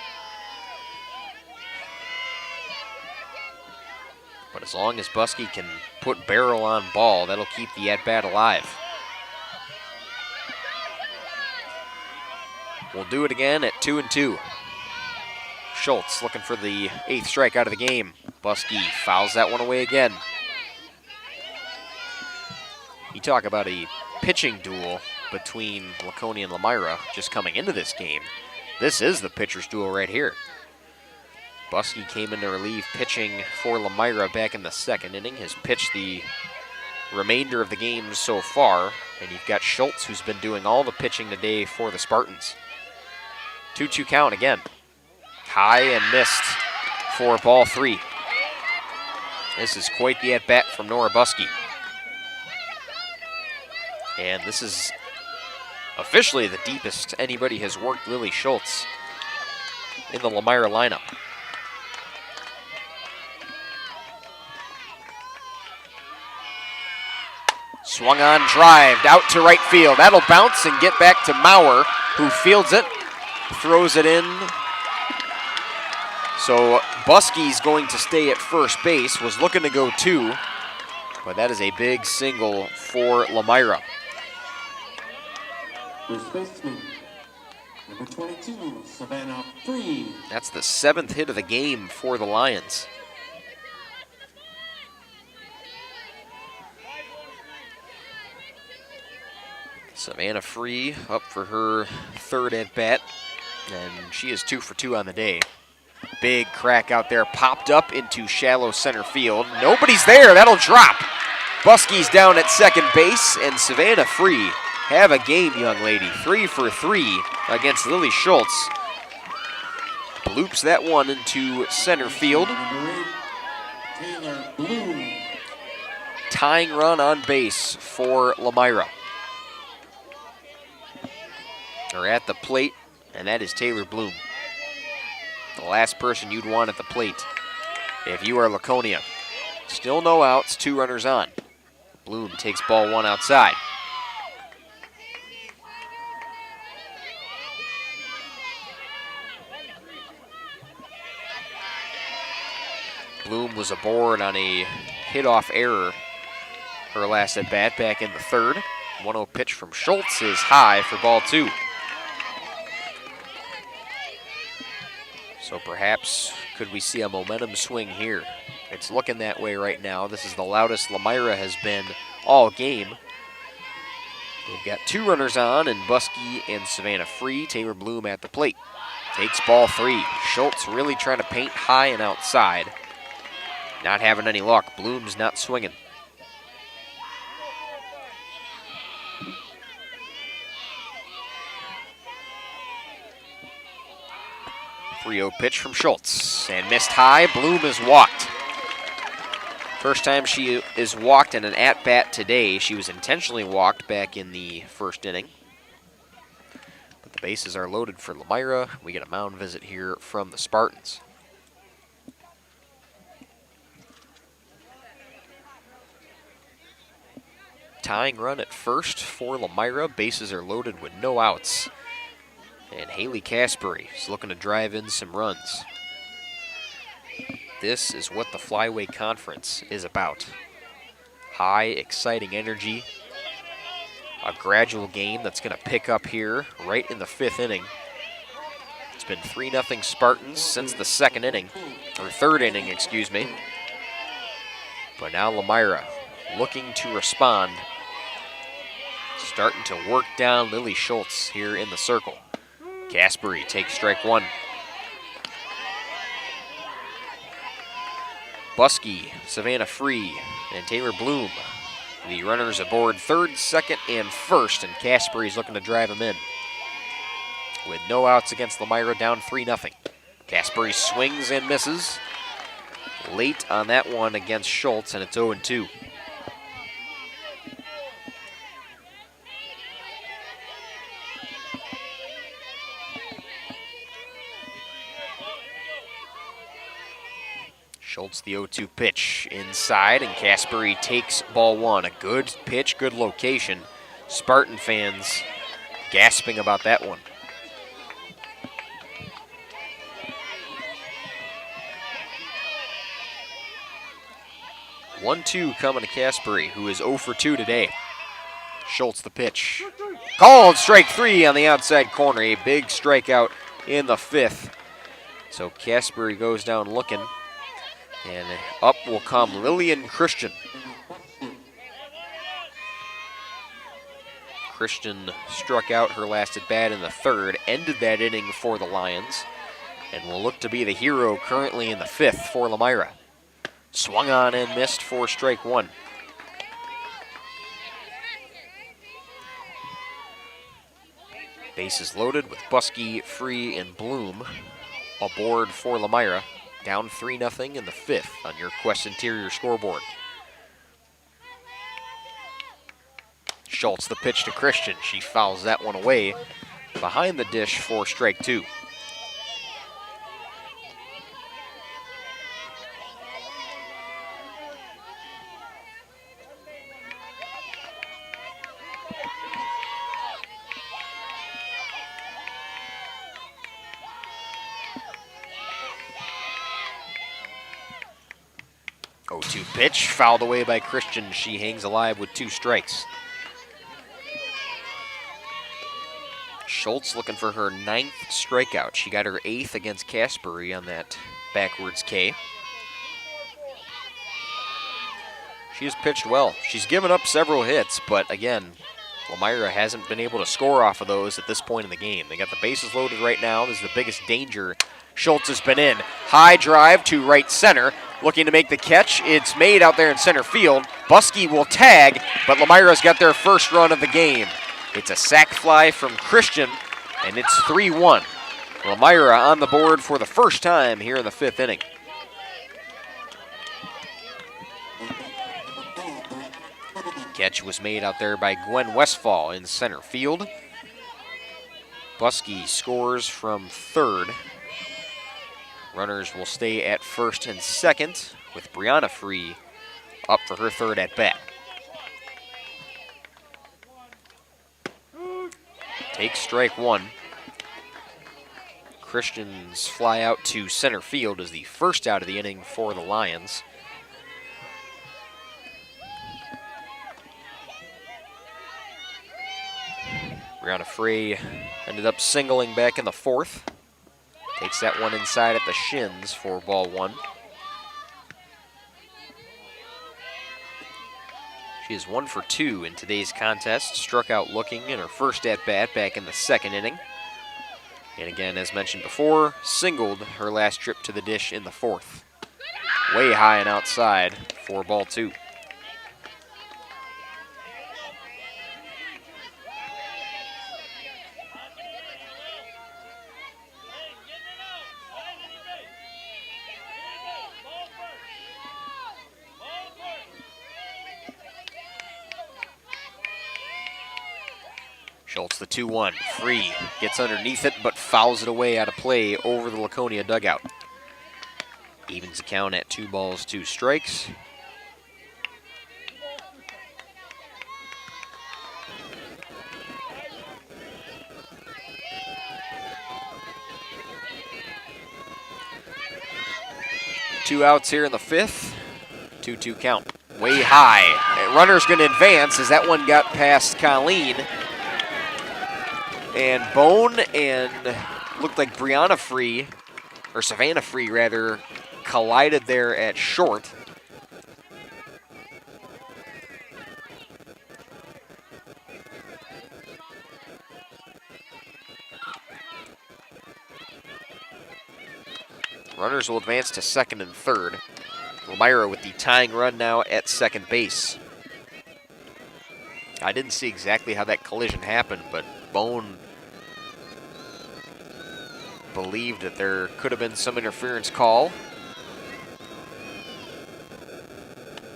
But as long as Buskey can put barrel on ball, that'll keep the at-bat alive. We'll do it again at 2-2. Schultz looking for the 8th strikeout of the game. Buskey fouls that one away again. You talk about a pitching duel between Laconia and Lomira just coming into this game. This is the pitcher's duel right here. Buskey came in to relieve pitching for Lomira back in the 2nd inning. Has pitched the remainder of the game so far. And you've got Schultz, who's been doing all the pitching today for the Spartans. 2-2 count again. High and missed for ball 3. This is quite the at-bat from Nora Buskey. And this is officially the deepest anybody has worked Lily Schultz in the Lomira lineup. Swung on, drived out to right field. That'll bounce and get back to Maurer, who fields it, throws it in. So Buskey's going to stay at first base, was looking to go 2, but that is a big single for Lomira. First baseman, number 22, Savannah Free. That's the 7th hit of the game for the Lions. Savannah Free up for her 3rd at-bat, and she is 2 for 2 on the day. Big crack out there, popped up into shallow center field. Nobody's there, that'll drop. Buskey's down at second base, and Savannah Free, have a game, young lady. 3 for 3 against Lily Schultz. Bloops that one into center field. Taylor Bloom. Tying run on base for Lomira. Or at the plate, and that is Taylor Bloom. The last person you'd want at the plate if you are Laconia. Still no outs, 2 runners on. Bloom takes ball 1 outside. Bloom was aboard on a hit-off error her last at-bat back in the third. 1-0 pitch from Schultz is high for ball 2. So perhaps could we see a momentum swing here? It's looking that way right now. This is the loudest Lomira has been all game. They've got 2 runners on, and Buskey and Savannah free. Taylor Bloom at the plate. Takes ball 3. Schultz really trying to paint high and outside. Not having any luck. Bloom's not swinging. .30 pitch from Schultz, and missed high. Bloom is walked. First time she is walked in an at-bat today. She was intentionally walked back in the first inning. But the bases are loaded for Lomira. We get a mound visit here from the Spartans. Tying run at first for Lomira. Bases are loaded with no outs. And Haley Caspery is looking to drive in some runs. This is what the Flyway Conference is about. High, exciting energy. A gradual game that's going to pick up here right in the 5th inning. It's been 3-0 Spartans since the second inning, or third inning, excuse me. But now Lomira looking to respond. Starting to work down Lily Schultz here in the circle. Caspery takes strike 1. Buskey, Savannah Free, and Taylor Bloom. The runners aboard third, second, and first, and Caspery's looking to drive him in. With no outs against Lomira, down 3-0. Caspery swings and misses. Late on that one against Schultz, and it's 0-2. Schultz, the 0-2 pitch inside, and Caspery takes ball 1. A good pitch, good location. Spartan fans gasping about that one. (1-2) coming to Caspery, who is 0 for 2 today. Schultz, the pitch. Called strike 3 on the outside corner. A big strikeout in the 5th. So Caspery goes down looking. And up will come Lillian Christian. Christian struck out her last at bat in the 3rd, ended that inning for the Lions, and will look to be the hero currently in the 5th for Lomira. Swung on and missed for strike 1. Bases loaded with Buskey, Free, and Bloom aboard for Lomira. Down 3-0 in the 5th on your Quest Interior scoreboard. Schultz, the pitch to Christian. She fouls that one away behind the dish for strike 2. Pitch fouled away by Christian. She hangs alive with 2 strikes. Schultz looking for her 9th strikeout. She got her 8th against Caspery on that backwards K. She has pitched well. She's given up several hits, but again, Lomira hasn't been able to score off of those at this point in the game. They got the bases loaded right now. This is the biggest danger Schultz has been in. High drive to right center. Looking to make the catch. It's made out there in center field. Buskey will tag, but Lomira's got their first run of the game. It's a sac fly from Christian, and it's 3-1. Lomira on the board for the first time here in the 5th inning. Catch was made out there by Gwen Westfall in center field. Buskey scores from 3rd. Runners will stay at 1st and 2nd with Brianna Free up for her 3rd at bat. Takes strike 1. Christians fly out to center field as the first out of the inning for the Lions. Brianna Frey ended up singling back in the fourth. Takes that one inside at the shins for ball one. She is 1 for 2 in today's contest. Struck out looking in her first at-bat back in the second inning. And again, as mentioned before, singled her last trip to the dish in the fourth. Way high and outside for ball two. Schultz, the 2-1, Free gets underneath it, but fouls it away out of play over the Laconia dugout. Evens the count at 2 balls, 2 strikes. Two outs here in the fifth. 2-2 count. Way high. And runner's going to advance as that one got past Colleen. And Bone and looked like Brianna Free, or Savannah Free rather, collided there at short. Runners will advance to second and third. Lomira with the tying run now at second base. I didn't see exactly how that collision happened, but Bone believed that there could have been some interference call.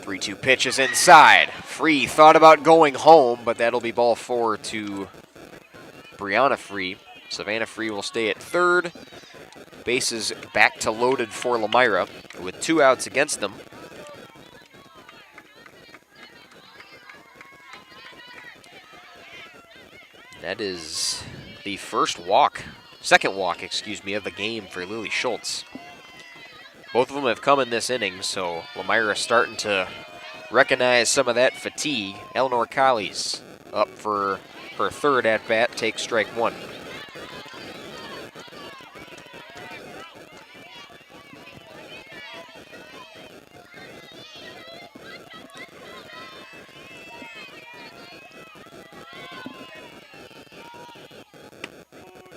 3-2 pitch is inside. Free thought about going home, but that'll be ball 4 to Brianna Free. Savannah Free will stay at third. Bases back to loaded for Lomira with 2 outs against them. That is the second walk, of the game for Lily Schultz. Both of them have come in this inning, so Lomira starting to recognize some of that fatigue. Eleanor Collies up for her third at-bat, takes strike 1.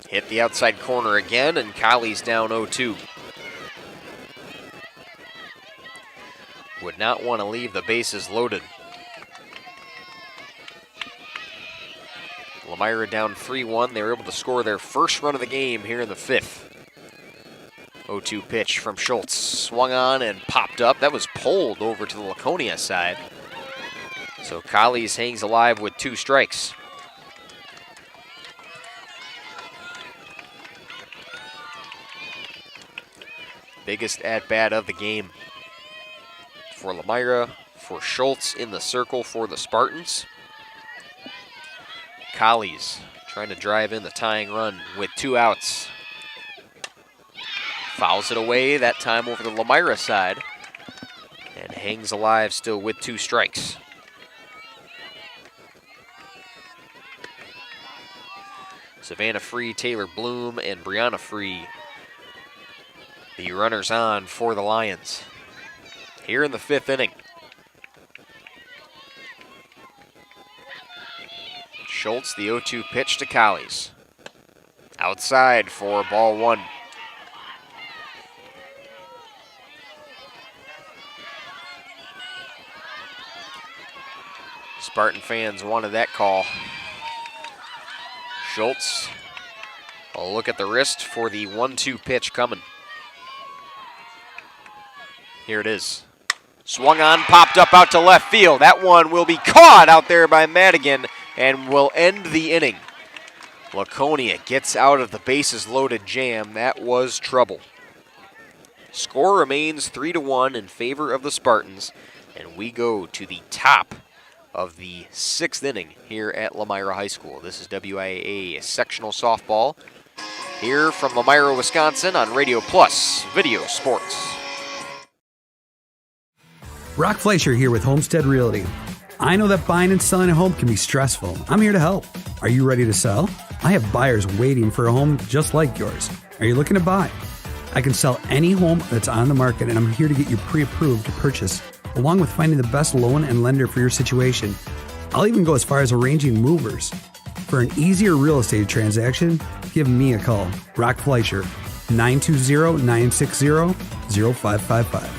Hit the outside corner again, and Colley's down 0-2. Would not want to leave the bases loaded. Lomira down 3-1. They were able to score their first run of the game here in the fifth. 0-2 pitch from Schultz. Swung on and popped up. That was pulled over to the Laconia side. So Colley's hangs alive with 2 strikes. Biggest at-bat of the game for Lomira, for Schultz in the circle for the Spartans. Collies trying to drive in the tying run with 2 outs. Fouls it away, that time over the Lomira side, and hangs alive still with 2 strikes. Savannah Free, Taylor Bloom, and Brianna Free, the runners on for the Lions here in the 5th inning. Schultz, the 0-2 pitch to Collies. Outside for ball 1. Spartan fans wanted that call. Schultz, a look at the wrist for the 1-2 pitch coming. Here it is. Swung on, popped up out to left field. That one will be caught out there by Madigan and will end the inning. Laconia gets out of the bases loaded jam. That was trouble. Score remains 3-1 in favor of the Spartans, and we go to the top of the 6th inning here at Lomira High School. This is WIAA sectional softball. here from Lomira, Wisconsin on Radio Plus Video Sports. Brock Fleischer here with Homestead Realty. I know that buying and selling a home can be stressful. I'm here to help. Are you ready to sell? I have buyers waiting for a home just like yours. Are you looking to buy? I can sell any home that's on the market, and I'm here to get you pre-approved to purchase, along with finding the best loan and lender for your situation. I'll even go as far as arranging movers. For an easier real estate transaction, give me a call. Brock Fleischer, 920-960-0555.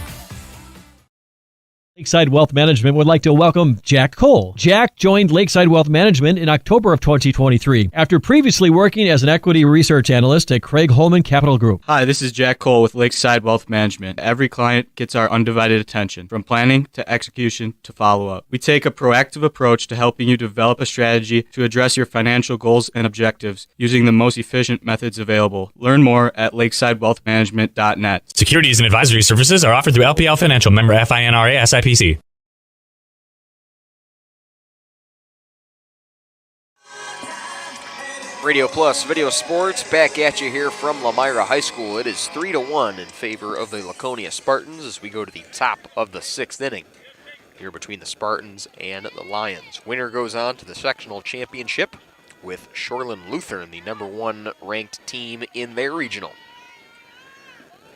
Lakeside Wealth Management would like to welcome Jack Cole. Jack joined Lakeside Wealth Management in October of 2023 after previously working as an equity research analyst at Craig Holman Capital Group. Hi, this is Jack Cole with Lakeside Wealth Management. Every client gets our undivided attention, from planning to execution to follow-up. We take a proactive approach to helping you develop a strategy to address your financial goals and objectives using the most efficient methods available. Learn more at lakesidewealthmanagement.net. Securities and advisory services are offered through LPL Financial, member FINRA SIPC. Radio Plus Video Sports back at you here from Lomira High School. It is 3-1 in favor of the Laconia Spartans as we go to the top of the 6th inning here between the Spartans and the Lions. Winner goes on to the sectional championship with Shoreland Lutheran, the #1 ranked team in their regional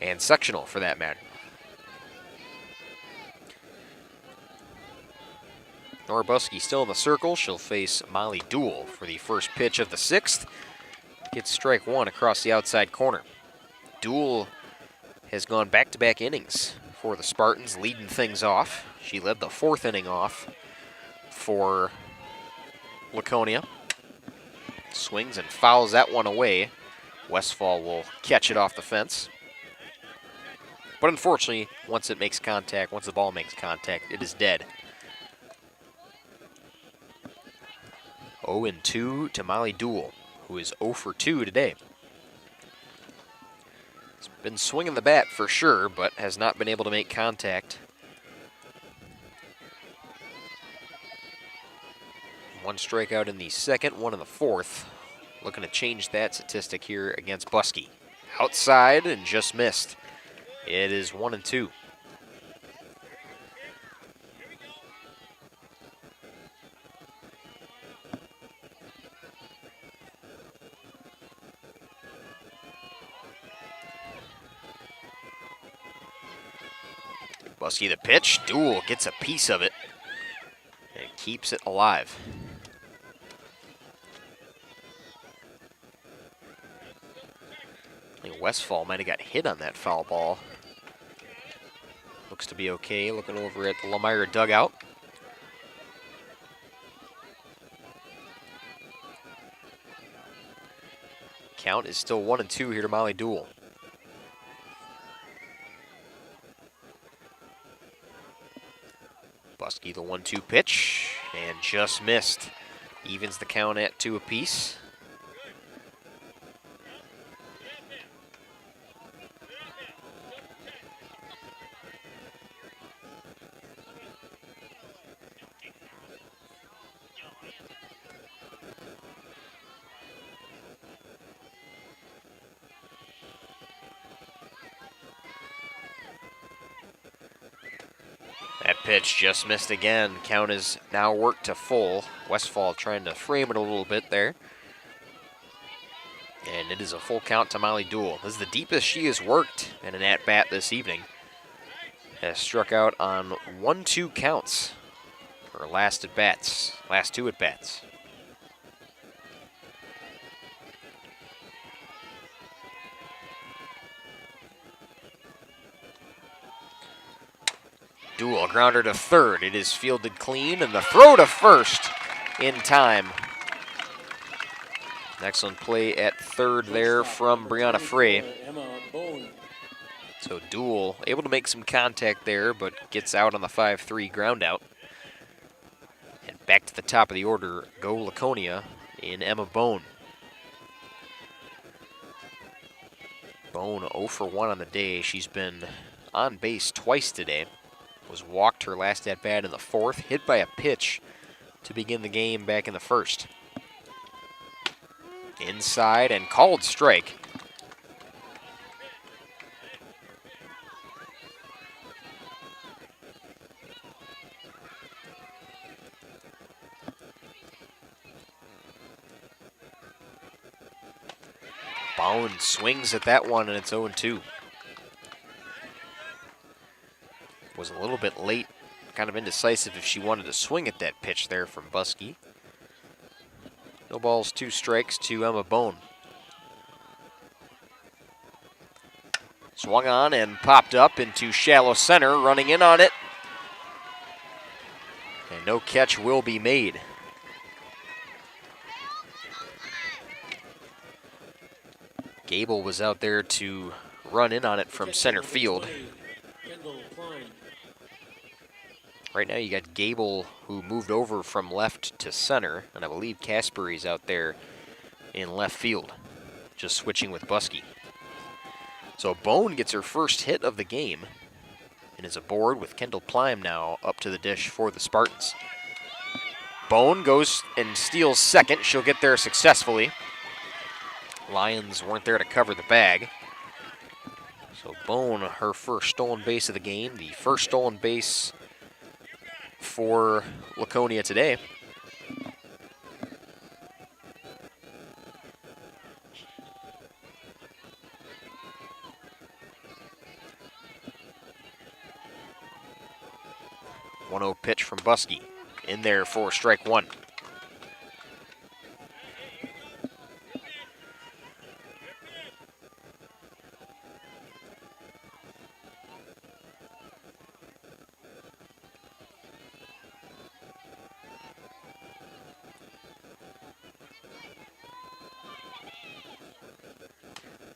and sectional for that matter. Nora Buskey still in the circle. She'll face Molly Dool for the first pitch of the 6th. Gets strike one across the outside corner. Dool has gone back-to-back innings for the Spartans, leading things off. She led the 4th inning off for Laconia. Swings and fouls that one away. Westfall will catch it off the fence. But unfortunately, once it makes contact, once the ball makes contact, it is dead. 0-2 to Molly Dool, who is 0 for 2 today. Has been swinging the bat for sure, but has not been able to make contact. One strikeout in the 2nd, one in the 4th. Looking to change that statistic here against Buskey. Outside and just missed. It is 1-2. Buskey the pitch. Dool gets a piece of it and keeps it alive. I think Westfall might have got hit on that foul ball. Looks to be okay. Looking over at the Lomira dugout. Count is still 1-2 here to Molly Dool. Buskey the 1-2 pitch and just missed. Evens the count at 2 apiece. That pitch just missed again. Count is now worked to full. Westfall trying to frame it a little bit there. And it is a full count to Molly Dool. This is the deepest she has worked in an at-bat this evening. Has struck out on 1-2 counts for last 2 at-bats. Dool, grounder to third. It is fielded clean, and the throw to first in time. Excellent play at third there from Brianna Frey. So Dool able to make some contact there, but gets out on the 5-3 ground out. And back to the top of the order, go Laconia in Emma Bone. Bone 0 for 1 on the day. She's been on base twice today. Was walked her last at-bat in the 4th, hit by a pitch to begin the game back in the 1st. Inside and called strike. Bone swings at that one, and it's 0-2. Was a little bit late, kind of indecisive if she wanted to swing at that pitch there from Buskey. No balls, 2 strikes to Emma Bone. Swung on and popped up into shallow center, running in on it. And no catch will be made. Gable was out there to run in on it from center field. Right now you got Gable, who moved over from left to center, and I believe Caspery's out there in left field, just switching with Buskey. So Bone gets her first hit of the game and is aboard with Kendall Plime now up to the dish for the Spartans. Bone goes and steals second. She'll get there successfully. Lions weren't there to cover the bag. So Bone, her first stolen base of the game, the first stolen base for Laconia today. One-0 pitch from Buskey. In there for strike one.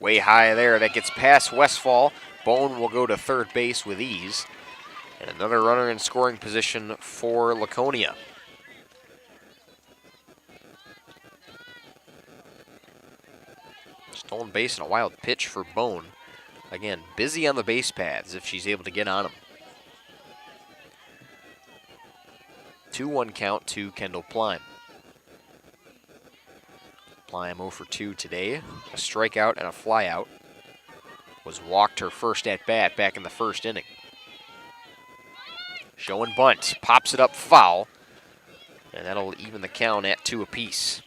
Way high there, that gets past Westfall. Bone will go to third base with ease. And another runner in scoring position for Laconia. Stolen base and a wild pitch for Bone. Again, busy on the base paths if she's able to get on them. 2-1 count to Kendall Plime. Plime 0 for 2 today. A strikeout and a flyout. Was walked her first at bat back in the first inning. Showing bunt, pops it up foul, and that'll even the count at 2 apiece.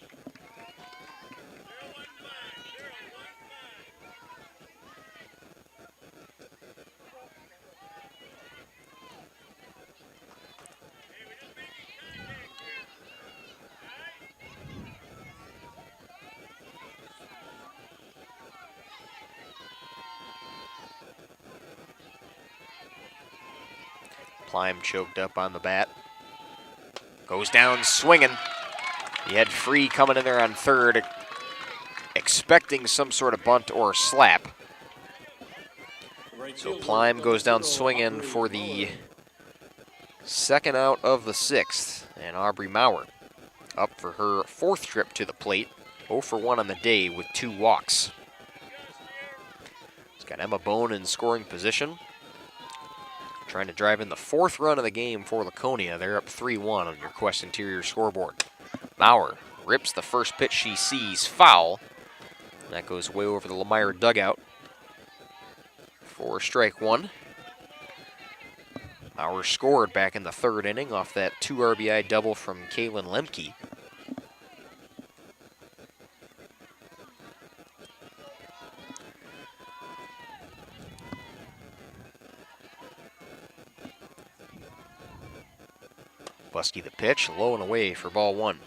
Plime choked up on the bat. Goes down swinging. He had Free coming in there on third, expecting some sort of bunt or slap. So Plime goes down swinging for the second out of the 6th. And Aubrey Maurer up for her 4th trip to the plate. 0 for 1 on the day with 2 walks. It's got Emma Bone in scoring position. Trying to drive in the 4th run of the game for Laconia. They're up 3-1 on your Quest Interior scoreboard. Maurer rips the first pitch she sees foul. That goes way over the Lomira dugout for strike one. Maurer scored back in the 3rd inning off that 2 RBI double from Kaylin Lemke. Buskey the pitch, low and away for ball 1.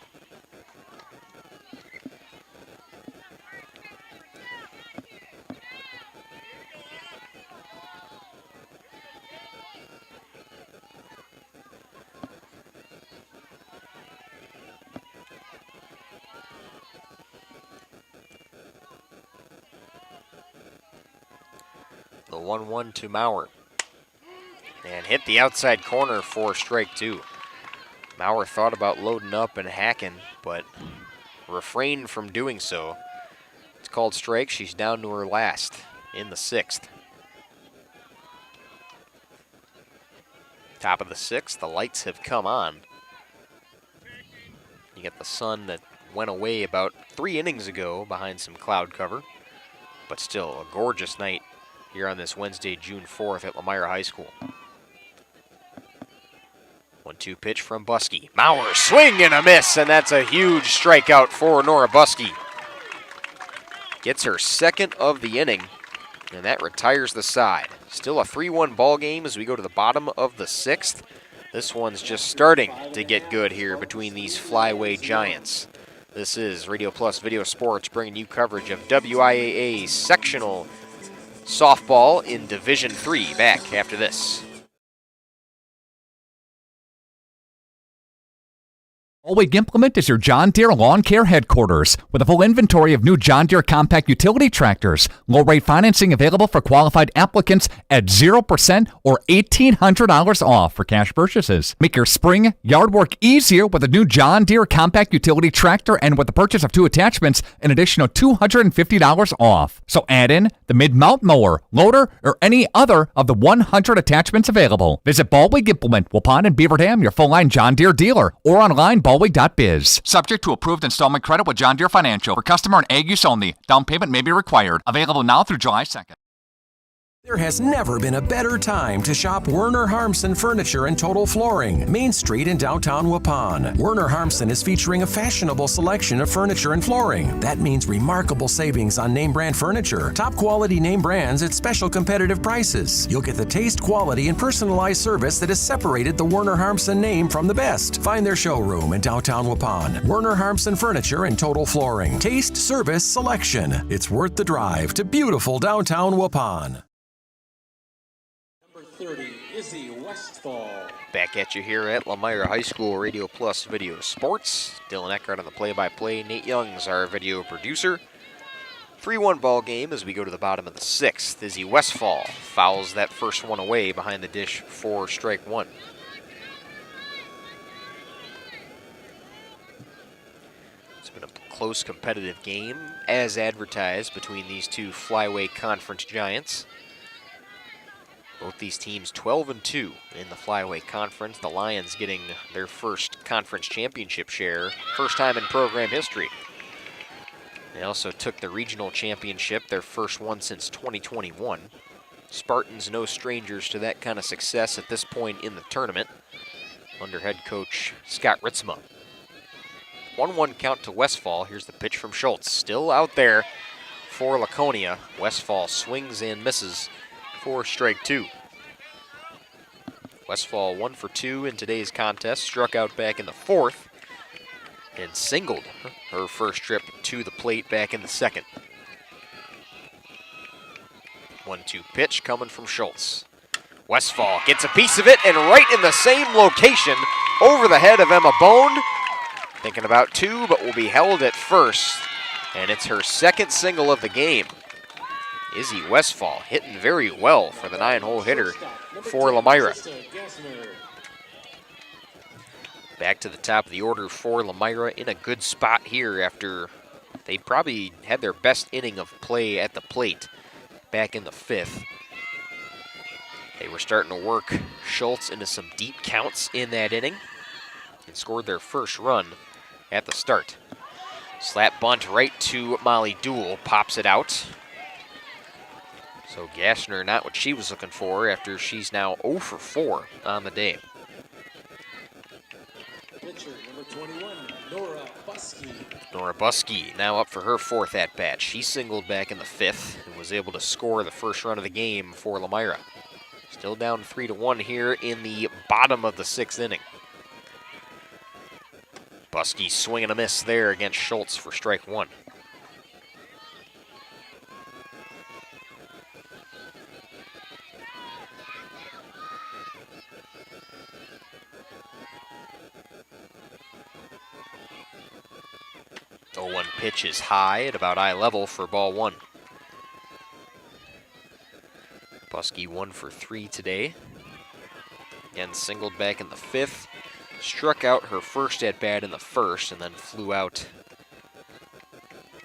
The 1-1 to Maurer. And hit the outside corner for strike 2. Maurer thought about loading up and hacking, but refrained from doing so. It's called strike. She's down to her last in the 6th. Top of the 6th, the lights have come on. You get the sun that went away about 3 innings ago behind some cloud cover, but still a gorgeous night here on this Wednesday, June 4th at Lomira High School. 1-2 pitch from Buskey. Maurer, swing and a miss, and that's a huge strikeout for Nora Buskey. gets her second of the inning, and that retires the side. Still a 3-1 ball game as we go to the bottom of the 6th. This one's just starting to get good here between these flyway giants. This is Radio Plus Video Sports bringing you coverage of WIAA Sectional Softball in Division III. Back after this. Ballweg Implement is your John Deere lawn care headquarters with a full inventory of new John Deere compact utility tractors. Low rate financing available for qualified applicants at 0% or $1,800 off for cash purchases. Make your spring yard work easier with a new John Deere compact utility tractor, and with the purchase of 2 attachments, an additional $250 off. So add in the mid-mount mower, loader, or any other of the 100 attachments available. Visit Ballweg Implement, Waupun and Beaver Dam, your full-line John Deere dealer, or online Ballweg.biz. Subject to approved installment credit with John Deere Financial. For customer and ag use only. Down payment may be required. Available now through July 2nd. There has never been a better time to shop Werner Harmsen Furniture and Total Flooring, Main Street in downtown Waupun. Werner Harmsen is featuring a fashionable selection of furniture and flooring. That means remarkable savings on name brand furniture, top quality name brands at special competitive prices. You'll get the taste, quality, and personalized service that has separated the Werner Harmsen name from the best. Find their showroom in downtown Waupun. Werner Harmsen Furniture and Total Flooring. Taste, service, selection. It's worth the drive to beautiful downtown Waupun. 30, Izzy Westfall. Back at you here at Lomira High School, Radio Plus Video Sports. Dylan Eckhart on the play-by-play. Nate Young's our video producer. 3-1 ball game as we go to the bottom of the 6th. Izzy Westfall fouls that first one away behind the dish for strike 1. It's been a close competitive game, as advertised, between these two flyway conference giants. Both these teams 12-2 in the Flyway Conference. The Lions getting their first conference championship share, first time in program history. They also took the regional championship, their first one since 2021. Spartans no strangers to that kind of success at this point in the tournament under head coach Scott Ritzma. 1-1 count to Westfall. Here's the pitch from Schultz. Still out there for Laconia. Westfall swings and misses for strike 2. Westfall 1 for 2 in today's contest, struck out back in the 4th and singled her first trip to the plate back in the 2nd. 1-2 pitch coming from Schultz. Westfall gets a piece of it and right in the same location over the head of Emma Bone. Thinking about 2, but will be held at first, and it's her second single of the game. Izzy Westfall hitting very well for the 9-hole hitter for Lomira. Back to the top of the order for Lomira, in a good spot here after they probably had their best inning of play at the plate back in the 5th. They were starting to work Schultz into some deep counts in that inning and scored their first run at the start. Slap bunt right to Molly Dool, pops it out. So Gassner not what she was looking for after she's now 0 for 4 on the day. Pitcher number 21, Nora Buskey. Nora Buskey now up for her 4th at-bat. She singled back in the 5th and was able to score the first run of the game for Lomira. Still down 3-1 here in the bottom of the 6th inning. Buskey swing and a miss there against Schultz for strike 1. The 0-1 pitch is high at about eye level for ball 1. Buskey 1 for 3 today. Again, singled back in the 5th. Struck out her first at-bat in the 1st and then flew out.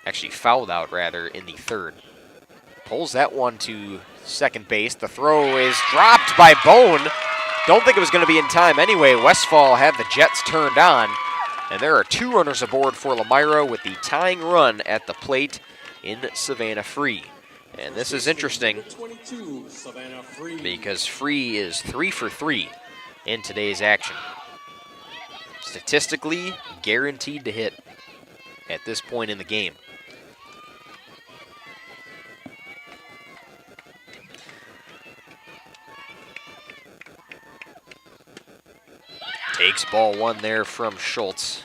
Actually fouled out, rather, in the 3rd. Pulls that one to second base. The throw is dropped by Bone. Don't think it was going to be in time anyway. Westfall had the Jets turned on. And there are 2 runners aboard for Lomira with the tying run at the plate in Savannah Free. And this is interesting because Free is 3 for 3 in today's action. Statistically guaranteed to hit at this point in the game. Takes ball one there from Schultz.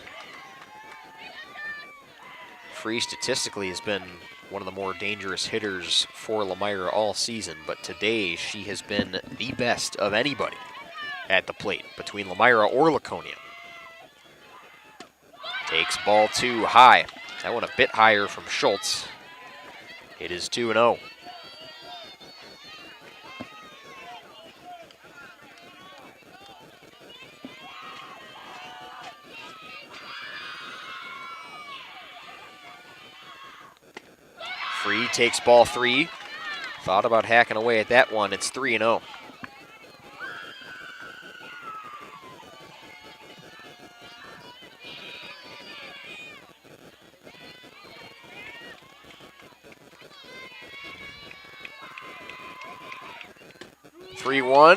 Free statistically has been one of the more dangerous hitters for Lomira all season, but today she has been the best of anybody at the plate between Lomira or Laconia. Takes ball 2 high. That one a bit higher from Schultz. It is 2-0. Free takes ball 3. Thought about hacking away at that one. It's 3-0.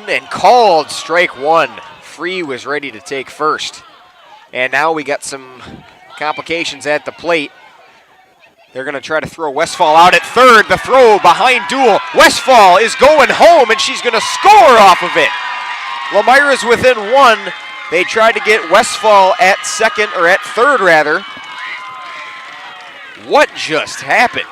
And called strike 1. Free was ready to take first. And now we got some complications at the plate. They're going to try to throw Westfall out at third. The throw behind Duel. Westfall is going home, and she's going to score off of it. Lomira's within 1. They tried to get Westfall at second, or at third, rather. What just happened?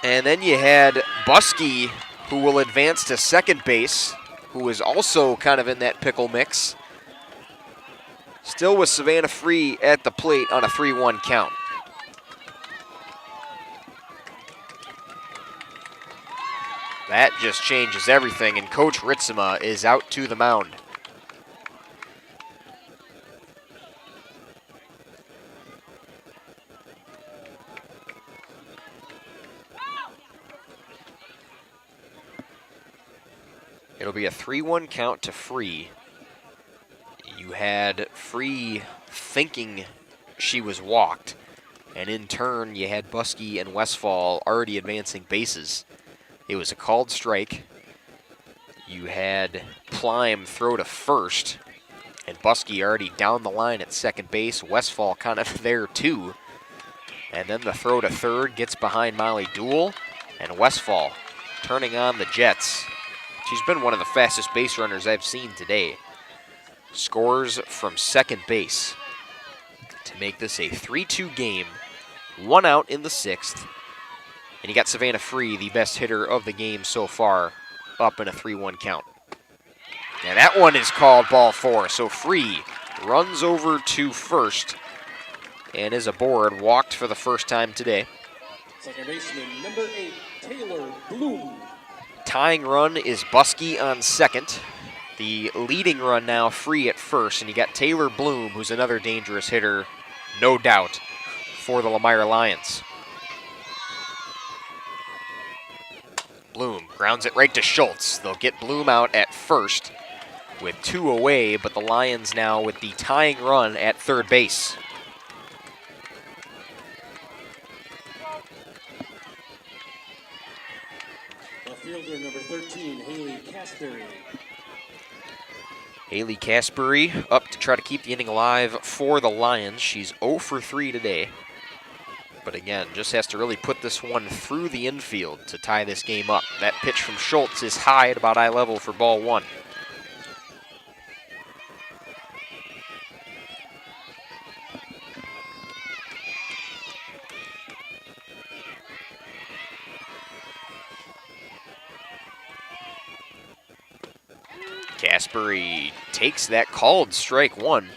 And then you had Buskey, who will advance to second base, who is also kind of in that pickle mix. Still with Savannah Free at the plate on a 3-1 count. That just changes everything, and Coach Ritzema is out to the mound. It'll be a 3-1 count to Free. You had Free thinking she was walked, and in turn you had Buskey and Westfall already advancing bases. It was a called strike. You had Plime throw to first, and Buskey already down the line at second base. Westfall kind of there too. And then the throw to third gets behind Molly Duel, and Westfall turning on the Jets. She's been one of the fastest base runners I've seen today. Scores from second base to make this a 3-2 game. 1 out in the 6th. And you got Savannah Free, the best hitter of the game so far, up in a 3-1 count. And that one is called ball 4. So Free runs over to first and is aboard, walked for the first time today. Second baseman, number 8, Taylor Bloom. Tying run is Buskey on second. The leading run now Free at first, and you got Taylor Bloom, who's another dangerous hitter, no doubt, for the Lomira Lions. Bloom grounds it right to Schultz. They'll get Bloom out at first with 2 away, but the Lions now with the tying run at third base. Fielder number 13, Haley Casberry. Haley Casberry up to try to keep the inning alive for the Lions. She's 0 for 3 today. But again, just has to really put this one through the infield to tie this game up. That pitch from Schultz is high at about eye level for ball 1. Casberry takes that called strike 1.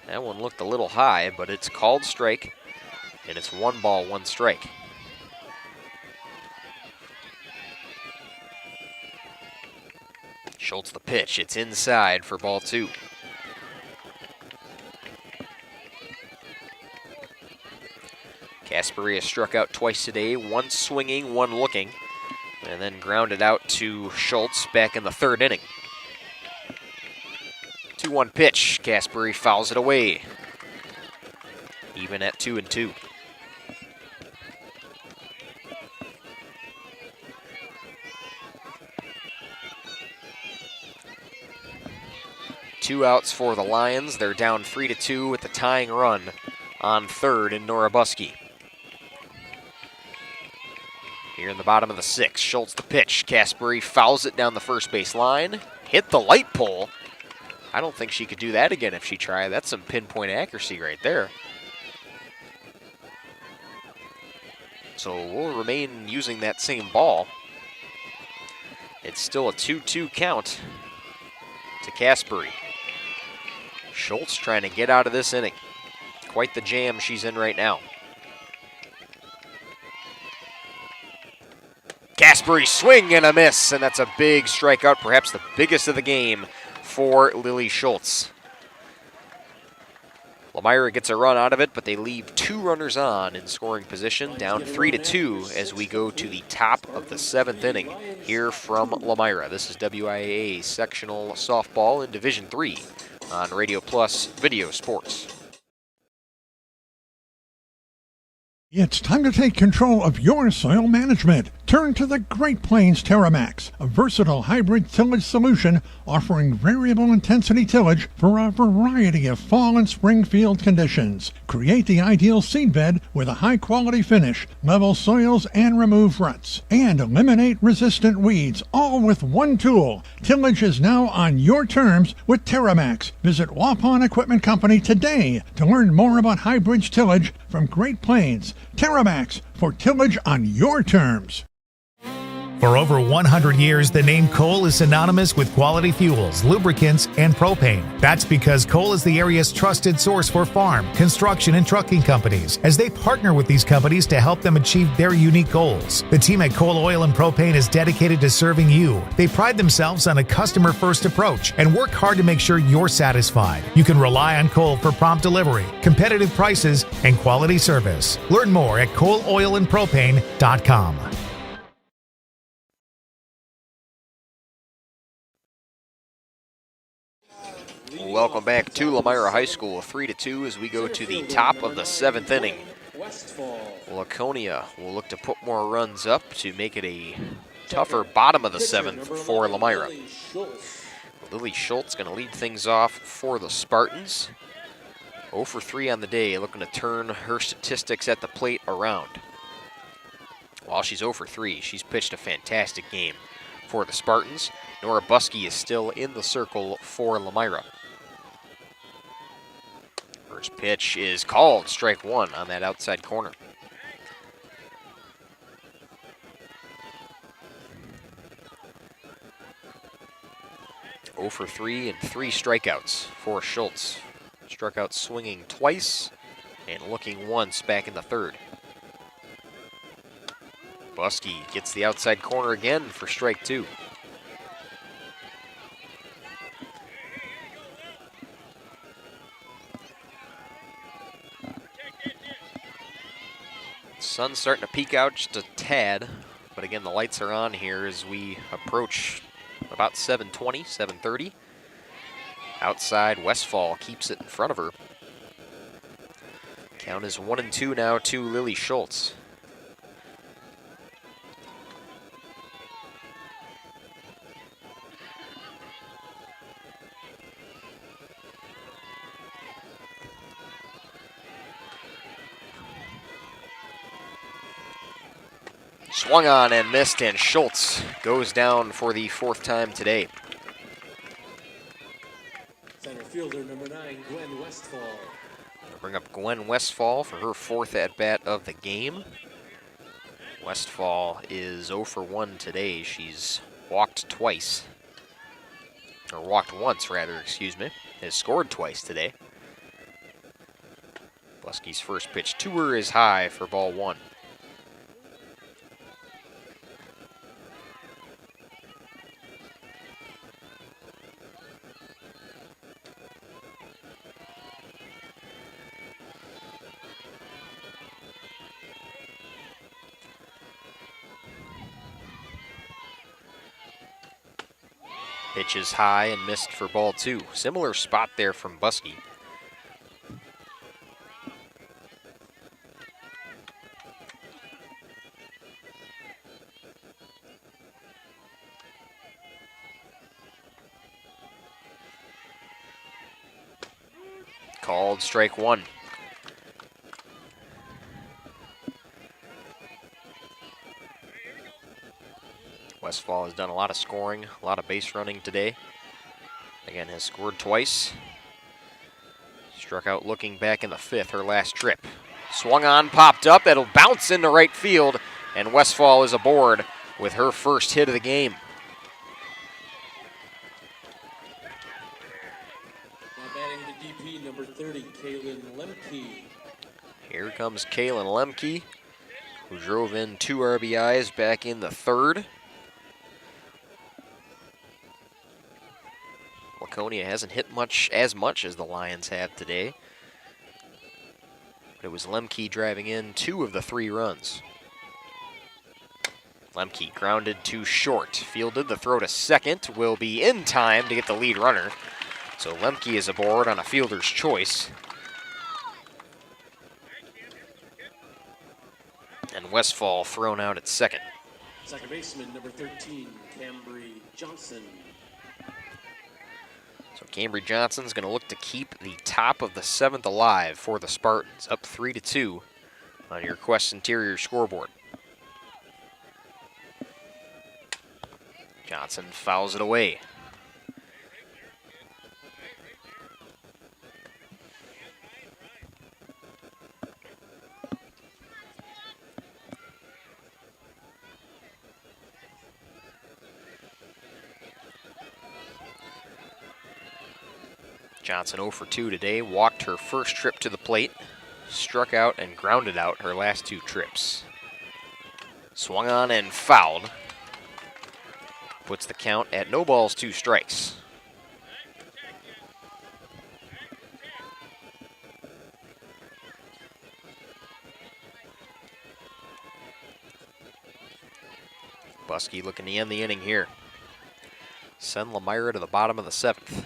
That one looked a little high, but it's called strike, and it's 1 ball, 1 strike. Schultz the pitch. It's inside for ball 2. Casberry has struck out twice today, 1 swinging, 1 looking. And then grounded out to Schultz back in the 3rd inning. 2-1 pitch. Casberry fouls it away. Even at 2-2. Two outs for the Lions. They're down 3-2 with the tying run on third in Nora Buskey. Here in the bottom of the 6th, Schultz the pitch. Casbury fouls it down the first base line. Hit the light pole. I don't think she could do that again if she tried. That's some pinpoint accuracy right there. So we'll remain using that same ball. It's still a 2-2 count to Casbury. Schultz trying to get out of this inning. Quite the jam she's in right now. Casbury swing and a miss, and that's a big strikeout, perhaps the biggest of the game for Lily Schultz. Lomira gets a run out of it, but they leave 2 runners on in scoring position, down 3-2 as we go to the top of the 7th inning here from Lomira. This is WIAA Sectional Softball in Division III on Radio Plus Video Sports. It's time to take control of your soil management. Turn to the Great Plains TerraMax, a versatile hybrid tillage solution offering variable intensity tillage for a variety of fall and spring field conditions. Create the ideal seedbed with a high-quality finish, level soils, and remove ruts. And eliminate resistant weeds, all with one tool. Tillage is now on your terms with TerraMax. Visit Waupun Equipment Company today to learn more about hybrid tillage from Great Plains. TerraMax, for tillage on your terms. For over 100 years, the name Cole is synonymous with quality fuels, lubricants, and propane. That's because Cole is the area's trusted source for farm, construction, and trucking companies, as they partner with these companies to help them achieve their unique goals. The team at Cole Oil and Propane is dedicated to serving you. They pride themselves on a customer-first approach and work hard to make sure you're satisfied. You can rely on Cole for prompt delivery, competitive prices, and quality service. Learn more at ColeOilAndPropane.com. Welcome back to Lomira High School, 3-2 as we go to the top of the 7th inning. Laconia will look to put more runs up to make it a tougher bottom of the 7th for Lomira. Lily Schultz going to lead things off for the Spartans. 0 for 3 on the day, looking to turn her statistics at the plate around. While she's 0 for 3, she's pitched a fantastic game for the Spartans. Nora Buskey is still in the circle for Lomira. First pitch is called, strike 1 on that outside corner. Oh for 3 and 3 strikeouts for Schultz. Struck out swinging twice and looking once back in the 3rd. Buskey gets the outside corner again for strike 2. Sun's starting to peek out just a tad, but again, the lights are on here as we approach about 7:20, 7:30. Outside, Westfall keeps it in front of her. Count is 1-2 now to Lily Schultz. Swung on and missed, and Schultz goes down for the 4th time today. Center fielder number 9, Gwen Westfall. We'll bring up Gwen Westfall for her 4th at-bat of the game. Westfall is 0 for 1 today. She's walked twice. Or walked once, rather, excuse me. Has scored twice today. Buskey's first pitch to her is high for ball 1. Pitch is high and missed for ball 2. Similar spot there from Buskey. Called strike 1. Westfall has done a lot of scoring, a lot of base running today. Again, has scored twice. Struck out looking back in the 5th, her last trip. Swung on, popped up, that'll bounce into right field, and Westfall is aboard with her first hit of the game. Now batting the DP, number 30, Kaylin Lemke. Here comes Kaylin Lemke, who drove in 2 RBIs back in the 3rd. Laconia hasn't hit as much as the Lions have today. But it was Lemke driving in 2 of the 3 runs. Lemke grounded to short. Fielded, the throw to second will be in time to get the lead runner. So Lemke is aboard on a fielder's choice. And Westfall thrown out at second. Second baseman, number 13, Cambry Johnson. So Cambry Johnson's going to look to keep the top of the 7th alive for the Spartans, up 3-2 on your Quest Interior scoreboard. Johnson fouls it away. Johnson 0 for 2 today, walked her first trip to the plate, struck out and grounded out her last 2 trips. Swung on and fouled. Puts the count at no balls, 2 strikes. Buskey looking to end the inning here. Send Lomira to the bottom of the 7th.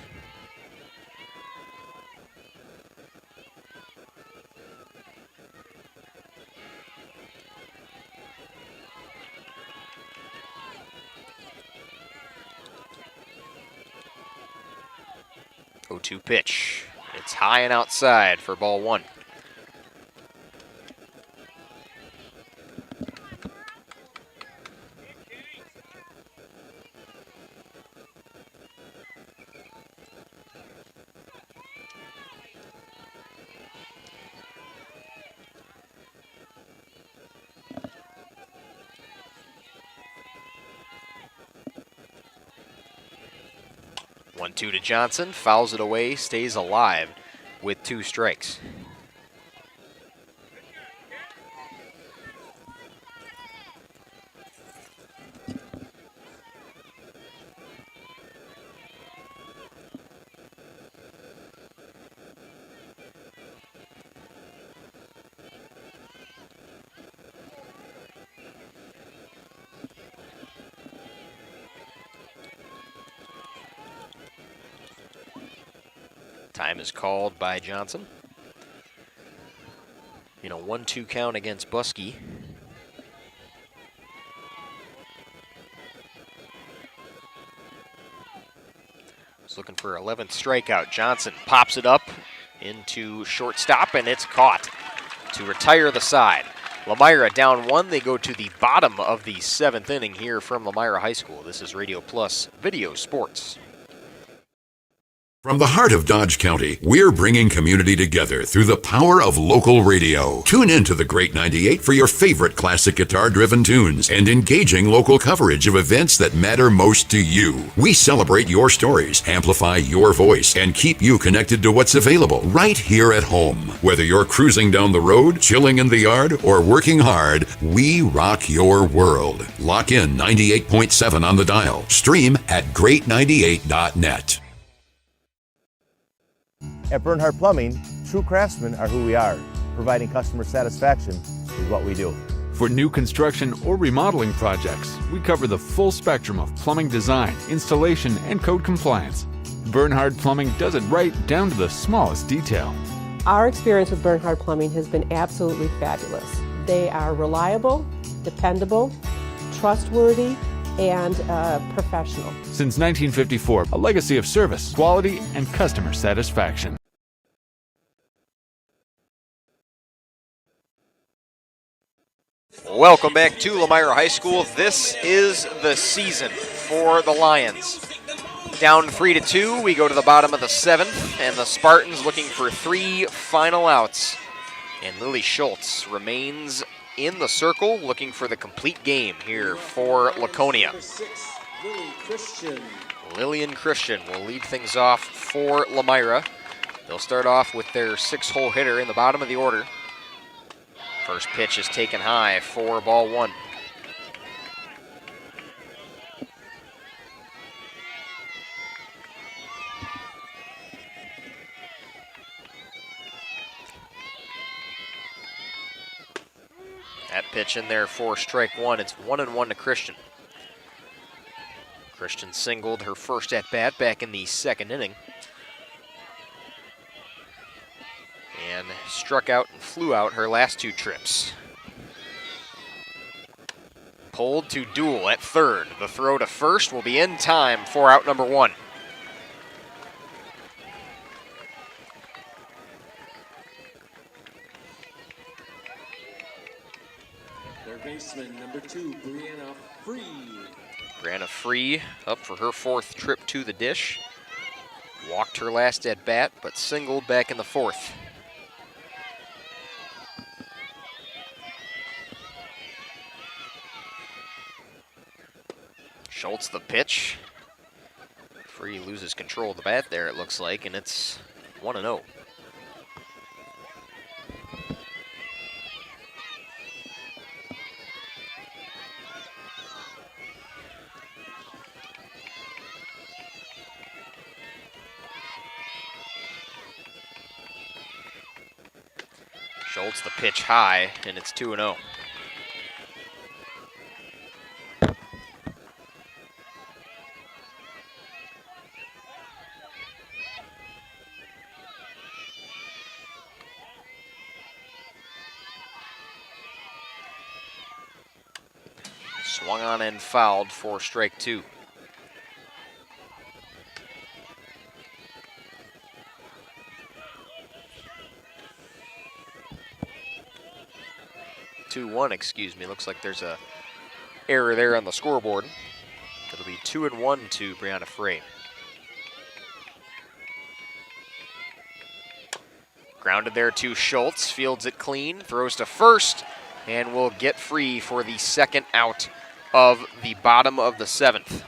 Oh-2 pitch. It's high and outside for ball 1. One-two to Johnson, fouls it away, stays alive with 2 strikes. Time is called by Johnson. In a 1-2 count against Buskey. He's looking for 11th strikeout. Johnson pops it up into shortstop, and it's caught to retire the side. Lomira down 1. They go to the bottom of the 7th inning here from Lomira High School. This is Radio Plus Video Sports. From the heart of Dodge County, we're bringing community together through the power of local radio. Tune in to the Great 98 for your favorite classic guitar-driven tunes and engaging local coverage of events that matter most to you. We celebrate your stories, amplify your voice, and keep you connected to what's available right here at home. Whether you're cruising down the road, chilling in the yard, or working hard, we rock your world. Lock in 98.7 on the dial. Stream at great98.net. At Bernhardt Plumbing, true craftsmen are who we are. Providing customer satisfaction is what we do. For new construction or remodeling projects, we cover the full spectrum of plumbing design, installation, and code compliance. Bernhardt Plumbing does it right down to the smallest detail. Our experience with Bernhardt Plumbing has been absolutely fabulous. They are reliable, dependable, trustworthy, and professional. Since 1954, a legacy of service, quality, and customer satisfaction. Welcome back to Lomira High School. This is the season for the Lions. Down 3-2, we go to the bottom of the 7th, and the Spartans looking for 3 final outs. And Lily Schultz remains in the circle, looking for the complete game here for Laconia. Lillian Christian will lead things off for Lomira. They'll start off with their 6-hole hitter in the bottom of the order. First pitch is taken high for ball 1. That pitch in there for strike 1. It's 1-1 to Christian. Christian singled her first at-bat back in the 2nd inning. And struck out and flew out her last 2 trips. Pulled to duel at 3rd. The throw to first will be in time for out number 1. Third baseman, number 2, Brianna Free. Brianna Free up for her 4th trip to the dish. Walked her last at-bat, but singled back in the 4th. Schultz the pitch. Free loses control of the bat there, it looks like, and it's 1-0. Schultz the pitch high, and it's 2-0. Swung on and fouled for strike 2. Excuse me. Looks like there's a error there on the scoreboard. It'll be 2-1 to Brianna Frey. Grounded there to Schultz, fields it clean, throws to first, and will get free for the 2nd out of the bottom of the 7th.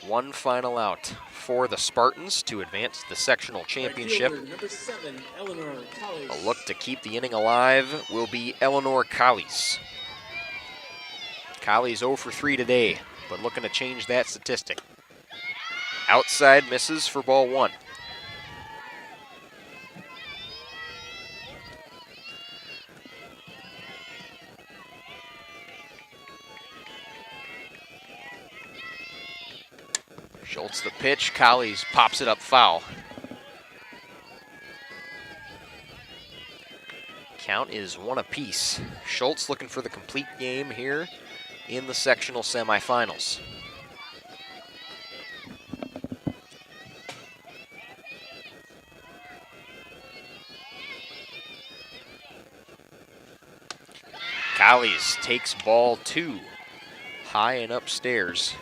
1 final out for the Spartans to advance to the sectional championship. Number 7, Eleanor Collins. A look to keep the inning alive will be Eleanor Collies. Collies 0 for 3 today, but looking to change that statistic. Outside misses for ball 1. Schultz the pitch, Collies pops it up foul. Count is 1 apiece. Schultz looking for the complete game here in the sectional semifinals. Collies takes ball 2, high and upstairs.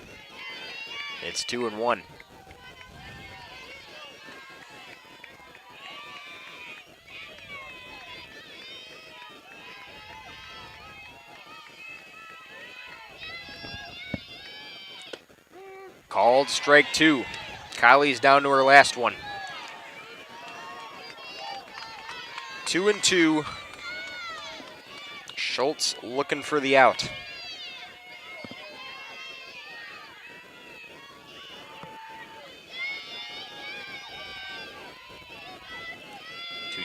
It's 2-1. Called strike 2. Kylie's down to her last one. 2-2. Schultz looking for the out.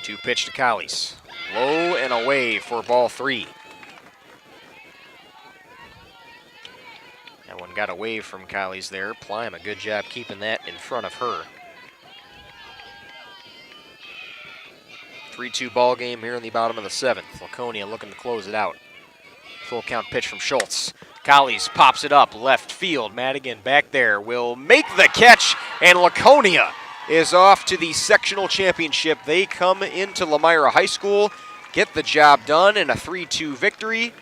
Two pitch to Collies. Low and away for ball 3. That one got away from Collies there. Plime, a good job keeping that in front of her. 3-2 ball game here in the bottom of the 7th. Laconia looking to close it out. Full count pitch from Schultz. Collies pops it up left field. Madigan back there will make the catch, and Laconia is off to the sectional championship. They come into Lomira High School get the job done in a 3-2 victory,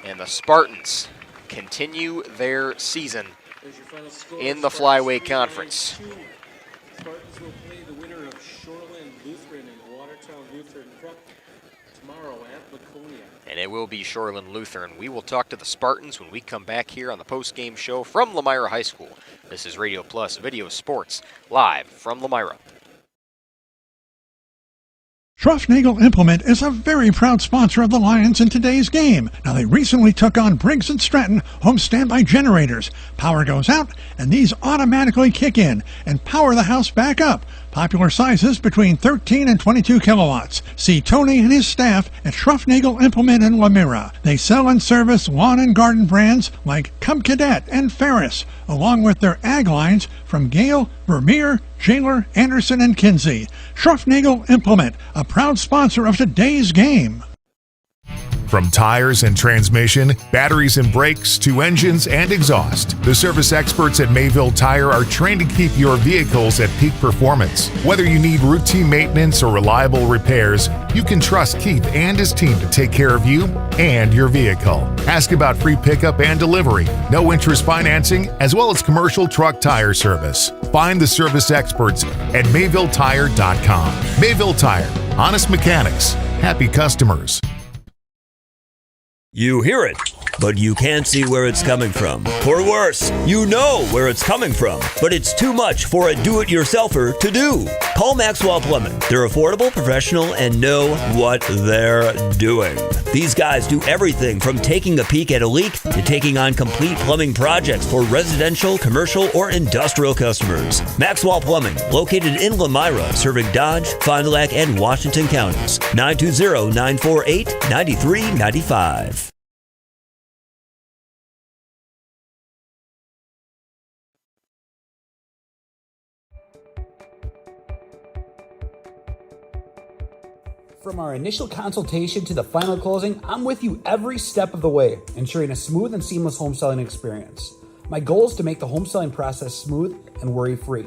and the Spartans continue their season in the Flyway Conference. Spartans will play the winner of Shoreland Lutheran and Watertown Lutheran Prep tomorrow at Laconia. And it will be Shoreland Lutheran. We will talk to the Spartans when we come back here on the post-game show from Lomira High School. This is Radio Plus Video Sports, live from Lomira. Schruffnagel Implement is a very proud sponsor of the Lions in today's game. Now, they recently took on Briggs & Stratton home standby generators. Power goes out, and these automatically kick in and power the house back up. Popular sizes between 13 and 22 kilowatts. See Tony and his staff at Schruffnagel Implement in Lomira. They sell and service lawn and garden brands like Cub Cadet and Ferris, along with their ag lines from Gale, Vermeer, Jailer, Anderson, and Kinsey. Schruffnagel Implement, a proud sponsor of today's game. From tires and transmission, batteries and brakes, to engines and exhaust, the service experts at Mayville Tire are trained to keep your vehicles at peak performance. Whether you need routine maintenance or reliable repairs, you can trust Keith and his team to take care of you and your vehicle. Ask about free pickup and delivery, no interest financing, as well as commercial truck tire service. Find the service experts at MayvilleTire.com. Mayville Tire, honest mechanics, happy customers. You hear it, but you can't see where it's coming from. Or worse, you know where it's coming from, but it's too much for a do-it-yourselfer to do. Call Maxwell Plumbing. They're affordable, professional, and know what they're doing. These guys do everything from taking a peek at a leak to taking on complete plumbing projects for residential, commercial, or industrial customers. Maxwell Plumbing, located in Lomira, serving Dodge, Fond du Lac, and Washington counties. 920-948-9395. From our initial consultation to the final closing, I'm with you every step of the way, ensuring a smooth and seamless home selling experience. My goal is to make the home selling process smooth and worry-free.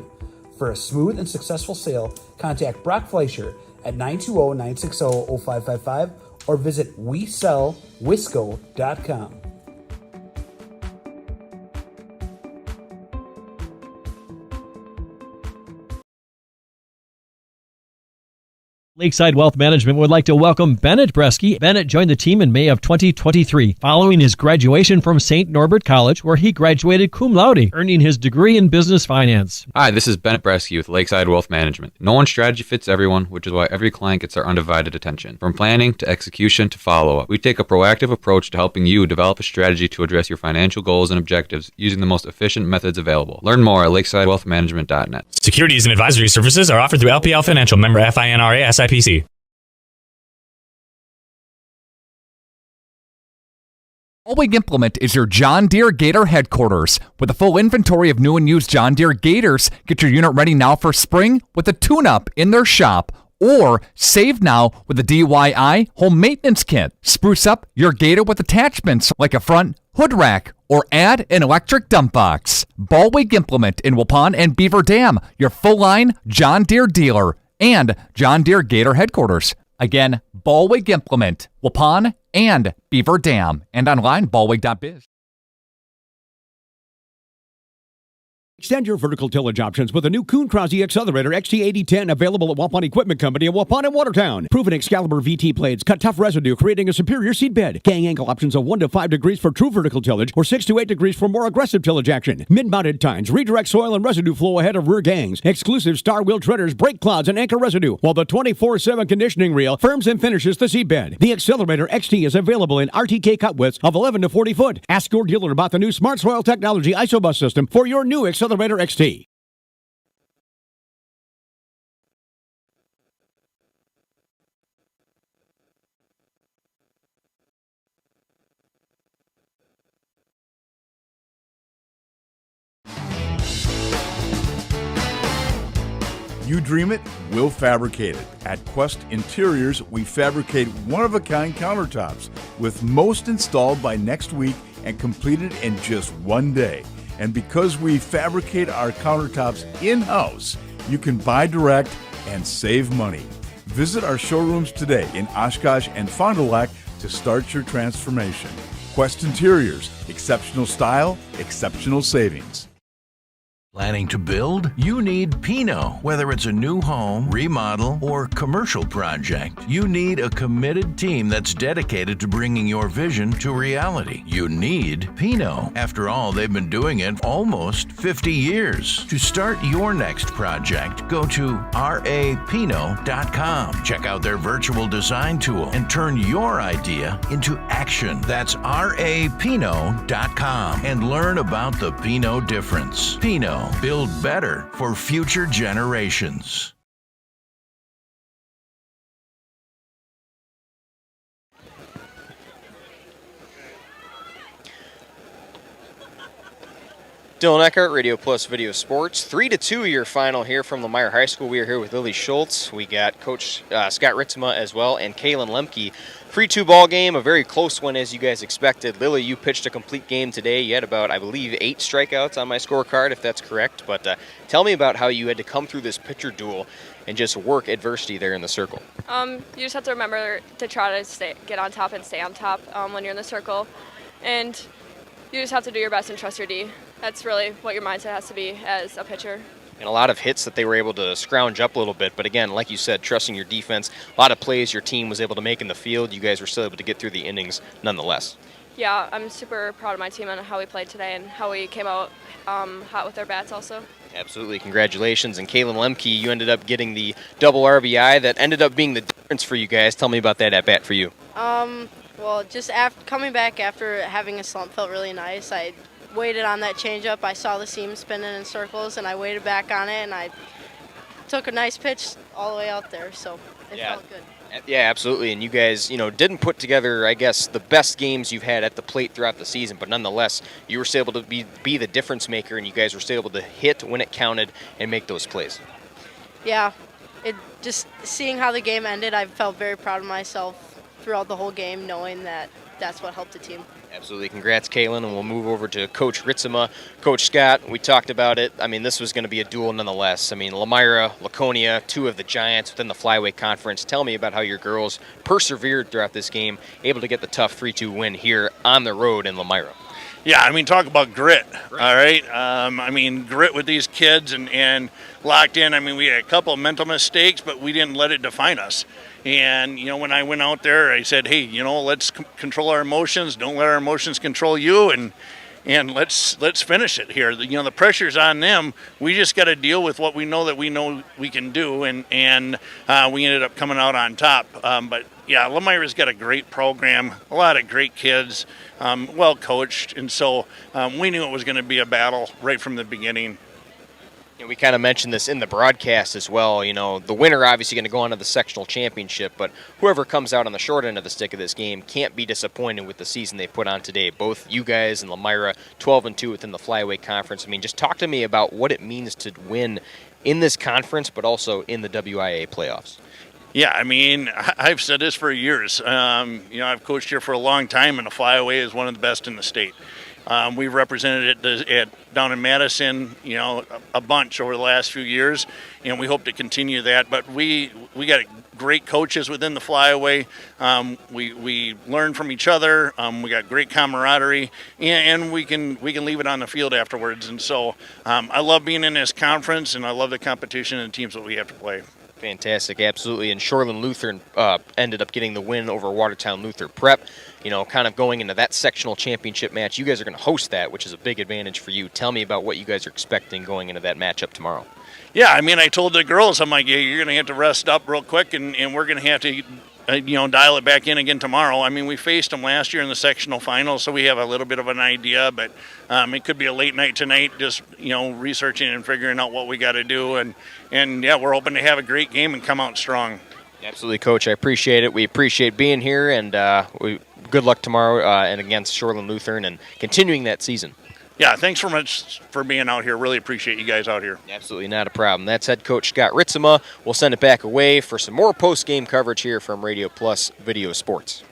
For a smooth and successful sale, contact Brock Fleischer at 920-960-0555 or visit WeSellWisco.com. Lakeside Wealth Management would like to welcome Bennett Bresky. Bennett joined the team in May of 2023, following his graduation from St. Norbert College, where he graduated cum laude, earning his degree in business finance. Hi, this is Bennett Bresky with Lakeside Wealth Management. No one strategy fits everyone, which is why every client gets our undivided attention. From planning to execution to follow-up, we take a proactive approach to helping you develop a strategy to address your financial goals and objectives using the most efficient methods available. Learn more at lakesidewealthmanagement.net. Securities and advisory services are offered through LPL Financial, member FINRA SIPC. Baldwin Implement is your John Deere Gator headquarters. With a full inventory of new and used John Deere Gators, get your unit ready now for spring with a tune-up in their shop, or save now with a DIY home maintenance kit. Spruce up your Gator with attachments like a front hood rack, or add an electric dump box. Baldwin Implement in Waupun and Beaver Dam, your full-line John Deere dealer and John Deere Gator headquarters. Again, Baldwin Implement, Waupun and Beaver Dam, and online, baldwin.biz. Extend your vertical tillage options with a new Kuhn Krause Accelerator XT8010 available at Waupun Equipment Company in Waupun and Watertown. Proven Excalibur VT blades cut tough residue, creating a superior seed bed. Gang angle options of 1 to 5 degrees for true vertical tillage or 6 to 8 degrees for more aggressive tillage action. Mid-mounted tines redirect soil and residue flow ahead of rear gangs. Exclusive star wheel treaders, brake clods, and anchor residue, while the 24/7 conditioning reel firms and finishes the seed bed. The Accelerator XT is available in RTK cut widths of 11 to 40 foot. Ask your dealer about the new Smart Soil Technology ISOBUS system for your new Accelerator XT. You dream it, we'll fabricate it. At Quest Interiors, we fabricate one-of-a-kind countertops, with most installed by next week and completed in just one day. And because we fabricate our countertops in-house, you can buy direct and save money. Visit our showrooms today in Oshkosh and Fond du Lac to start your transformation. Quest Interiors, exceptional style, exceptional savings. Planning to build? You need Pino. Whether it's a new home, remodel, or commercial project, you need a committed team that's dedicated to bringing your vision to reality. You need Pino. After all, they've been doing it almost 50 years. To start your next project, go to rapino.com. Check out their virtual design tool and turn your idea into action. That's rapino.com and learn about the Pino difference. Pino. Build better for future generations. Dylan Eckhart, Radio Plus Video Sports. 3-2 your final here from Lomira High School. We are here with Lily Schultz. We got Coach Scott Ritzema as well and Kaylin Lemke. 3-2 ball game, a very close one as you guys expected. Lily, you pitched a complete game today. You had about, I believe, 8 strikeouts on my scorecard, if that's correct. But tell me about how you had to come through this pitcher duel and just work adversity there in the circle. You just have to remember to try to get on top and stay on top when you're in the circle. And you just have to do your best and trust your D. That's really what your mindset has to be as a pitcher. And a lot of hits that they were able to scrounge up a little bit. But again, like you said, trusting your defense. A lot of plays your team was able to make in the field. You guys were still able to get through the innings nonetheless. Yeah, I'm super proud of my team and how we played today and how we came out hot with our bats also. Absolutely. Congratulations. And Kaylin Lemke, you ended up getting the double RBI that ended up being the difference for you guys. Tell me about that at-bat for you. Well, just coming back after having a slump felt really nice. I waited on that changeup. I saw the seam spinning in circles, and I waited back on it, and I took a nice pitch all the way out there, so it felt good. Yeah, absolutely. And you guys, didn't put together, I guess, the best games you've had at the plate throughout the season, but nonetheless, you were still able to be the difference maker, and you guys were still able to hit when it counted and make those plays. Yeah, just seeing how the game ended, I felt very proud of myself throughout the whole game, knowing that that's what helped the team. Absolutely. Congrats, Kaylin, and we'll move over to Coach Ritzema. Coach Scott, we talked about it. I mean, this was going to be a duel nonetheless. I mean, Lomira, Laconia, 2 of the giants within the Flyweight Conference. Tell me about how your girls persevered throughout this game, able to get the tough 3-2 win here on the road in Lomira. Yeah, I mean, talk about grit, all right? I mean, grit with these kids and locked in. I mean, we had a couple of mental mistakes, but we didn't let it define us. And, when I went out there, I said, hey, let's control our emotions. Don't let our emotions control you, and let's finish it here. The pressure's on them. We just got to deal with what we know we can do, and we ended up coming out on top. But, yeah, Lomira's got a great program, a lot of great kids, well coached, and so we knew it was going to be a battle right from the beginning. And we kind of mentioned this in the broadcast as well. The winner obviously going to go on to the sectional championship, but whoever comes out on the short end of the stick of this game can't be disappointed with the season they put on today. Both you guys and Lomira, 12-2 within the Flyweight Conference. I mean, just talk to me about what it means to win in this conference, but also in the WIAA playoffs. Yeah, I mean, I've said this for years. I've coached here for a long time, and the Flyway is one of the best in the state. We've represented it down in Madison, a bunch over the last few years, and we hope to continue that. But we got great coaches within the Flyaway. We learn from each other. We got great camaraderie, and we can leave it on the field afterwards. And so I love being in this conference, and I love the competition and the teams that we have to play. Fantastic, absolutely. And Shoreland Lutheran ended up getting the win over Watertown Luther Prep. Kind of going into that sectional championship match. You guys are going to host that, which is a big advantage for you. Tell me about what you guys are expecting going into that matchup tomorrow. Yeah, I mean, I told the girls, I'm like, you're going to have to rest up real quick, and we're going to have to dial it back in again tomorrow. I mean, we faced them last year in the sectional final, so we have a little bit of an idea, but it could be a late night tonight, just, researching and figuring out what we got to do. And yeah, we're hoping to have a great game and come out strong. Absolutely, Coach. I appreciate it. We appreciate being here, and good luck tomorrow and against Shoreland Lutheran and continuing that season. Yeah, thanks so much for being out here. Really appreciate you guys out here. Absolutely, not a problem. That's head coach Scott Ritzema. We'll send it back away for some more post-game coverage here from Radio Plus Video Sports.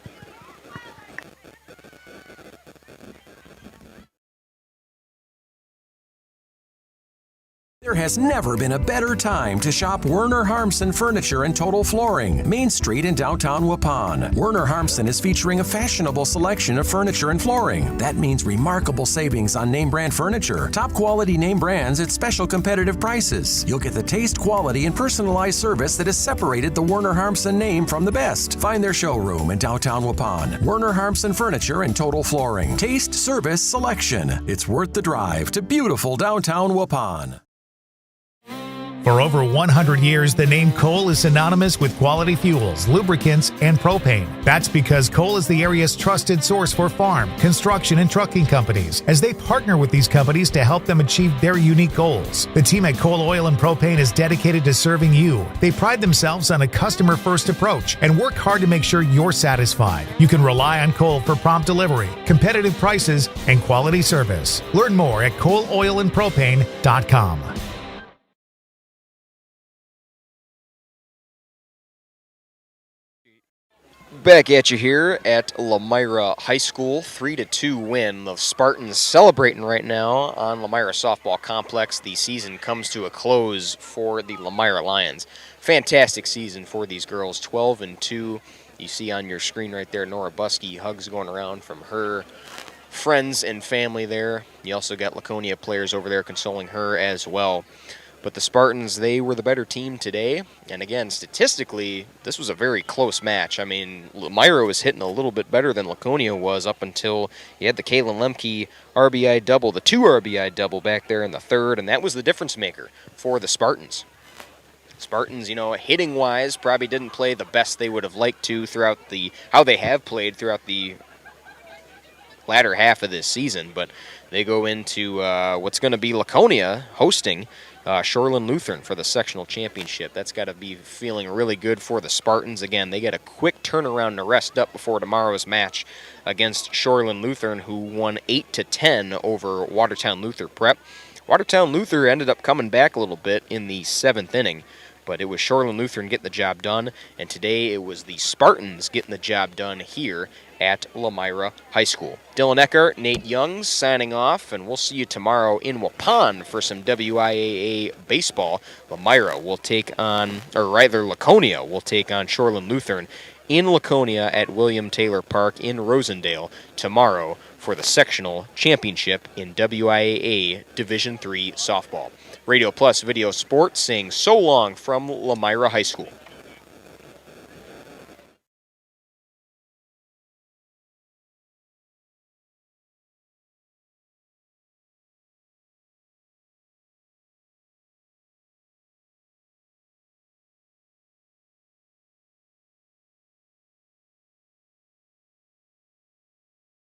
There has never been a better time to shop Werner Harmson Furniture and Total Flooring, Main Street in downtown Waupun. Werner Harmson is featuring a fashionable selection of furniture and flooring. That means remarkable savings on name brand furniture, top quality name brands at special competitive prices. You'll get the taste, quality, and personalized service that has separated the Werner Harmson name from the best. Find their showroom in downtown Waupun. Werner Harmson Furniture and Total Flooring. Taste, service, selection. It's worth the drive to beautiful downtown Waupun. For over 100 years, the name Cole is synonymous with quality fuels, lubricants, and propane. That's because Cole is the area's trusted source for farm, construction, and trucking companies, as they partner with these companies to help them achieve their unique goals. The team at Cole Oil and Propane is dedicated to serving you. They pride themselves on a customer-first approach and work hard to make sure you're satisfied. You can rely on Cole for prompt delivery, competitive prices, and quality service. Learn more at ColeOilAndPropane.com. Back at you here at Lomira High School, 3-2 win. The Spartans celebrating right now on Lomira Softball Complex. The season comes to a close for the Lomira Lions. Fantastic season for these girls, 12-2. You see on your screen right there, Nora Buskey, hugs going around from her friends and family there. You also got Laconia players over there consoling her as well. But the Spartans, they were the better team today. And again, statistically, this was a very close match. I mean, Lomira was hitting a little bit better than Laconia was up until you had the Kaylin Lemke RBI double, the 2 RBI double back there in the third, and that was the difference maker for the Spartans. Spartans, you know, hitting-wise, probably didn't play the best they would have liked to throughout how they have played throughout the latter half of this season, but they go into what's going to be Laconia hosting Shoreland Lutheran for the sectional championship. That's got to be feeling really good for the Spartans. Again, they get a quick turnaround to rest up before tomorrow's match against Shoreland Lutheran, who won 8-10 over Watertown Luther Prep. Watertown Luther ended up coming back a little bit in the 7th inning, but it was Shoreland Lutheran getting the job done, and today it was the Spartans getting the job done here at Lomira High School. Dylan Eckhart, Nate Youngs signing off, and we'll see you tomorrow in Waupun for some WIAA baseball. Lomira will take on, or rather Laconia will take on Shoreland Lutheran in Laconia at William Taylor Park in Rosendale tomorrow for the sectional championship in WIAA Division III softball. Radio Plus Video Sports saying so long from Lomira High School.